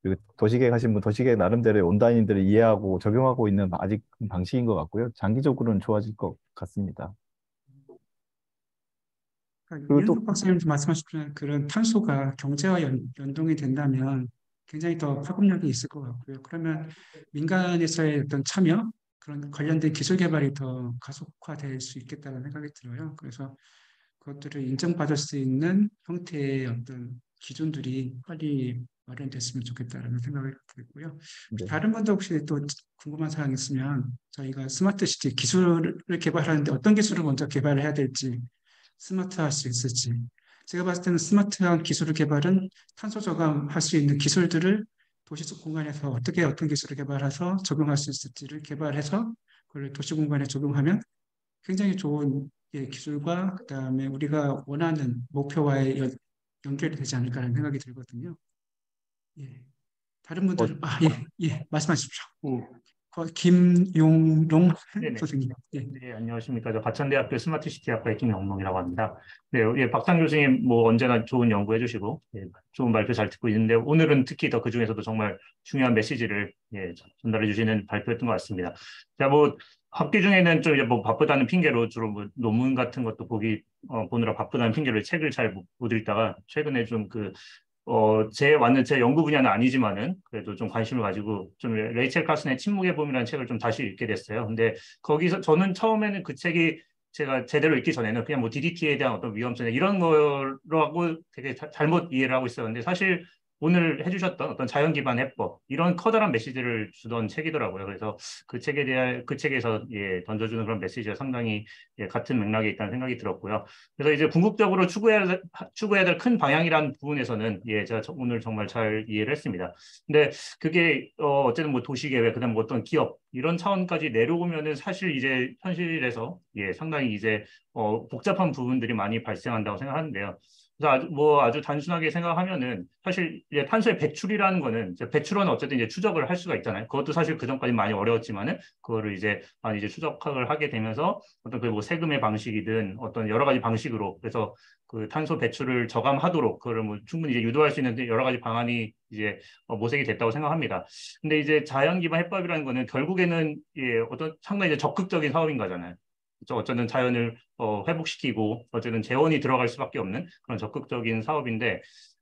그리고 도시계획 하신 분 도시계획 나름대로의 원단위들을 이해하고 적용하고 있는 아직 방식인 것 같고요. 장기적으로는 좋아질 것 같습니다. 그리고 이현석 박사님 말씀하신 그런 탄소가 경제와 연동이 된다면 굉장히 더 파급력이 있을 것 같고요. 그러면 민간에서의 어떤 참여, 그런 관련된 기술 개발이 더 가속화될 수 있겠다는 생각이 들어요. 그래서 그것들을 인정받을 수 있는 형태의 어떤 기준들이 빨리 마련됐으면 좋겠다라는 생각이 들고요. 네. 다른 분도 혹시 또 궁금한 사항 있으면 저희가 스마트 시티 기술을 개발하는데 어떤 기술을 먼저 개발을 해야 될지 스마트할 수 있을지 제가 봤을 때는 스마트한 기술을 개발은 탄소 저감할 수 있는 기술들을 도시 속 공간에서 어떻게 어떤 기술을 개발해서 적용할 수 있을지를 개발해서 그걸 도시 공간에 적용하면 굉장히 좋은 기술과 그다음에 우리가 원하는 목표와의 연결이 되지 않을까라는 생각이 들거든요. 예. 다른 분들은 말씀하십시오. 김용롱 선생님. 네, 안녕하십니까. 저 과천대학교 스마트시티학과의 김용롱이라고 합니다. 네, 박상 교수님 뭐 언제나 좋은 연구해 주시고 좋은 발표 잘 듣고 있는데 오늘은 특히 더 그중에서도 정말 중요한 메시지를 전달해 주시는 발표였던 것 같습니다. 자, 뭐 학기 중에는 좀 이제 뭐 바쁘다는 핑계로 주로 뭐 논문 같은 것도 보느라 바쁘다는 핑계로 책을 잘 못 읽다가 최근에 좀 제 연구 분야는 아니지만은 그래도 좀 관심을 가지고 좀 레이첼 카슨의 침묵의 봄이라는 책을 좀 다시 읽게 됐어요. 근데 거기서 저는 처음에는 그 책이 제가 제대로 읽기 전에는 그냥 뭐 DDT에 대한 어떤 위험성 이런 거라고 되게 잘못 이해를 하고 있었는데 사실 오늘 해주셨던 어떤 자연 기반 해법 이런 커다란 메시지를 주던 책이더라고요. 그래서 그 책에서 예, 던져주는 그런 메시지가 상당히 예, 같은 맥락에 있다는 생각이 들었고요. 그래서 이제 궁극적으로 추구해야 될 큰 방향이라는 부분에서는 예, 제가 오늘 정말 잘 이해를 했습니다. 근데 그게 어쨌든 뭐 도시계획 그다음 뭐 어떤 기업 이런 차원까지 내려오면은 사실 이제 현실에서 예, 상당히 이제 복잡한 부분들이 많이 발생한다고 생각하는데요. 그래서 아주 단순하게 생각하면은 사실 이제 탄소의 배출이라는 거는 이제 배출원은 어쨌든 이제 추적을 할 수가 있잖아요. 그것도 사실 그전까지 많이 어려웠지만은 그거를 이제 많이 이제 추적을 하게 되면서 어떤 그 뭐 세금의 방식이든 어떤 여러 가지 방식으로 그래서 그 탄소 배출을 저감하도록 그걸 뭐 충분히 이제 유도할 수 있는 여러 가지 방안이 이제 모색이 됐다고 생각합니다. 근데 이제 자연 기반 해법이라는 거는 결국에는 예, 어떤 상당히 이제 적극적인 사업인 거잖아요. 어쨌든 자연을 회복시키고 어쨌든 재원이 들어갈 수밖에 없는 그런 적극적인 사업인데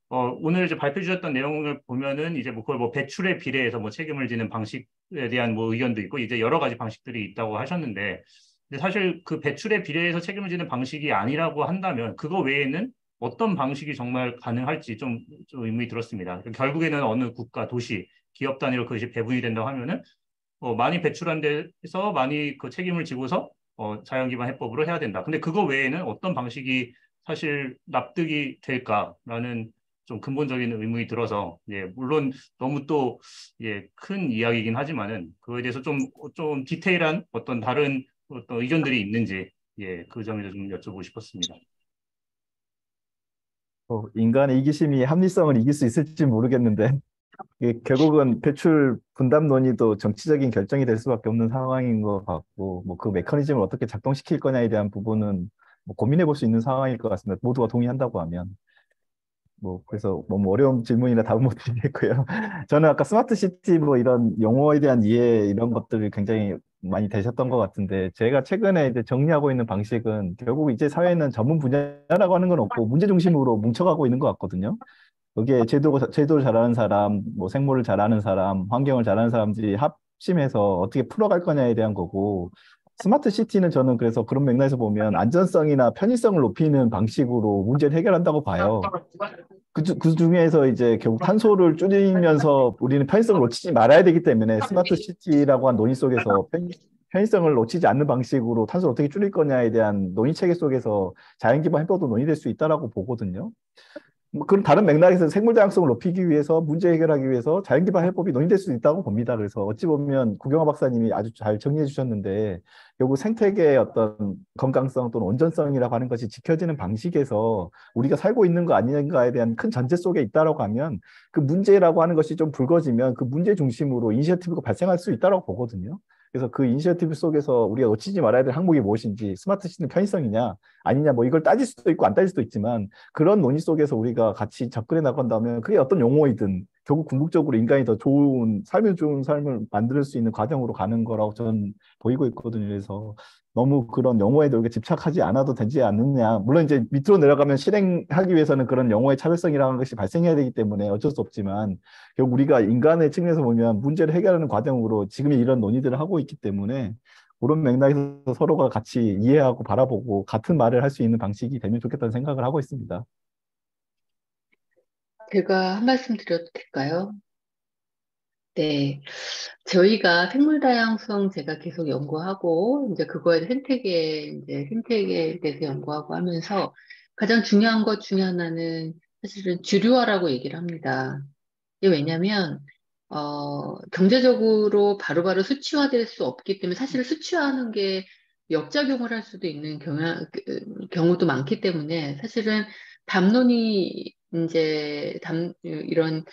오늘 이제 발표 주셨던 내용을 보면은 이제 뭐 그걸 뭐 배출에 비례해서 뭐 책임을 지는 방식에 대한 뭐 의견도 있고 이제 여러 가지 방식들이 있다고 하셨는데 근데 사실 그 배출에 비례해서 책임을 지는 방식이 아니라고 한다면 그거 외에는 어떤 방식이 정말 가능할지 좀 의문이 들었습니다. 결국에는 어느 국가, 도시, 기업 단위로 그것이 배분이 된다고 하면은 많이 배출한 데서 많이 그 책임을 지고서 자연 기반 해법으로 해야 된다. 근데 그거 외에는 어떤 방식이 사실 납득이 될까라는 좀 근본적인 의문이 들어서 예, 물론 너무 또 예, 큰 이야기이긴 하지만은 그거에 대해서 좀 디테일한 어떤 다른 어떤 의견들이 있는지 예, 그 점에서 좀 여쭤보고 싶었습니다. 인간의 이기심이 합리성을 이길 수 있을지 모르겠는데 이게 결국은 배출 분담 논의도 정치적인 결정이 될 수밖에 없는 상황인 것 같고 뭐 그 메커니즘을 어떻게 작동시킬 거냐에 대한 부분은 뭐 고민해 볼 수 있는 상황일 것 같습니다. 모두가 동의한다고 하면. 뭐 그래서 너무 어려운 질문이라 답은 못 드리겠고요. 저는 아까 스마트 시티 뭐 이런 용어에 대한 이해 이런 것들을 굉장히 많이 되셨던 것 같은데 제가 최근에 이제 정리하고 있는 방식은 결국 이제 사회는 전문 분야라고 하는 건 없고 문제 중심으로 뭉쳐가고 있는 것 같거든요. 여기에 제도를 잘하는 사람, 뭐 생물을 잘하는 사람, 환경을 잘하는 사람들이 합심해서 어떻게 풀어갈 거냐에 대한 거고 스마트 시티는 저는 그래서 그런 맥락에서 보면 안전성이나 편의성을 높이는 방식으로 문제를 해결한다고 봐요. 그 중에서 이제 결국 탄소를 줄이면서 우리는 편의성을 놓치지 말아야 되기 때문에 스마트 시티라고 한 논의 속에서 편의성을 놓치지 않는 방식으로 탄소를 어떻게 줄일 거냐에 대한 논의 체계 속에서 자연 기반 해법도 논의될 수 있다라고 보거든요. 뭐 그런 다른 맥락에서 생물 다양성을 높이기 위해서 문제 해결하기 위해서 자연 기반 해법이 논의될 수 있다고 봅니다. 그래서 어찌 보면 구경화 박사님이 아주 잘 정리해 주셨는데 결국 생태계의 어떤 건강성 또는 온전성이라고 하는 것이 지켜지는 방식에서 우리가 살고 있는 거 아닌가에 대한 큰 전제 속에 있다라고 하면 그 문제라고 하는 것이 좀 불거지면 그 문제 중심으로 이니셔티브가 발생할 수 있다고 보거든요. 그래서 그 이니셔티브 속에서 우리가 놓치지 말아야 될 항목이 무엇인지 스마트 시티는 편의성이냐 아니냐 뭐 이걸 따질 수도 있고 안 따질 수도 있지만 그런 논의 속에서 우리가 같이 접근해 나간다면 그게 어떤 용어이든 결국 궁극적으로 인간이 더 좋은 삶을 만들 수 있는 과정으로 가는 거라고 저는 보이고 있거든요. 그래서 너무 그런 용어에도 이렇게 집착하지 않아도 되지 않느냐. 물론 이제 밑으로 내려가면 실행하기 위해서는 그런 용어의 차별성이라는 것이 발생해야 되기 때문에 어쩔 수 없지만 결국 우리가 인간의 측면에서 보면 문제를 해결하는 과정으로 지금 이런 논의들을 하고 있기 때문에 그런 맥락에서 서로가 같이 이해하고 바라보고 같은 말을 할 수 있는 방식이 되면 좋겠다는 생각을 하고 있습니다. 제가 한 말씀 드려도 될까요? 네. 저희가 생물 다양성 제가 계속 연구하고, 이제 그거에 생태계에 대해서 연구하고 하면서 가장 중요한 것 중에 하나는 사실은 주류화라고 얘기를 합니다. 이게 왜냐면, 경제적으로 바로바로 수치화될 수 없기 때문에 사실 수치화하는 게 역작용을 할 수도 있는 경우도 많기 때문에 사실은 담론이 이런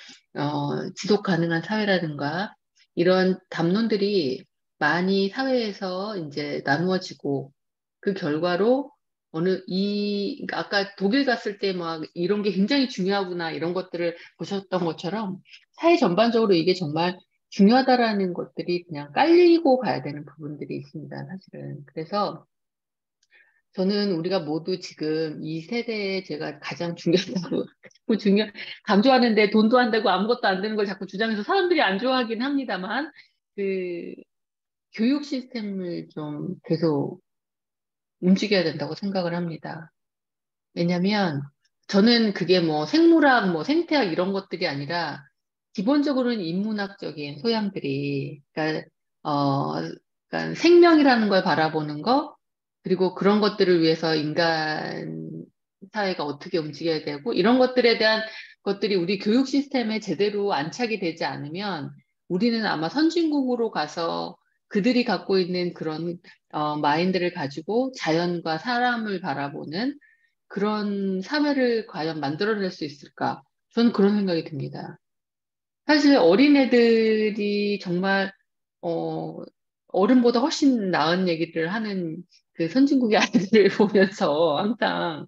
지속 가능한 사회라든가 이런 담론들이 많이 사회에서 이제 나누어지고 그 결과로 그러니까 아까 독일 갔을 때 막 이런 게 굉장히 중요하구나 이런 것들을 보셨던 것처럼 사회 전반적으로 이게 정말 중요하다라는 것들이 그냥 깔리고 가야 되는 부분들이 있습니다, 사실은. 그래서 저는 우리가 모두 지금 이 세대에 제가 가장 중요하다고 자꾸 강조하는데 돈도 안 되고 아무것도 안 되는 걸 자꾸 주장해서 사람들이 안 좋아하긴 합니다만 그 교육 시스템을 좀 계속 움직여야 된다고 생각을 합니다. 왜냐면 저는 그게 뭐 생물학, 뭐 생태학 이런 것들이 아니라 기본적으로는 인문학적인 소양들이, 어, 그러니까 생명이라는 걸 바라보는 거, 그리고 그런 것들을 위해서 인간 사회가 어떻게 움직여야 되고, 이런 것들에 대한 것들이 우리 교육 시스템에 제대로 안착이 되지 않으면 우리는 아마 선진국으로 가서 그들이 갖고 있는 그런 마인드를 가지고 자연과 사람을 바라보는 그런 사회를 과연 만들어낼 수 있을까? 저는 그런 생각이 듭니다. 사실 어린애들이 정말 어, 어른보다 훨씬 나은 얘기를 하는 그 선진국의 아이들을 보면서 항상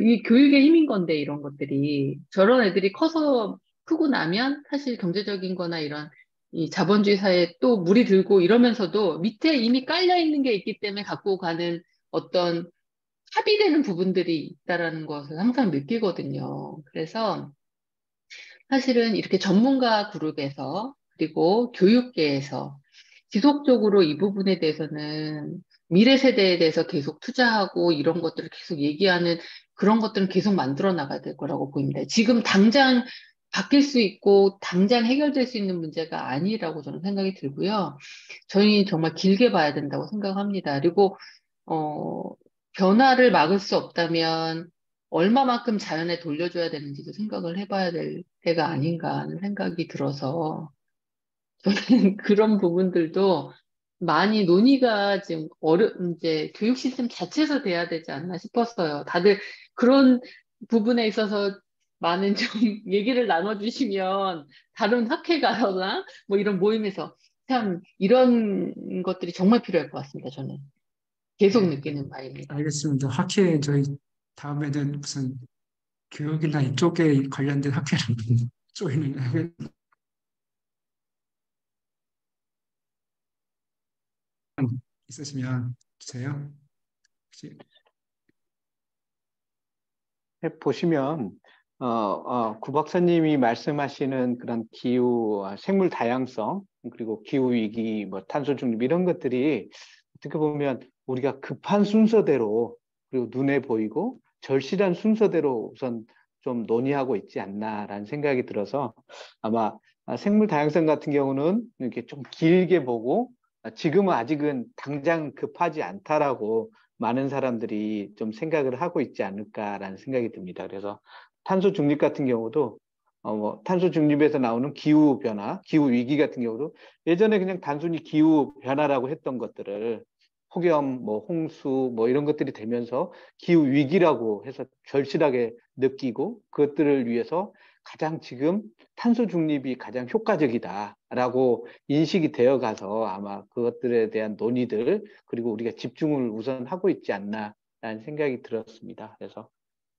이 교육의 힘인 건데 이런 것들이 저런 애들이 커서 크고 나면 사실 경제적인 거나 이런 이 자본주의 사회에 또 물이 들고 이러면서도 밑에 이미 깔려 있는 게 있기 때문에 갖고 가는 어떤 합의되는 부분들이 있다라는 것을 항상 느끼거든요. 그래서 사실은 이렇게 전문가 그룹에서 그리고 교육계에서 지속적으로 이 부분에 대해서는 미래 세대에 대해서 계속 투자하고 이런 것들을 계속 얘기하는 그런 것들은 계속 만들어 나가야 될 거라고 보입니다. 지금 당장 바뀔 수 있고 당장 해결될 수 있는 문제가 아니라고 저는 생각이 들고요. 저희 정말 길게 봐야 된다고 생각합니다. 그리고 어, 변화를 막을 수 없다면 얼마만큼 자연에 돌려줘야 되는지도 생각을 해봐야 될 때가 아닌가 하는 생각이 들어서 저는 그런 부분들도 많이 논의가 지금 이제 교육 시스템 자체에서 돼야 되지 않나 싶었어요. 다들 그런 부분에 있어서 많은 좀 얘기를 나눠주시면 다른 학회 가거나 뭐 이런 모임에서 참 이런 것들이 정말 필요할 것 같습니다. 저는 계속 네, 느끼는 바입니다. 알겠습니다. 학회 저희 다음에는 무슨 교육이나 이쪽에 관련된 학회를 조인을 있으시면 주세요. 혹시 보시면 구 박사님이 말씀하시는 그런 기후, 생물 다양성, 그리고 기후 위기, 뭐 탄소 중립 이런 것들이 어떻게 보면 우리가 급한 순서대로 그리고 눈에 보이고 절실한 순서대로 우선 좀 논의하고 있지 않나라는 생각이 들어서 아마 생물 다양성 같은 경우는 이렇게 좀 길게 보고 지금은 아직은 당장 급하지 않다라고 많은 사람들이 좀 생각을 하고 있지 않을까라는 생각이 듭니다. 그래서 탄소 중립 같은 경우도 뭐 탄소 중립에서 나오는 기후 변화, 기후 위기 같은 경우도 예전에 그냥 단순히 기후 변화라고 했던 것들을 폭염, 뭐 홍수, 뭐 이런 것들이 되면서 기후 위기라고 해서 절실하게 느끼고 그것들을 위해서 가장 지금 탄소 중립이 가장 효과적이다라고 인식이 되어 가서 아마 그것들에 대한 논의들 그리고 우리가 집중을 우선 하고 있지 않나라는 생각이 들었습니다. 그래서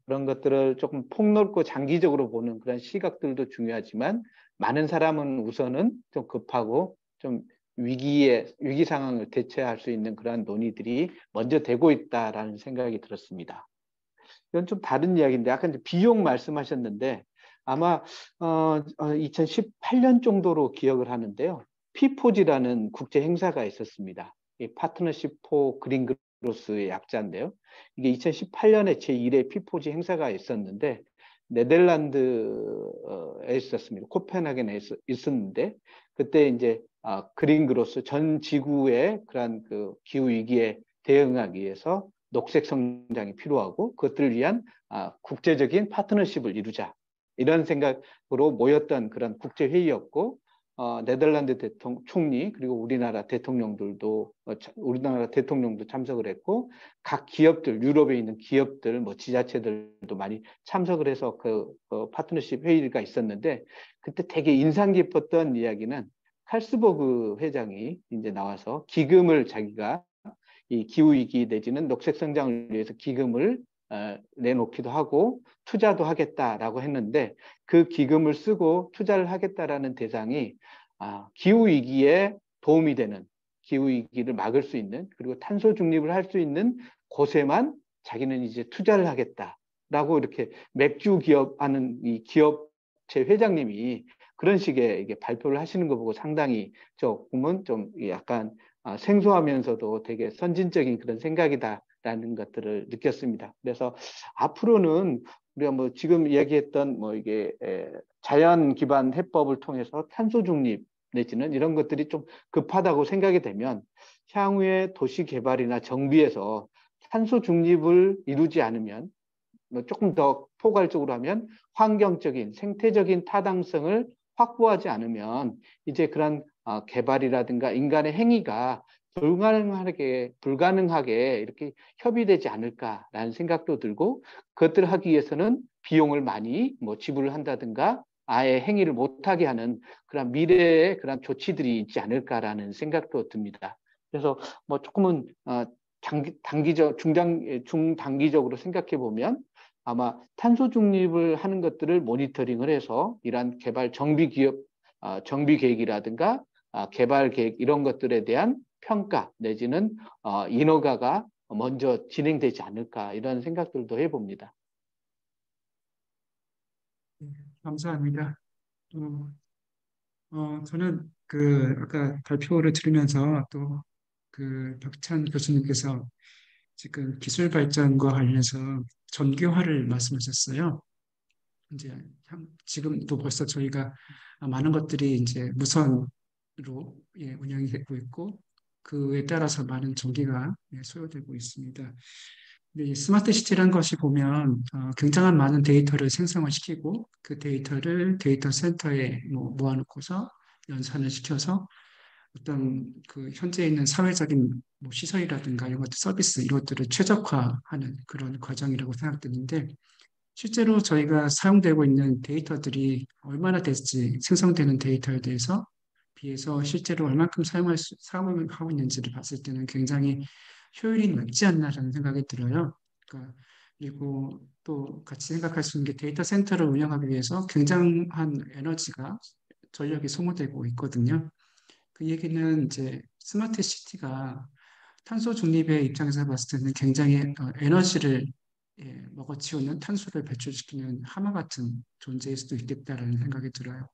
그런 것들을 조금 폭넓고 장기적으로 보는 그런 시각들도 중요하지만 많은 사람은 우선은 좀 급하고 좀 위기 상황을 대처할 수 있는 그러한 논의들이 먼저 되고 있다라는 생각이 들었습니다. 이건 좀 다른 이야기인데 아까 이제 비용 말씀하셨는데 아마 2018년 정도로 기억을 하는데요. 피포지라는 국제 행사가 있었습니다. 이 파트너십 포 그린 그로스의 약자인데요. 이게 2018년에 제1회 피포지 행사가 있었는데 네덜란드에 있었습니다. 코펜하겐에 있었는데 그때 이제 그린 그로스 전 지구의 그러한 그 기후 위기에 대응하기 위해서 녹색 성장이 필요하고 그것들을 위한 국제적인 파트너십을 이루자 이런 생각으로 모였던 그런 국제 회의였고 네덜란드 총리 그리고 우리나라 대통령도 참석을 했고 각 기업들 유럽에 있는 기업들 뭐 지자체들도 많이 참석을 해서 그 파트너십 회의가 있었는데 그때 되게 인상 깊었던 이야기는 칼스버그 회장이 이제 나와서 기금을 자기가 이 기후위기 내지는 녹색 성장을 위해서 기금을 내놓기도 하고 투자도 하겠다라고 했는데 그 기금을 쓰고 투자를 하겠다라는 대상이 기후위기에 도움이 되는 기후위기를 막을 수 있는 그리고 탄소 중립을 할 수 있는 곳에만 자기는 이제 투자를 하겠다라고 이렇게 맥주 기업하는 이 기업체 회장님이 그런 식의 이게 발표를 하시는 거 보고 상당히 조금은 좀 약간 생소하면서도 되게 선진적인 그런 생각이다라는 것들을 느꼈습니다. 그래서 앞으로는 우리가 뭐 지금 이야기했던 뭐 이게 자연 기반 해법을 통해서 탄소 중립 내지는 이런 것들이 좀 급하다고 생각이 되면 향후에 도시 개발이나 정비에서 탄소 중립을 이루지 않으면 뭐 조금 더 포괄적으로 하면 환경적인 생태적인 타당성을 확보하지 않으면 이제 그런 개발이라든가 인간의 행위가 불가능하게 이렇게 협의되지 않을까라는 생각도 들고 그것들을 하기 위해서는 비용을 많이 뭐 지불을 한다든가 아예 행위를 못하게 하는 그런 미래의 그런 조치들이 있지 않을까라는 생각도 듭니다. 그래서 뭐 조금은 중단기적으로 생각해 보면 아마 탄소 중립을 하는 것들을 모니터링을 해서 이러한 개발 정비 계획이라든가 개발 계획 이런 것들에 대한 평가 내지는 인허가가 먼저 진행되지 않을까 이런 생각들도 해봅니다. 감사합니다. 저는 아까 발표를 들으면서 또 벽찬 교수님께서 지금 기술 발전과 관련해서 전기화를 말씀하셨어요. 이제 지금도 벌써 저희가 많은 것들이 이제 무선으로 운영이 되고 있고 그에 따라서 많은 전기가 소요되고 있습니다. 근데 이 스마트 시티라는 것이 보면 굉장한 많은 데이터를 생성을 시키고 그 데이터를 데이터 센터에 모아놓고서 연산을 시켜서 어떤 현재 있는 사회적인 뭐 시설이라든가 이런 것들 서비스 이런 것들을 최적화하는 그런 과정이라고 생각되는데 실제로 저희가 사용되고 있는 데이터들이 얼마나 될지 생성되는 데이터에 대해서 비해서 실제로 얼만큼 사용을 하고 있는지를 봤을 때는 굉장히 효율이 높지 않나라는 생각이 들어요. 그리고 또 같이 생각할 수 있는 게 데이터 센터를 운영하기 위해서 굉장한 에너지가 전력이 소모되고 있거든요. 그 얘기는 이제 스마트 시티가 탄소 중립의 입장에서 봤을 때는 굉장히 에너지를 먹어치우는 탄소를 배출시키는 하마 같은 존재일 수도 있겠다라는 생각이 들어요.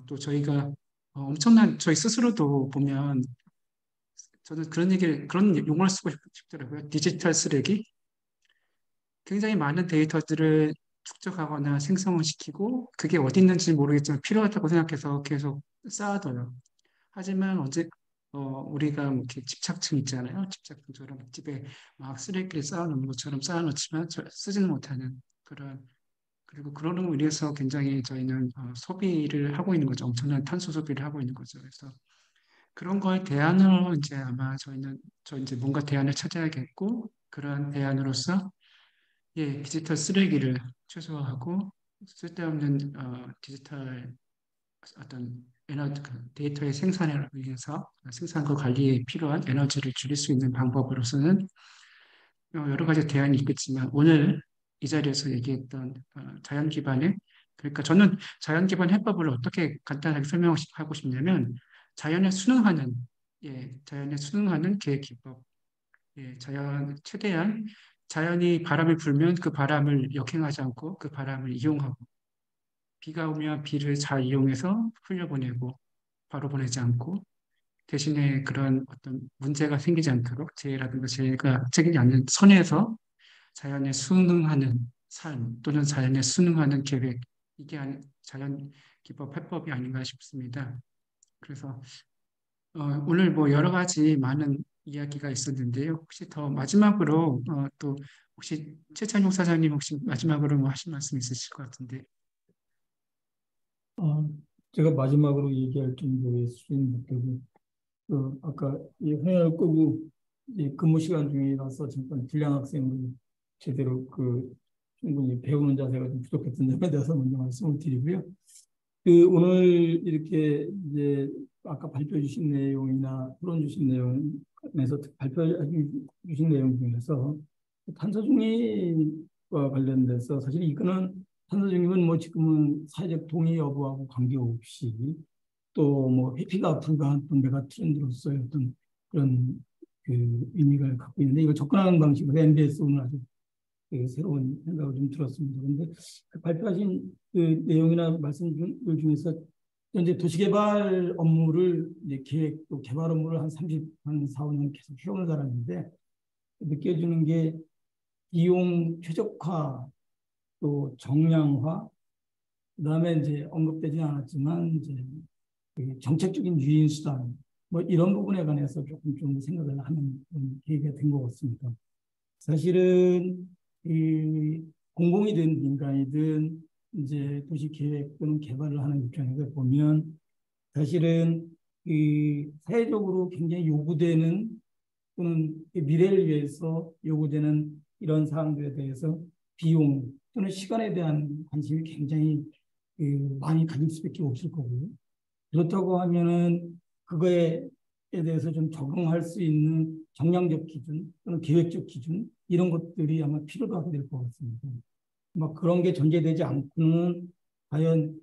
또 저희가 엄청난 저희 스스로도 보면 저는 그런 용어를 쓰고 싶더라고요. 디지털 쓰레기. 굉장히 많은 데이터들을 축적하거나 생성을 시키고 그게 어디 있는지 모르겠지만 필요하다고 생각해서 계속 쌓아둬요. 하지만 우리가 뭐 이렇게 집착층 있잖아요. 집착층처럼 집에 막 쓰레기를 쌓아놓는 것처럼 쌓아놓지만 쓰지는 못하는 그리고 그러는 의미에서 굉장히 저희는 소비를 하고 있는 거죠. 엄청난 탄소 소비를 하고 있는 거죠. 그래서 그런 거에 대안으로 이제 아마 저 이제 뭔가 대안을 찾아야겠고 그러한 대안으로서 디지털 쓰레기를 최소화하고 쓸데없는 디지털 어떤 데이터의 생산을 위해서 생산과 관리에 필요한 에너지를 줄일 수 있는 방법으로서는 여러 가지 대안이 있겠지만 오늘 이 자리에서 얘기했던 자연 기반의 그러니까 저는 자연 기반 해법을 어떻게 간단하게 설명하고 싶냐면 자연에 순응하는 계획 기법, 최대한 자연이 바람을 불면 그 바람을 역행하지 않고 그 바람을 이용하고 비가 오면 비를 잘 이용해서 흘려보내고 바로 보내지 않고 대신에 그런 어떤 문제가 생기지 않도록 재해라든가 재해가 생기지 않는 선에서 자연에 순응하는 삶 또는 자연에 순응하는 계획 이게 자연 기법 해법이 아닌가 싶습니다. 그래서 오늘 뭐 여러 가지 많은 이야기가 있었는데요. 혹시 더 마지막으로 또 혹시 최찬용 사장님 혹시 마지막으로 뭐 하실 말씀 있으실 것 같은데. 제가 마지막으로 얘기할 정도의 수준이 못 되고, 아까 이 회의를 끄고 근무 시간 중이라서 잠깐 불량 학생으로 제대로 충분히 배우는 자세가 좀 부족했던 점에 대해서 먼저 말씀을 드리고요. 오늘 이렇게 이제 아까 발표해 주신 내용이나 토론 주신 내용에서 발표해 주신 내용 중에서 탄소 중립과 관련돼서 사실 이거는 탄소 중립은 뭐 지금은 사회적 동의 여부하고 관계없이 또 뭐 회피가 불가한 또 메가 트렌드로서의 어떤 그런 의미가 갖고 있는데 이걸 접근하는 방식으로 MBS 오늘 아주 새로운 생각을 좀 들었습니다. 그런데 발표하신 내용이나 말씀들 중에서 이제 도시개발 업무를 이제 계획 또 개발 업무를 한 4, 5년 계속 해오는 사람인데 느껴지는 게 비용 최적화 또 정량화 그다음에 이제 언급되지 않았지만 이제 그 정책적인 유인 수단 뭐 이런 부분에 관해서 조금 좀 생각을 하는 계기가 된 것 같습니다. 사실은 이 공공이든 민간이든 이제 도시 계획 또는 개발을 하는 입장에서 보면 사실은 이 사회적으로 굉장히 요구되는 또는 미래를 위해서 요구되는 이런 사항들에 대해서 비용 또는 시간에 대한 관심이 굉장히 많이 가질 수밖에 없을 거고요. 그렇다고 하면은 그거에 대해서 좀 적응할 수 있는 정량적 기준 또는 계획적 기준 이런 것들이 아마 필요로 하게 될 것 같습니다. 막 그런 게 전제되지 않고는 과연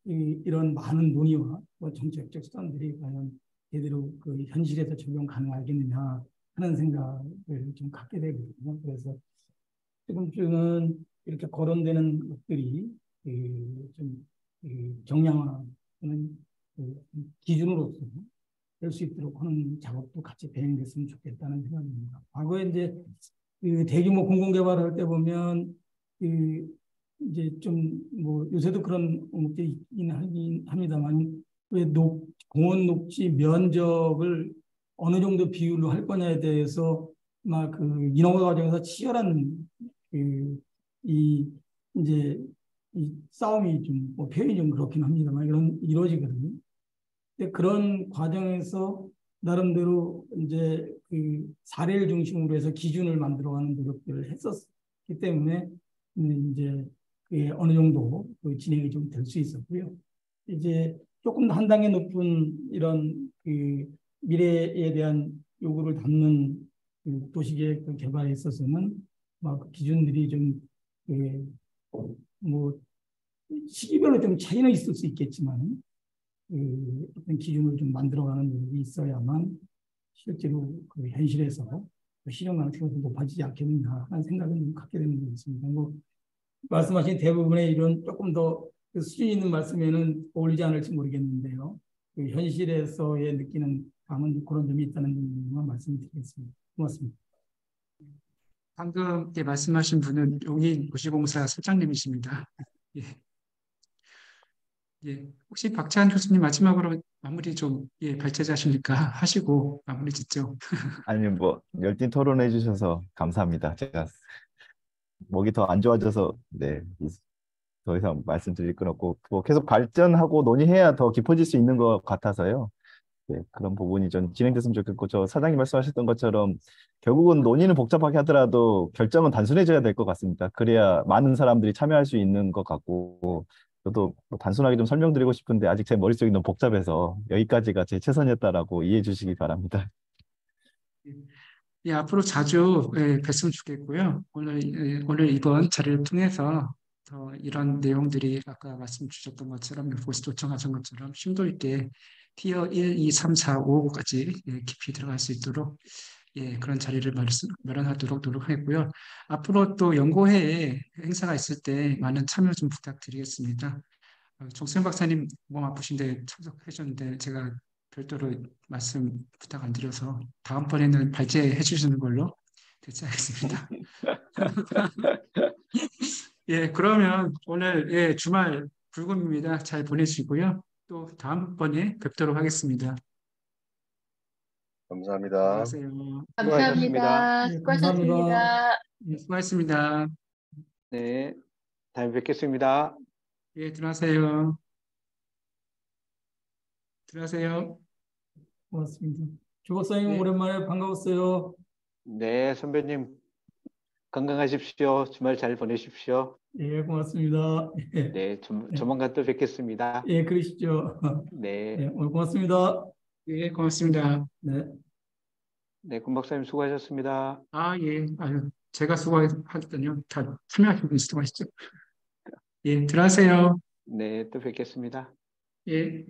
이런 많은 논의와 정책적 수단들이 과연 제대로 그 현실에서 적용 가능하겠느냐 하는 생각을 좀 갖게 되거든요. 그래서 지금쯤은 이렇게 거론되는 것들이 좀 정량화는 기준으로서 될 수 있도록 하는 작업도 같이 병행됐으면 좋겠다는 생각입니다. 과거에 이제 대규모 공공개발을 할 때 보면 이제 좀 뭐 요새도 그런 것들이 있긴 합니다만 왜 공원 녹지 면적을 어느 정도 비율로 할 거냐에 대해서 막 그 인허가 과정에서 치열한 이제 이 싸움이 좀 뭐 표현이 좀 그렇긴 합니다만 이루어지거든요. 근데 그런 과정에서 나름대로 이제 그 사례를 중심으로 해서 기준을 만들어가는 노력들을 했었기 때문에 이제 어느 정도 그 진행이 좀 될 수 있었고요. 이제 조금 더 한 단계 높은 이런 그 미래에 대한 요구를 담는 그 도시계획 개발에 있어서는 막 기준들이 좀 뭐 시기별로 좀 차이는 있을 수 있겠지만 어떤 기준을 좀 만들어가는 노력이 있어야만 실제로 그 현실에서 실현 가능성이 높아지지 않겠느냐 하는 생각을 좀 갖게 되는 것 같습니다. 뭐 말씀하신 대부분의 이런 조금 더 수준 있는 말씀에는 어울리지 않을지 모르겠는데요. 그 현실에서의 느끼는 감은 그런 점이 있다는 점만 말씀드리겠습니다. 고맙습니다. 방금 말씀하신 분은 용인도시공사 실장님이십니다. 예. 예, 혹시 박찬 교수님 마지막으로 마무리 좀 발제자십니까? 하시고 마무리 짓죠. 아니 뭐 열띤 토론해 주셔서 감사합니다. 제가 목이 더 안 좋아져서 더 이상 말씀드릴 건 없고 뭐 계속 발전하고 논의해야 더 깊어질 수 있는 것 같아서요. 네, 그런 부분이 좀 진행됐으면 좋겠고 저 사장님 말씀하셨던 것처럼 결국은 논의는 복잡하게 하더라도 결정은 단순해져야 될 것 같습니다. 그래야 많은 사람들이 참여할 수 있는 것 같고 저도 뭐 단순하게 좀 설명드리고 싶은데 아직 제 머릿속이 너무 복잡해서 여기까지가 제 최선이었다라고 이해해 주시기 바랍니다. 예, 앞으로 자주 뵀으면 좋겠고요. 오늘 이번 자리를 통해서 더 이런 내용들이 아까 말씀 주셨던 것처럼 보시 요청하신 것처럼 심도 있게 티어 1, 2, 3, 4, 5까지 깊이 들어갈 수 있도록 그런 자리를 마련하도록 노력하겠고요. 앞으로 또 연구회에 행사가 있을 때 많은 참여 좀 부탁드리겠습니다. 정수영 박사님 몸 아프신데 참석해 주셨는데 제가 별도로 말씀 부탁 안 드려서 다음번에는 발제해 주시는 걸로 대체하겠습니다. 그러면 오늘 주말 불금입니다. 잘 보내시고요. 또 다음번에 뵙도록 하겠습니다. 감사합니다. 안녕하세요. 감사합니다. 네, 수고하셨습니다. 수고하셨습니다. 네, 다음에 뵙겠습니다. 들어가세요. 들어가세요. 고맙습니다. 조 박사님 네. 오랜만에 반가웠어요. 네, 선배님 건강하십시오. 주말 잘 보내십시오. 예, 고맙습니다. 네, 조만간 또 뵙겠습니다. 예, 그러시죠. 네, 오늘 고맙습니다. 고맙습니다. 네. 네, 권 박사님 수고하셨습니다. 제가 수고하셨더니요. 다 참여하신 분이 수고하시죠. 들어가세요. 네, 또 뵙겠습니다. 예.